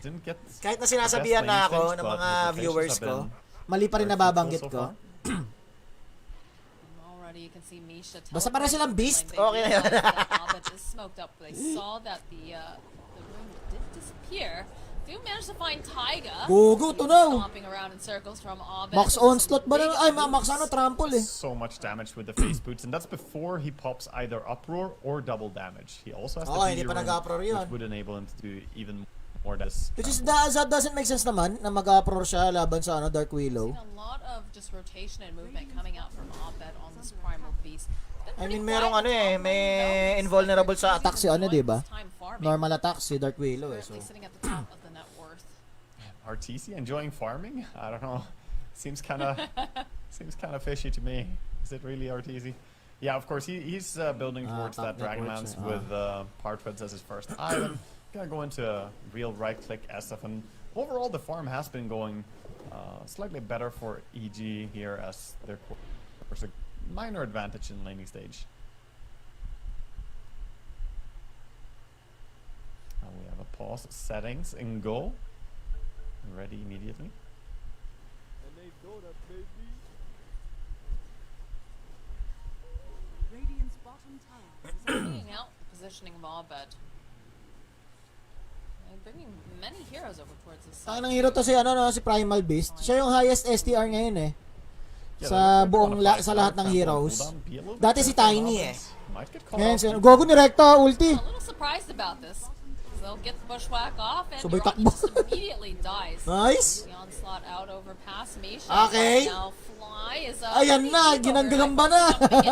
S5: Kahit na sinasabihan na ako ng mga viewers ko, mali pa rin nababanggit ko.
S2: Basta
S5: para silang beast, okay na yan.
S2: disappear. Do manage to find Taiga.
S4: Gogo, tunaw.
S2: Stomping around in circles from Abed.
S4: Max onslaught ba na? Ay, max ano, trample eh.
S1: So much damage with the face boots, and that's before he pops either uproar or double damage. He also has the
S4: hindi pa nag-uproar yun.
S1: which would enable him to do even more damage.
S4: Which is, that doesn't make sense naman na mag-uproar siya laban sa ano, Dark Willow.
S2: A lot of just rotation and movement coming out from Abed on this Primal Beast.
S5: I mean, merong ano eh, may invulnerable sa attack
S4: si ano, di ba? Normal attack si Dark Willow eh. So.
S2: Sitting at the top of the net worth.
S1: RTC enjoying farming? I don't know. Seems kind of fishy to me. Is it really RTC? Yeah, of course he's building towards that Dragonlance with Power Treads as his first item. Gonna go into a real right-click SF, and overall the farm has been going slightly better for EG here, as there's a minor advantage in laning stage. We have a pause settings and go. Ready immediately.
S3: Radiant's bottom tower is
S2: Bringing out the positioning of Abed. And bringing many heroes over towards this side.
S4: Ang hero to si ano no, si Primal Beast. Siya yung highest STR ngayon eh. Sa buong sa lahat ng heroes. Dati si Tiny eh. Ngayon si Gogo ni Rekta ulti.
S2: A little surprised about this. So they'll get the bushwhack off, and
S4: Sabay
S2: Rocky
S4: takbo.
S2: just immediately dies.
S4: Nice.
S2: The onslaught out over past Misha.
S4: Okay.
S2: Now Fly is
S4: Ayan na, ginanggagamba na.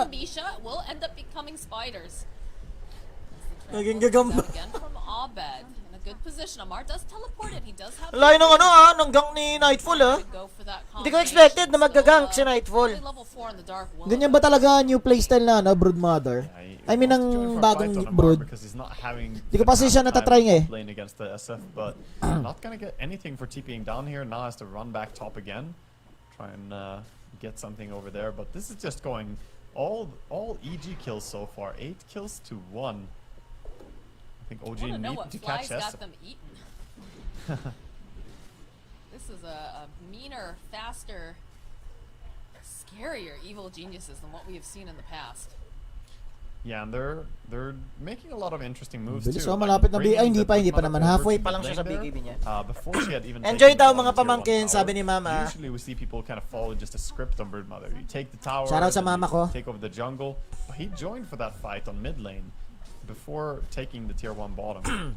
S2: Misha will end up becoming spiders.
S4: Naging gagamba.
S2: Again from Abed. In a good position. Amar does teleport it. He does have
S5: Layo ng ano ng gang ni Nightfall ah.
S2: go for that
S5: Hindi ko expected na maggagank si Nightfall.
S2: level 4 on the Dark Willow.
S4: Ganyan ba talaga new playstyle na no, Broodmother? I mean ang bagong Brood. Hindi ko pa siya natatry nga eh.
S1: Playing against the SF, but not gonna get anything for TPing down here. Now has to run back top again, try and get something over there. But this is just going all EG kills so far, 8 kills to 1. I think OG
S2: I know
S1: need
S2: what
S1: to
S2: Fly's
S1: catch
S2: got
S1: SF.
S2: them eaten. This is a meaner, faster, scarier evil geniuses than what we have seen in the past.
S1: Yeah, and they're making a lot of interesting moves
S4: Bilis
S1: too.
S4: oh, malapit na
S1: bringing
S4: hindi
S1: the
S4: pa naman.
S1: Broodmother
S4: Halfway
S1: over
S5: pa
S1: to
S5: lang siya sa
S1: lane
S5: BKB niya.
S1: Before she had even
S5: Enjoy
S1: taken
S5: daw
S1: down
S5: mga
S1: the tier 1
S5: pamangkin,
S1: tower.
S5: sabi ni Mama.
S1: Usually we see people kind of follow just a script on Broodmother. You take the tower,
S4: Shoutout sa
S1: then
S4: mama
S1: you
S4: ko.
S1: take over the jungle. But he joined for that fight on mid lane before taking the tier 1 bottom.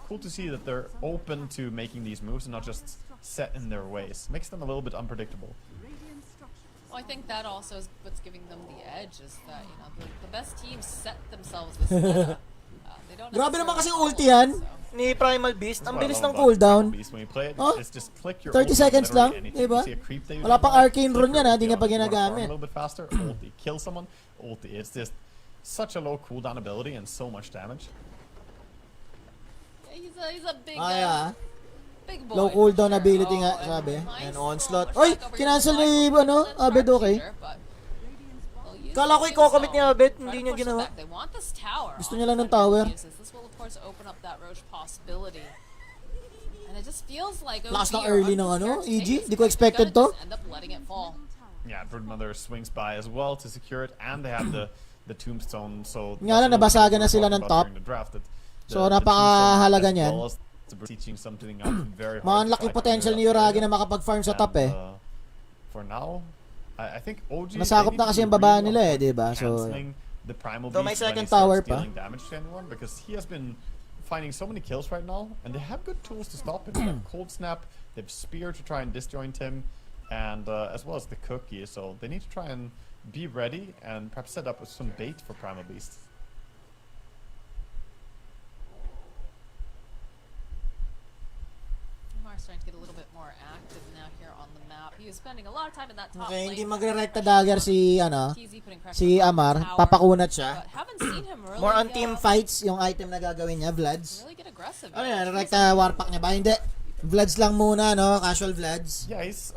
S1: Cool to see that they're open to making these moves and not just set in their ways. Makes them a little bit unpredictable.
S3: radiant structures.
S2: Well, I think that also is what's giving them the edge, is that, you know, the best teams set themselves this meta. They don't
S4: Grabe naman kasi
S2: necessarily
S4: ulti yan.
S2: follow, so.
S5: Ni Primal Beast.
S4: Ang
S1: What I
S4: bilis
S1: love
S4: ng
S1: about
S4: cooldown.
S1: Beast when you play it,
S4: Oh,
S1: is just click your
S4: 30
S1: ult on
S4: seconds lang,
S1: literally anything.
S4: diba?
S1: You see a creep that you
S4: Wala
S1: don't
S4: pang
S1: like,
S4: arcane
S1: click
S4: rune
S1: your
S4: yan, ha,
S1: ulti
S4: di niya
S1: on.
S4: pa
S1: You wanna farm
S4: ginagamit.
S1: a little bit faster, ulti. Kill someone, ulti. It's just such a low cooldown ability and so much damage.
S2: Yeah, he's a big,
S4: Yeah.
S2: big boy.
S4: Low
S2: for
S4: cooldown
S2: sure.
S4: ability nga,
S2: and
S4: sabi.
S2: nice
S4: And
S2: little
S4: onslaught.
S2: pushback
S4: Oy,
S2: over
S4: kinancel
S2: here.
S4: ni, ano, Abed, okay.
S2: But they'll use
S5: Kala ko
S2: the
S5: i-commit
S2: Brimstone.
S5: ni Abed,
S2: Try
S5: hindi
S2: to
S5: niya
S2: push it
S5: ginawa.
S2: back. They want this tower.
S4: Gusto
S2: on
S4: niya lang ng
S2: Abed
S4: tower.
S2: uses. This will of course open up that Roche possibility. And it just feels like
S4: Lakas
S2: OG
S4: ng
S2: are
S4: early ng
S2: unprepared
S4: ano,
S2: to take
S4: EG.
S2: this,
S4: Di ko
S2: but they're
S4: expected
S2: gonna
S4: to.
S2: just end up letting it fall.
S1: Yeah, Broodmother swings by as well to secure it, and they have the tombstone. So
S4: Nga lang,
S1: that's
S4: nabasagan na
S1: what we
S4: sila
S1: were
S4: ng
S1: talking about
S4: top.
S1: during the draft, that
S4: So,
S1: the
S4: napakahalaga
S1: tombstone,
S4: niyan.
S1: as well as the teaching something up very hard
S4: Mga
S1: to
S4: laki
S1: fight
S4: potential
S1: under
S4: ni
S1: that
S4: Yoragi
S1: area.
S4: na makapag-farm sa top
S1: And,
S4: eh.
S1: For now, I think OG
S4: Nasakop
S1: they
S4: na
S1: need
S4: kasi
S1: to
S4: yung baba
S1: really
S4: nila
S1: avoid
S4: eh, di ba? So,
S1: canceling the primal
S5: So, may
S1: beast when
S5: second
S1: he starts
S4: tower pa.
S1: dealing damage to anyone, because he has been finding so many kills right now, and they have good tools to stop him. They have cold snap, they have spear to try and disjoint him, and as well as the cookie. So they need to try and be ready and perhaps set up some bait for primal beast.
S2: Amar's starting to get a little bit more active now here on the map. He was spending a lot of time in that top
S4: Okay,
S2: lane.
S4: hindi magre-recta dagger si, ano,
S2: TZ putting pressure
S4: si
S2: on the
S4: Amar.
S2: tower,
S4: Papakunat siya.
S2: but haven't seen him really,
S4: More on team fights yung item na gagawin niya, Vlads.
S2: really get aggressive.
S4: Ano yan, recta warpack niya ba? Hindi. Vlads lang muna, no? Casual Vlads.
S1: Yeah, it's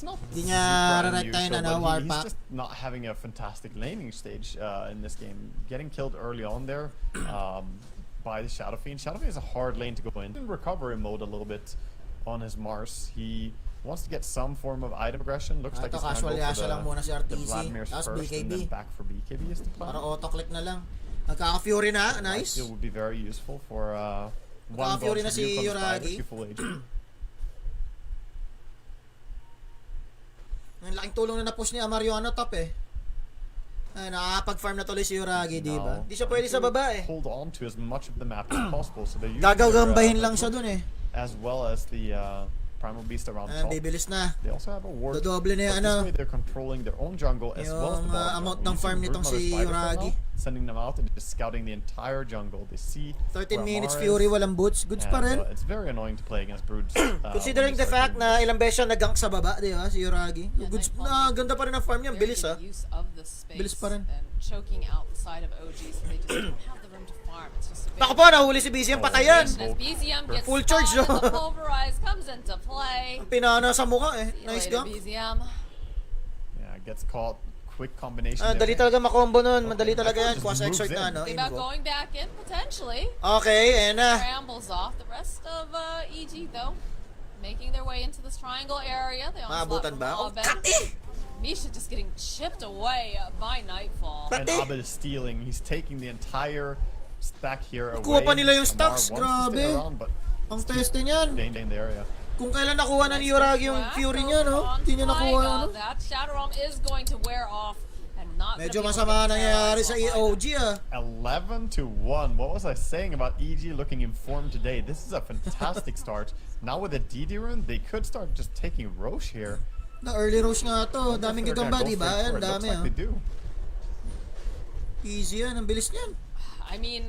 S1: not
S4: Di niya
S1: super
S4: rarektahin,
S1: unusual,
S4: ano,
S1: but he's
S4: warpack.
S1: just not having a fantastic laning stage in this game. Getting killed early on there by the Shadow Fiend. Shadow Fiend is a hard lane to go in recovery mode a little bit on his Mars. He wants to get some form of item aggression. Looks like
S4: Ito,
S1: he's gonna
S4: casual
S1: go
S4: yasha lang muna si
S1: for the
S4: RTC.
S1: Vladimir's
S4: Tapos
S1: first, and
S4: BKB.
S1: then back for BKB is the plan.
S4: Para auto-click na lang. Nagkaka-fury na, nice.
S1: It would be very useful for One
S5: Fury
S1: dodge
S5: na si
S1: review from the
S5: Yuragi.
S1: Spiders to full HP.
S5: Ang laking tulong na na-push ni Amariano top eh. Ay, nakakapag-farm na tuloy si Yuragi, di ba? Di siya pwede sa baba eh.
S1: Hold on to as much of the map as possible, so they're using
S5: Gagagambahin lang siya dun eh.
S1: as well as the Primal Beast around top.
S5: Bibilis na.
S1: They also have a ward.
S5: Dodoble na yung
S1: But this way they're controlling their own jungle as well as the bottom
S5: amount
S1: jungle.
S5: ng farm
S1: You see the
S5: nitong si
S1: Broodmother Spiders right
S5: Yuragi.
S1: now, sending them out and just scouting the entire jungle. They see
S5: 13
S1: where
S5: minutes
S1: Amara
S5: Fury,
S1: is,
S5: walang boots. Goods pa rin.
S1: it's very annoying to play against Broods.
S5: Considering the fact na ilang beses siya nag-gank sa baba, di ba, si Yuragi. Goods na, ganda pa rin ang farm niya. Bilis ha. Bilis pa rin.
S2: Choking out the side of OG, so they just don't have the room to farm. It's just a bit
S5: Baka po, nahuli si BCM, patayan.
S2: As BZM gets
S5: Full charge,
S2: spotted,
S5: no?
S2: the pulverize comes into play.
S5: Pinana sa mukha eh.
S2: See you
S5: Nice
S2: later,
S5: gank.
S2: BZM.
S1: Yeah, gets caught. Quick combination.
S5: Dali
S1: there.
S5: talaga makombo nun. Madali
S1: Okay.
S5: talaga yan.
S1: Just
S5: Quasi
S1: moves
S5: exert na,
S1: in.
S5: no?
S2: Think about
S5: Invo.
S2: going back in, potentially.
S5: Okay, and
S2: Scrambles off. The rest of EG, though, making their way into this triangle area. They
S5: maabutan ba? Oh,
S2: Abed.
S5: kati!
S2: Misha just getting chipped away by Nightfall.
S1: And
S5: Pati.
S1: Abed is stealing. He's taking the entire stack here away.
S5: Nakuha pa nila yung
S1: Amar
S5: stacks,
S1: wants to
S5: grabe.
S1: stay around, but
S5: Ang teste niyan.
S1: staying in the area.
S5: Kung kailan nakuha na ni Yuragi yung Fury niya, no? Hindi niya nakuha yung ano.
S2: That Shadow Realm is going to wear off and not
S5: Medyo
S2: gonna be able
S5: masama
S2: to
S5: nangyayari sa
S2: terrorize
S5: OG ah.
S1: 11-1. What was I saying about EG looking informed today? This is a fantastic start. Now with the DD rune, they could start just taking Roche here.
S5: Na early rush nga to. Daming
S1: They're gonna
S5: gagamba,
S1: go
S5: di ba?
S1: straight for
S5: Ang
S1: it. Looks
S5: dami
S1: like
S5: ah.
S1: they do.
S5: Easy yan. Ang bilis niyan.
S2: I mean,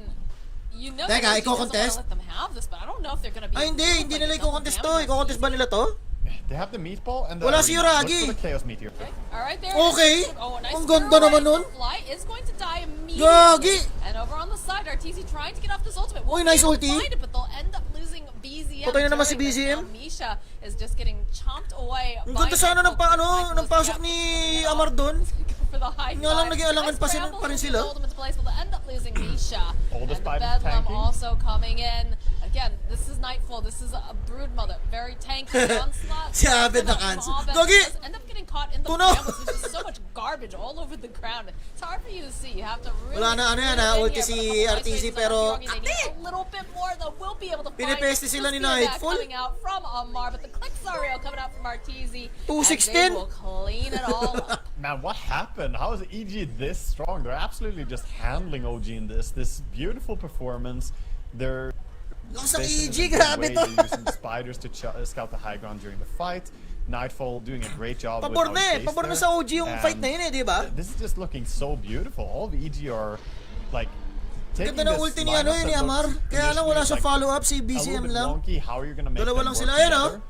S2: you know
S5: Teka,
S2: that he doesn't
S5: iko-contest?
S2: wanna let them have this, but I don't know if they're gonna be
S5: Ay
S2: able to
S5: hindi.
S2: do it,
S5: Hindi
S2: like,
S5: nila
S2: it doesn't
S5: i-contest to.
S2: damage
S5: I-contest ba nila to?
S1: They have the meatball and the
S5: Wala si
S1: arena.
S5: Yuragi.
S1: Look for the Chaos Meteor.
S2: Okay, alright, there
S5: Okay.
S2: it is. Oh, a nice
S5: Ang ganda
S2: throw
S5: naman
S2: away.
S5: nun.
S2: Fly is going to die immediately.
S5: Gagi.
S2: And over on the side, RTZ trying to get off this ultimate.
S5: Uy,
S2: Won't
S5: nice
S2: be able to
S5: ulti.
S2: find it, but they'll end up losing BZM.
S5: Patay na naman si
S2: during this.
S5: BZM.
S2: Now Misha is just getting chomped away.
S5: Ang
S2: by
S5: ganda sana ng
S2: Nightfall.
S5: ng pasok ni Amar doon.
S2: For the high
S5: Nga lang
S2: five.
S5: nag-ialangan pa
S2: Nice
S5: sila- pa rin
S2: scrambles
S5: sila.
S2: with the ultimate place, but they'll end up losing Misha.
S1: All the
S2: And
S1: spiders
S2: Bedlam
S1: tanking.
S2: also coming in. Again, this is Nightfall. This is a Broodmother. Very tanky onslaught.
S5: Si Abed na cancel. Gagi!
S2: Does end up getting caught in the
S5: Tuno!
S2: brambles. There's just so much garbage all over the ground. It's hard for you to see. You have to really
S5: Wala na ano yan,
S2: zoom
S5: ha,
S2: in
S5: ulti
S2: here,
S5: si
S2: but a couple nice
S5: RTZ,
S2: waves on
S5: pero
S2: Fury. They need a little bit more, though. We'll be able to find
S5: Pinipeste sila
S2: the
S5: ni
S2: spear back
S5: Nightfall.
S2: coming out from Amar, but the clicks are real coming out from RTZ.
S5: 216.
S2: And they will clean it all up.
S1: Man, what happened? How is EG this strong? They're absolutely just handling OG in this. This beautiful performance. They're
S5: Lakas ng
S1: basically
S5: EG,
S1: the
S5: grabe
S1: way
S5: to.
S1: they're using spiders to scout the high ground during the fight. Nightfall doing a great job.
S5: Pabor
S1: with
S5: na eh.
S1: outpace
S5: Pabor na
S1: there.
S5: sa OG yung fight
S1: And
S5: na yun eh, di ba?
S1: This is just looking so beautiful. All of EG are like taking
S5: Ganda ng
S1: this
S5: ulti ni ano
S1: lineup
S5: ni
S1: that
S5: Amar.
S1: looks
S5: Kaya lang wala
S1: initially
S5: siya
S1: like
S5: follow-up si
S1: a little
S5: BCM
S1: bit
S5: lang.
S1: wonky. How are you gonna make
S5: Dalawa
S1: them
S5: lang
S1: work
S5: sila, ayan,
S1: together?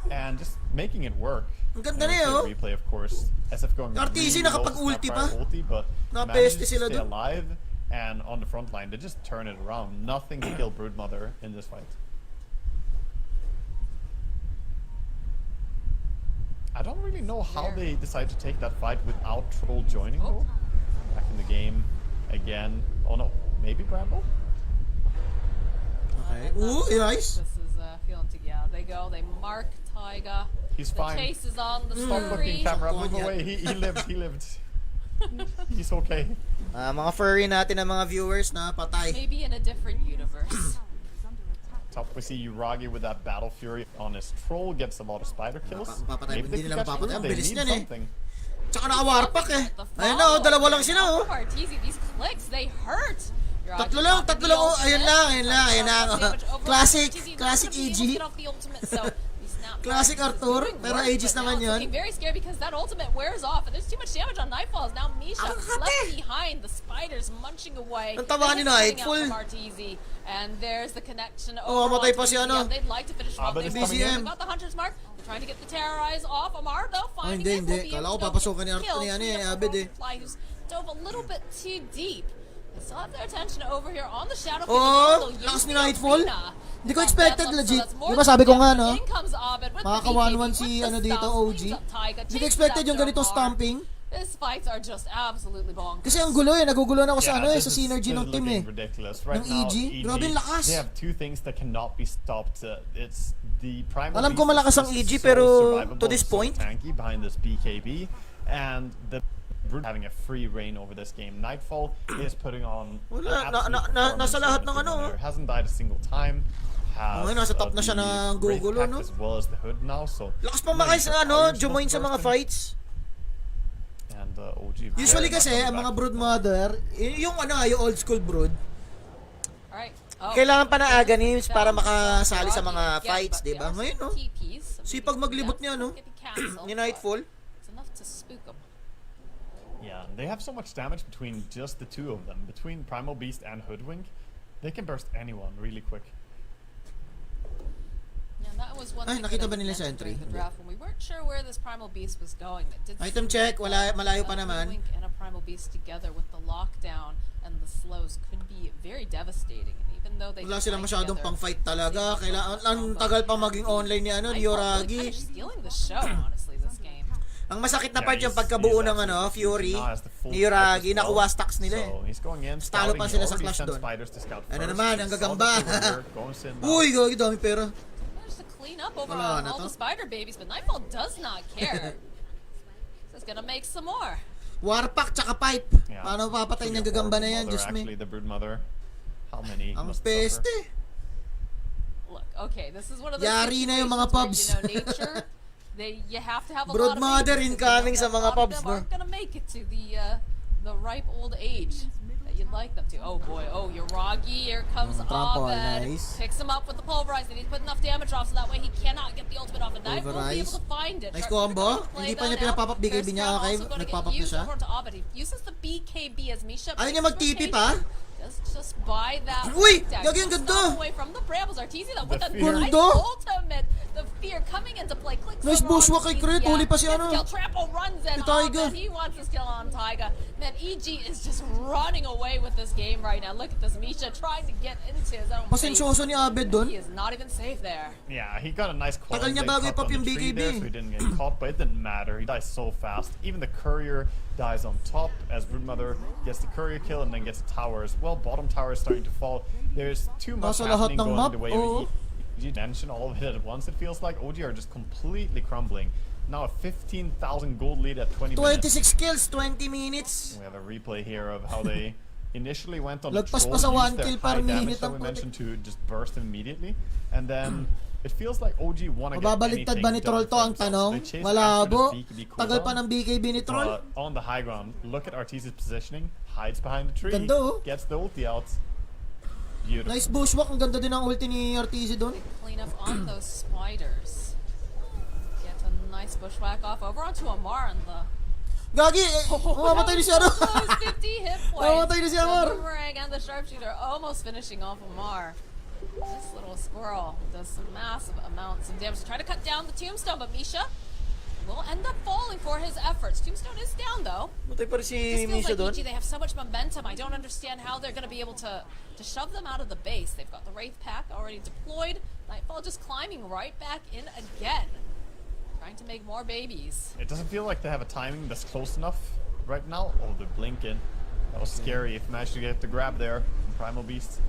S1: And just making it work.
S5: Ang ganda
S1: And
S5: na eh,
S1: also
S5: oh.
S1: replay, of course. SF going
S5: RTZ
S1: really low
S5: nakapag-ulti
S1: snap
S5: pa.
S1: fire ulti, but
S5: Napeste
S1: manages to
S5: sila
S1: stay
S5: dun.
S1: alive. And on the front line, they just turn it around. Nothing to kill Broodmother in this fight. I don't really know how they decide to take that fight without Troll joining though. Back in the game again. Oh no, maybe Bramble?
S5: Okay. Ooh, nice.
S2: This is feeling to they go. They mark Taiga.
S1: He's
S2: The
S1: fine.
S2: chase is on the
S1: Stop looking,
S2: Fury.
S1: camera.
S5: Come on,
S1: Move
S5: yeah.
S1: away. He lived. He lived. He's okay.
S5: Mga furry natin na mga viewers na patay.
S2: Maybe in a different universe.
S1: Top we see Yuragi with that Battle Fury on his troll, gets a lot of spider kills.
S5: Papatay,
S1: Maybe they
S5: hindi
S1: can
S5: nila
S1: catch
S5: mapapatay.
S1: him.
S5: Ang
S1: They
S5: bilis
S1: need
S5: niyan eh.
S1: something.
S5: Tsaka naka-warpack eh.
S2: The
S5: Ayun na oh, dalawa lang sila oh.
S2: Now for RTZ, these clicks, they hurt.
S5: Tatlo lang oh. Ayun lang. Classic EG. Classic Arthur, pero Aegis naman yun.
S2: Looking very scared because that ultimate wears off and there's too much damage on Nightfalls. Now Misha
S5: Ang hati!
S2: left behind, the spiders munching away.
S5: Ang taba ni Nightfall.
S2: And there's the connection
S5: Oh,
S2: over
S5: matay
S2: onto
S5: pa si
S2: BZM.
S5: ano.
S2: They'd like to finish off.
S1: but
S2: They've
S1: it's coming
S5: in.
S2: got the Hunter's Mark. They're trying to get the terrorize off. Amar though, finding it.
S5: hindi.
S2: Will be
S5: Kala ko
S2: able to
S5: papasukan ni
S2: kill
S5: ano eh,
S2: Fly,
S5: Abed eh.
S2: who's dove a little bit too deep. They still have their attention over here on the Shadow.
S5: Oh, lakas ni Nightfall. Hindi ko expected, legit. Di ba sabi ko nga, no? Makaka-1-1 si ano dito, OG. Hindi ko expected yung ganito stomping.
S2: These fights are just absolutely bonkers.
S5: Kasi ang gulo eh, nagugulo na ako sa ano eh,
S1: this
S5: sa
S1: is-
S5: synergy
S1: this
S5: ng
S1: is
S5: team eh.
S1: looking ridiculous. Right
S5: Ng
S1: now,
S5: EG. Grabe ang lakas.
S1: They have two things that cannot be stopped. It's the primal
S5: Alam ko
S1: beast
S5: malakas
S1: is
S5: ang EG,
S1: so
S5: pero
S1: survivable,
S5: to this
S1: so
S5: point-
S1: tanky behind this BKB, and the Brood having a free reign over this game. Nightfall is putting on
S5: Wala,
S1: an absolute
S5: nasa
S1: performance
S5: lahat
S1: in the
S5: ng ano,
S1: Broodmother. Hasn't died a single time. has
S5: nasa top na siya ng gugulo, no?
S1: as well as the hood now, so
S5: lakas pa makay sa jumoin sa mga fights.
S1: And OG
S5: Usually kasi ang mga brood mother, yung old school brood,
S2: Alright. Oh,
S5: kailangan pa na Aghanim para makasali sa mga fights, di ba? Ngayon, no? Sipag maglibot niya, no? Ni Nightfall.
S2: It's enough to spook him.
S1: Yeah, they have so much damage between just the two of them. Between Primal Beast and Hoodwink, they can burst anyone really quick.
S2: Yeah, that was one thing
S5: nakita
S2: that
S5: ba
S2: I
S5: nila sa
S2: mentioned
S5: entry?
S2: during the draft when we weren't sure where this Primal Beast was going. That did
S5: Item
S2: seem
S5: check,
S2: like
S5: malayo pa
S2: a
S5: naman.
S2: Hoodwink and a Primal Beast together with the lockdown and the slows could be very devastating. And even though they
S5: Wala
S2: did
S5: silang
S2: fight
S5: masyadong
S2: together,
S5: pang-fight talaga.
S2: they
S5: Kailangan,
S2: did
S5: ang
S2: combo.
S5: tagal pa maging online ni
S2: Nightfall really
S5: Yoragi.
S2: kind of stealing the show, honestly, this game.
S5: Ang masakit na
S1: Yeah,
S5: part yung
S1: he's
S5: pagkabuo ng
S1: absolutely
S5: Fury
S1: now has the full
S5: ni Yoragi.
S1: fight as well.
S5: Nakuha stacks nila eh.
S1: So he's going in,
S5: Talo pa
S1: scouting.
S5: sila
S1: He
S5: sa
S1: already
S5: clash
S1: sent
S5: doon.
S1: spiders to scout
S5: Ano
S1: first.
S5: naman,
S1: He
S5: ang
S1: saw the
S5: gagamba.
S1: Timber, goes in now.
S5: Uy, gagi dami pera.
S2: Managed to clean up over
S5: Wala
S2: on
S5: na
S2: all
S5: to.
S2: the spider babies, but Nightfall does not care. He's gonna make some more.
S5: Warpack tsaka pipe.
S1: Yeah.
S5: Paano papatay ng
S1: Actually,
S5: gagamba na yan,
S1: Brood
S5: Diyos
S1: Mother,
S5: me.
S1: Actually, the Brood Mother. How many
S5: Ang
S1: must
S5: peste.
S1: suffer?
S2: Look, okay, this is one of those
S5: Yari na yung mga
S2: situations
S5: pubs.
S2: where, nature, you have to have a
S5: Brood
S2: lot of
S5: mother
S2: babies,
S5: incoming
S2: because
S5: sa mga
S2: a lot of
S5: pubs,
S2: them
S5: no?
S2: aren't gonna make it to the ripe old age that you'd like them to. Oh boy, Yoragi, here comes
S5: Trample,
S2: Abed.
S5: nice.
S2: Picks him up with the pulverize. They need to put enough damage off so that way he cannot get the ultimate off. And Knight will be able to find it.
S5: Nice
S2: Sharpshooter
S5: combo.
S2: gonna play
S5: Hindi pa
S2: though
S5: niya
S2: now.
S5: pinapapap BKB
S2: First
S5: niya,
S2: round
S5: okay?
S2: also gonna get
S5: Nagpapap na
S2: used
S5: siya.
S2: over to Abed. He uses the BKB as Misha.
S5: Ayaw niya mag-TP pa?
S2: Just buy that.
S5: Uy!
S2: deck.
S5: Gagi, ang ganda!
S2: Stop away from the Brambles. Arteezy though with a
S1: fear.
S2: nice
S5: Ganda!
S2: ultimate. The fear coming into play. Clicks
S5: Nice
S2: over
S5: bushwhack
S2: on
S5: kay Crit.
S2: Arteezy.
S5: Huli pa si
S2: Gets
S5: ano.
S2: kill. Trample runs in.
S5: Si Taiga.
S2: Abed, he wants his kill on Taiga. Man, EG is just running away with this game right now. Look at this. Misha trying to get into his own base.
S5: Pasensyoso ni Abed doon.
S2: He is not even safe there.
S1: Yeah, he got a nice claw.
S5: Tagal niya bago i-pop yung BKB.
S1: There, so he didn't get caught, but it didn't matter. He dies so fast. Even the courier dies on top as Brood Mother gets the courier kill and then gets the tower as well. Bottom tower is starting to fall. There's too much
S5: Nasa lahat
S1: happening
S5: ng
S1: going
S5: map,
S1: the way
S5: oh.
S1: you mentioned all of it at once. It feels like OG are just completely crumbling. Now a 15,000 gold lead at 20 minutes.
S5: 26 kills, 20 minutes.
S1: We have a replay here of how they initially went on
S5: Lagpas
S1: the
S5: pa sa
S1: troll,
S5: 1
S1: used their
S5: kill per
S1: high damage
S5: minute
S1: that
S5: ang
S1: we
S5: putik.
S1: mentioned to just burst immediately, and then it feels like OG wanna get
S5: Mababaligtad
S1: anything
S5: ba ni
S1: done
S5: Troll to
S1: for
S5: ang
S1: themselves.
S5: tanong?
S1: They chase
S5: Malabo.
S1: after this BKB
S5: Tagal pa
S1: cooldown,
S5: ng BKB ni Troll.
S1: but on the high ground, look at Arteezy's positioning, hides behind the tree,
S5: Ganda, oh.
S1: gets the ulti out. Beautiful.
S5: Nice bushwhack. Ang ganda din ang ulti ni Arteezy doon.
S2: Clean up on those spiders. Get a nice bushwhack off over onto Amar and the
S5: Gagi! Mamamatay ni si ano.
S2: Those 50 hit points.
S5: Mamamatay ni si Amar.
S2: The boomerang and the sharpshooter almost finishing off Amar. This little squirrel does some massive amounts of damage to try to cut down the tombstone, but Misha will end up falling for his efforts. Tombstone is down though.
S5: Matay pa rin si
S2: This feels
S5: Misha
S2: like
S5: doon.
S2: EG, they have so much momentum. I don't understand how they're going to be able to shove them out of the base. They've got the Wraith Pack already deployed. Nightfall just climbing right back in again. Trying to make more babies.
S1: It doesn't feel like they have a timing that's close enough right now. Oh, they're blinking. That was scary. If managed to get the grab there from Primal Beast.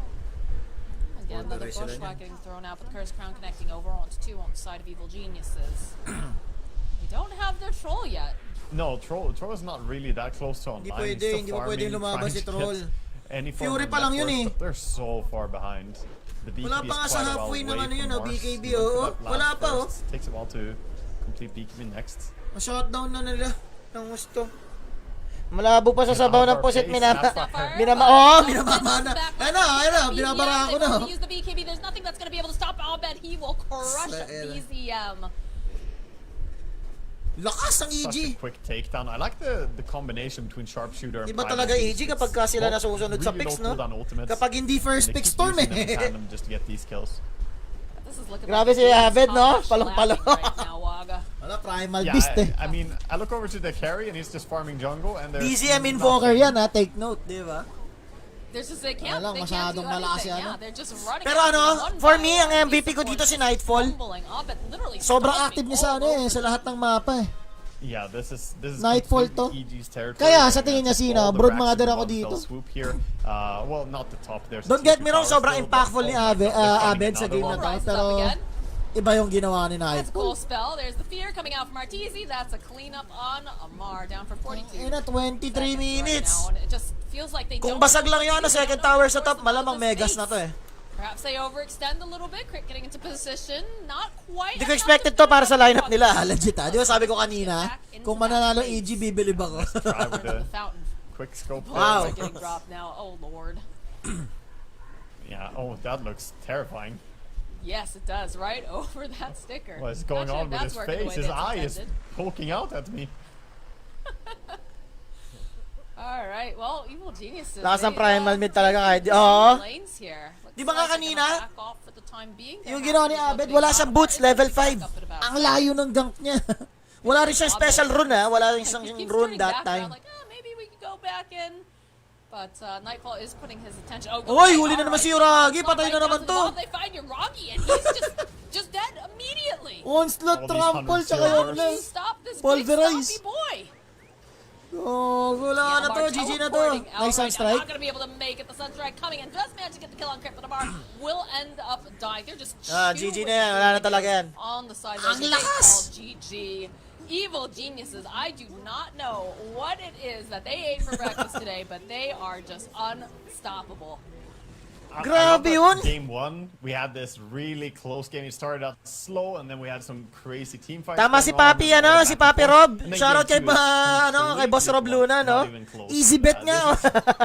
S2: Again, another bushwhack getting thrown out, but Curse Crown connecting over onto two on the side of Evil Geniuses. We don't have their troll yet.
S1: No, Troll is not really that close to online.
S5: Hindi pwede,
S1: He's still
S5: hindi pa
S1: farming,
S5: pwedeng lumaban
S1: trying
S5: si
S1: to
S5: Troll.
S1: get any form
S5: Fury
S1: of
S5: pa lang
S1: net
S5: yun
S1: worth,
S5: eh.
S1: but they're so far behind. The BKB
S5: Wala
S1: is
S5: pa nga
S1: quite
S5: sa
S1: a while
S5: halfway ng
S1: away
S5: ano yun,
S1: from
S5: oh,
S1: Mars.
S5: BKB,
S1: He went for
S5: oh.
S1: that last
S5: Wala pa, oh.
S1: burst. Takes a while to complete BKB next.
S5: Ma-shutdown na nila ng gusto. Malabo pa sa sabaw ng pusit.
S2: Sapphire.
S5: Minamama na. Ano, binabara ko na.
S2: Use the BKB. There's nothing that's going to be able to stop Abed. He will crush BZM.
S5: Lakas ang
S1: Such
S5: EG.
S1: a quick takedown. I like the combination between sharpshooter and
S5: Iba
S1: Primal
S5: talaga
S1: Beast.
S5: EG kapag ka sila
S1: Both
S5: nasusunod sa
S1: really
S5: picks,
S1: low
S5: no?
S1: cooldown ultimates.
S5: Kapag hindi first
S1: They
S5: pick
S1: keep
S5: Storm
S1: using them in
S5: eh.
S1: tandem just to get these kills.
S2: This is looking
S5: Grabe
S2: like
S5: si Abed, no?
S2: top
S5: Palong-palong.
S2: right now, Waga.
S5: Wala, primal
S1: Yeah,
S5: beast eh.
S1: I mean, I look over to the carry and he's just farming jungle and there's
S5: BZM Invoker yan ha, take note, di ba?
S2: There's just they can't,
S5: Alam,
S2: they can't do
S5: masyadong malakas
S2: anything.
S5: yan,
S2: Yeah,
S5: no?
S2: they're just running.
S5: Pero
S2: out
S5: ano,
S2: one
S5: for
S2: by
S5: me,
S2: one.
S5: ang MVP ko dito si Nightfall.
S2: Abed literally
S5: Sobrang
S2: stomping
S5: active niya sa
S2: all
S5: ano eh,
S2: over
S5: sa lahat ng mapa eh.
S1: Yeah, this is
S5: Nightfall to.
S1: completely EG's territory.
S5: Kaya, sa tingin niya
S1: All
S5: sino,
S1: the
S5: Brood
S1: racks
S5: Mother
S1: in
S5: ako
S1: one
S5: dito.
S1: fell swoop here. Well, not the top. There's
S5: Don't
S1: TP
S5: get me wrong,
S1: power
S5: sobrang
S1: still,
S5: impactful
S1: but
S5: ni
S1: oh my God, they're fighting
S5: Abed sa
S1: another
S5: game na
S1: one.
S5: to.
S2: Rises
S5: Pero
S2: up again.
S5: iba yung ginawa ni
S2: That's a
S5: Nightfall.
S2: cool spell. There's the fear coming out from Arteezy. That's a cleanup on Amar, down for 42.
S5: Ayun na, 23
S2: seconds
S5: minutes.
S2: Right now, and it just feels like they
S5: Kung
S2: don't
S5: basag lang yun,
S2: have
S5: second
S2: enough
S5: tower sa
S2: force
S5: top,
S2: amount
S5: malamang
S2: of
S5: megas
S2: space.
S5: na to eh.
S2: Perhaps they overextend a little bit. Crit getting into position. Not quite.
S5: Hindi ko expected to para sa lineup nila. Legit
S4: Di ba sabi ko kanina, kung mananalo EG, bibilib ako.
S1: Try with the
S2: Fountain.
S1: quick scope.
S5: Wow.
S2: Getting dropped now. Oh lord.
S1: Yeah. Oh, that looks terrifying.
S2: Yes, it does. Right over that sticker.
S1: What is going
S2: Not sure
S1: on
S2: if
S1: with his
S2: that's working the
S1: face?
S2: way
S1: His
S2: that's
S1: eye is
S2: intended.
S1: poking out at me.
S2: All right. Well, Evil Geniuses.
S5: Lakas ng
S2: they,
S5: primal mid talaga kahit.
S2: lanes here. Looks
S4: Di ba nga
S2: like they're
S4: kanina,
S2: gonna back off for the time being.
S4: Yung ginawa ni Abed, wala siyang boots, level 5. Ang layo ng gank niya. Wala rin siyang special rune ha. Wala rin siyang rune that time.
S2: Like, maybe we could go back in. But Nightfall is putting his attention. Oh,
S4: Oy,
S2: okay,
S4: huli na naman
S2: alright.
S4: si Uragi.
S2: It's
S4: Patay na
S2: right
S4: naman
S2: down the
S4: to.
S2: bottom. They find Uragi and he's just dead immediately.
S4: Onslaught,
S1: All these
S4: trample,
S1: 100
S4: tsaka
S1: silvers.
S4: yung
S2: How do you stop this big
S4: Pulverize.
S2: stompy boy?
S4: Oh, wala na to.
S2: Yamar
S4: GG na to.
S2: teleporting out
S4: Nice
S2: right now.
S4: Sunstrike.
S2: Not gonna be able to make it. The Sunstrike coming and does manage to get the kill on Crypt, but Amar will end up dying. They're just
S5: GG na yan. Wala na talaga yan.
S2: on the side.
S4: Ang lakas!
S2: GG. Evil Geniuses. I do not know what it is that they ate for breakfast today, but they are just unstoppable.
S4: Grabe yun.
S1: Game 1, we had this really close game. It started out slow, and then we had some crazy team fights.
S4: Tama si Papi, si Papi Rob. Shoutout kay, kay Boss Rob Luna, no? Easy bet nga.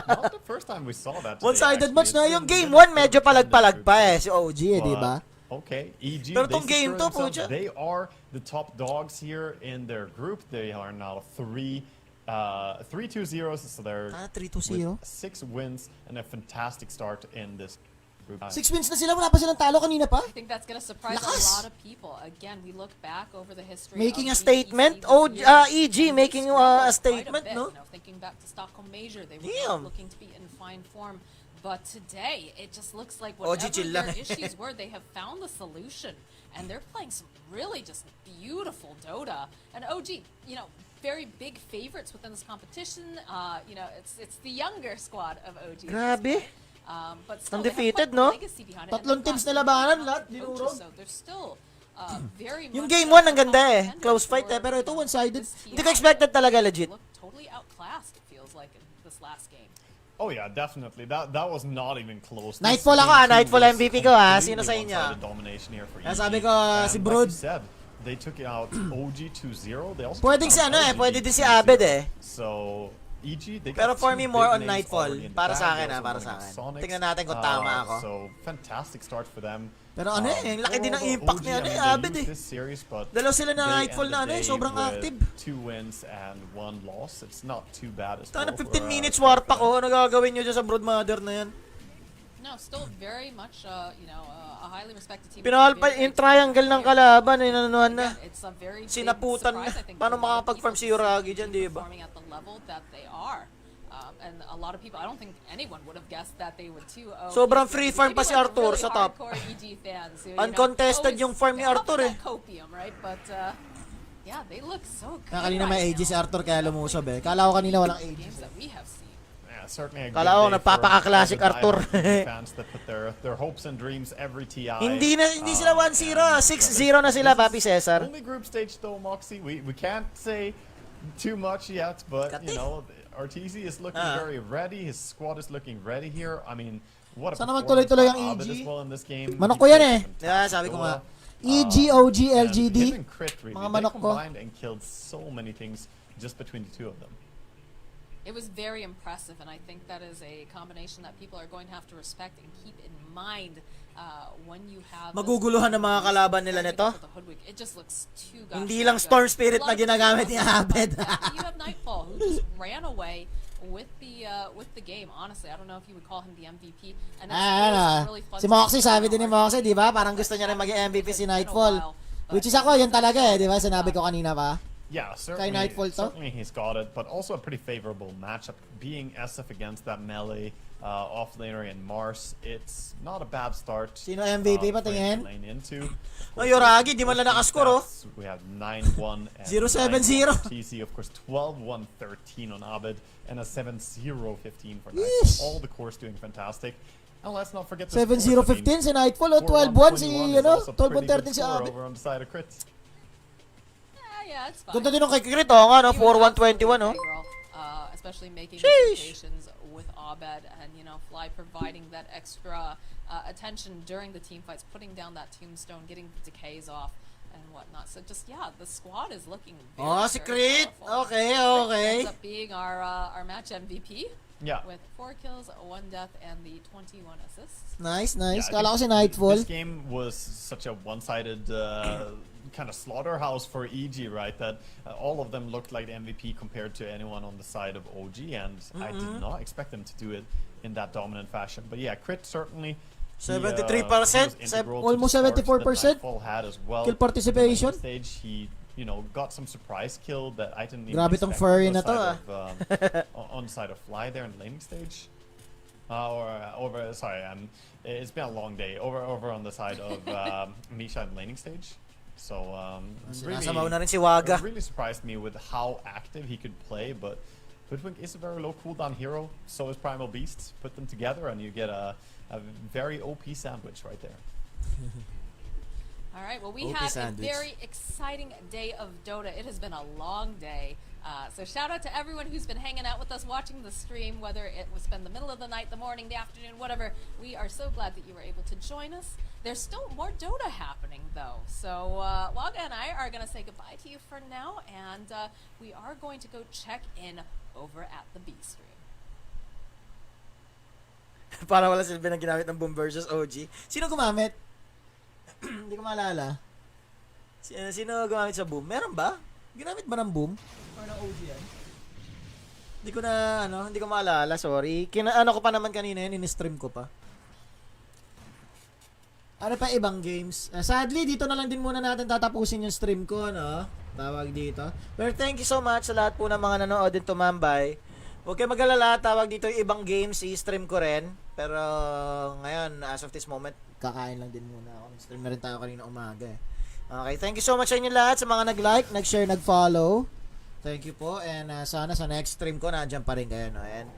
S1: Not the first time we saw that. today,
S4: One-sided
S1: actually.
S4: match na.
S1: It's
S4: Yung
S1: been
S4: game 1, medyo
S1: different
S4: palag-palag
S1: group
S4: pa
S1: stages.
S4: si OG di ba?
S1: Okay, EG.
S4: Pero
S1: they
S4: tong game
S1: secure
S4: to,
S1: themselves.
S4: pucha.
S1: They are the top dogs here in their group. They are now 3-2-0, so they're
S4: 3-2-0.
S1: with 6 wins and a fantastic start in this group.
S4: 6 wins na sila. Wala pa silang talo kanina pa.
S2: I think that's going to surprise
S4: Lakas.
S2: a lot of people. Again, we look back over the history
S4: Making
S2: of
S4: a statement.
S2: GEC this
S4: Oh,
S2: year,
S4: EG
S2: and they
S4: making
S2: struggled
S4: a
S2: quite
S4: statement,
S2: bit,
S4: no?
S2: You know, thinking back to Stockholm Major, they were
S4: Damn.
S2: not looking to be in fine form. But today, it just looks like
S4: OG
S2: whatever
S4: chill
S2: their
S4: lang.
S2: issues were, they have found the solution. And they're playing some really just beautiful Dota. And OG, you know, very big favorites within this competition. You know, it's the younger squad of OG.
S4: Grabe.
S2: But still,
S4: Undefeated,
S2: they have quite
S4: no?
S2: the legacy behind it, and
S4: Tatlong
S2: they've
S4: teams
S2: got
S4: na labanan,
S2: some
S4: lahat
S2: coaches,
S4: dinurog.
S2: so they're still very
S4: Yung
S2: much,
S4: game 1 ang ganda
S2: top
S4: eh.
S2: contenders
S4: Close fight
S2: for,
S4: eh. Pero ito
S2: you know,
S4: one-sided.
S2: this team.
S4: Hindi ko expected talaga legit.
S2: They look totally outclassed, it feels like, in this last game.
S1: Oh yeah, definitely. That was not even close.
S4: Nightfall
S1: This
S4: ako,
S1: game two
S4: Nightfall
S1: was
S4: MVP ko,
S1: completely
S4: Sino sa inyo?
S1: one-sided domination here for
S4: Kaya
S1: EG.
S4: sabi ko,
S1: And
S4: si
S1: like
S4: Brood.
S1: you said, they took out OG 2-0. They also
S4: Pwedeng
S1: took
S4: si
S1: out
S4: ano eh.
S1: LGD
S4: Pwede din si
S1: 2-0.
S4: Abed eh.
S1: So EG, they
S4: Pero
S1: got
S4: for
S1: two
S4: me, more
S1: big
S4: on
S1: names
S4: Nightfall.
S1: already in the
S4: Para
S1: bag.
S4: sa akin,
S1: They also
S4: para
S1: won
S4: sa
S1: against
S4: akin.
S1: Sonics.
S4: Tingnan natin kung tama ako.
S1: So fantastic start for them.
S4: Pero ano eh, laki din ng impact ni ano eh, Abed eh.
S1: This series, but
S4: Dalawa sila na
S1: they
S4: Nightfall na ano eh,
S1: ended the
S4: sobrang
S1: day
S4: active.
S1: with 2 wins and 1 loss. It's not too bad as
S4: Sana
S1: well.
S4: 15 minutes warp ako. Ano gagawin nyo dyan sa Broodmother na yan?
S2: No, still very much, you know, a highly respected team.
S4: Pinahal pa
S2: Very,
S4: yung
S2: very
S4: triangle ng
S2: talented
S4: kalaban. Inanuhan na.
S2: Again, it's a very big
S4: Sinaputan na.
S2: surprise, I think,
S4: Paano
S2: for a lot of
S4: makakapag-farm
S2: people
S4: si Uragi
S2: to see
S4: dyan,
S2: them
S4: di ba?
S2: performing at the level that they are. And a lot of people, I don't think anyone would have guessed that they would too.
S4: Sobrang free farm pa si Arthur sa top. Uncontested yung farm ni Arthur eh.
S2: Copium, right? But yeah, they look so good.
S4: Kanina
S2: right
S4: may AG
S2: now.
S4: si Arthur kaya lumusob eh. Kala ko kanina walang AG.
S2: Games that we have seen.
S1: Yeah, certainly a good
S4: Kala ko
S1: day for
S4: nagpapaka-classic
S1: all the
S4: Arthur.
S1: diehard fans that put their hopes and dreams every TI.
S4: Hindi sila 1-0. 6-0 na sila, Papi Cesar.
S1: Only group stage though, Moxie. We can't say too much yet, but you know, RTZ is looking very ready. His squad is looking ready here. I mean, what a
S4: Sana
S1: performance
S4: magtuloy-tuloy
S1: by
S4: ang
S1: Abed
S4: EG.
S1: as well in this game.
S4: Manok
S1: He
S4: ko yan
S1: played
S4: eh.
S1: fantastic
S4: Yeah, sabi ko nga.
S1: Dota.
S4: EG, OG,
S1: And
S4: LGD.
S1: him and Crit, really,
S4: Mga
S1: they
S4: manok ko.
S1: combined and killed so many things just between the two of them.
S2: It was very impressive, and I think that is a combination that people are going to have to respect and keep in mind when you have.
S4: Maguguluhan ng mga kalaban nila nito.
S2: It just looks too gosh
S4: Hindi
S2: darn
S4: lang
S2: good.
S4: Storm Spirit
S2: A
S4: na
S2: lot of
S4: ginagamit
S2: people
S4: ni Abed.
S2: you have Nightfall, who just ran away with the game. Honestly, I don't know if you would call him the MVP. And it's really fun
S4: Si
S2: to
S4: Moxie,
S2: see
S4: sabi
S2: how
S4: din ni
S2: our
S4: Moxie, di ba? Parang gusto niya rin maging MVP si Nightfall. Which is ako, yun talaga eh, di ba? Sinabi ko kanina pa.
S1: Yeah, certainly,
S4: Nightfall to?
S1: certainly he's got it, but also a pretty favorable matchup. Being SF against that melee offlaner in Mars, it's not a bad start.
S4: Sino MVP
S1: for him to
S4: patingin?
S1: lane into.
S4: Ay, Uragi, di man lang nakascore, oh.
S1: We have 9-1 and
S4: 0-7-0.
S1: TC, of course, 12-1-13 on Abed, and a 7-0-15 for
S4: Yeesh.
S1: Nightfall. All the cores doing fantastic. And let's not forget the
S4: 7-0-15 si Nightfall, 12-1 si, 12-1-13 si Abed.
S1: over on the side of Crit.
S2: Yeah, it's fine.
S4: Ganda din ng kay Crit, oh nga, no? 4-1-21, oh.
S2: especially making these rotations with Abed and, you know, Fly providing that extra attention during the team fights, putting down that tombstone, getting the decays off and whatnot. So just, yeah, the squad is looking very,
S5: si
S2: very
S5: Crit!
S2: powerful.
S5: Okay.
S2: Ends up being our match MVP.
S1: Yeah.
S2: With 4 kills, 1 death, and the 21 assists.
S4: Nice.
S1: Yeah,
S4: Kala ko si Nightfall.
S1: This game was such a one-sided kind of slaughterhouse for EG, right? That all of them looked like the MVP compared to anyone on the side of OG, and I did not expect them to do it in that dominant fashion. But yeah, Crit certainly.
S5: 73%,
S4: almost 74%
S1: well.
S4: kill participation.
S1: Stage, he got some surprise kill that I didn't even
S4: Grabe tong
S1: expect
S4: furry
S1: on
S4: na
S1: the
S4: to,
S1: side of, on the side of Fly there in the laning stage. It's been a long day. Over on the side of Misha in the laning stage. So
S5: Sinasamaw na rin si Waga.
S1: really surprised me with how active he could play, but Hoodwink is a very low cooldown hero, so is Primal Beast. Put them together and you get a very OP sandwich right there.
S2: All right, well, we
S5: OP
S2: had
S5: sandwich.
S2: a very exciting day of Dota. It has been a long day. So shout out to everyone who's been hanging out with us, watching the stream, whether it was been the middle of the night, the morning, the afternoon, whatever. We are so glad that you were able to join us. There's still more Dota happening, though. So Waga and I are going to say goodbye to you for now, and we are going to go check in over at the B stream.
S5: Para wala sila ginamit ng Boom versus OG.
S4: Sino gumamit? Hindi ko maalala.
S5: Sino gumamit sa Boom? Meron ba?
S4: Ginamit ba ng Boom? Or ng OG yan?
S5: Hindi ko maalala, sorry. Ko pa naman kanina yun, in-stream ko pa.
S4: Ano pa ibang games? Sadly, dito na lang din muna natin tatapusin yung stream ko, no? Tawag dito.
S5: Pero thank you so much sa lahat po ng mga nanood din tumambay. Huwag kayo mag-alala, tawag dito yung ibang games, i-stream ko rin. Pero ngayon, as of this moment,
S4: Kakain lang din muna ako. Stream na rin tayo kanina umaga eh.
S5: okay, thank you so much sa inyo lahat, sa mga nag-like,
S4: Nag-share, nag-follow. Thank you po. And sana sa next stream ko, nandiyan pa rin kayo, no? And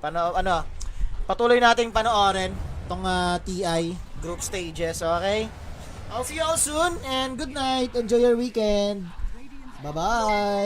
S5: patuloy nating panoorin tong TI group stages, okay?
S4: I'll see you all soon and good night. Enjoy your weekend. Bye-bye.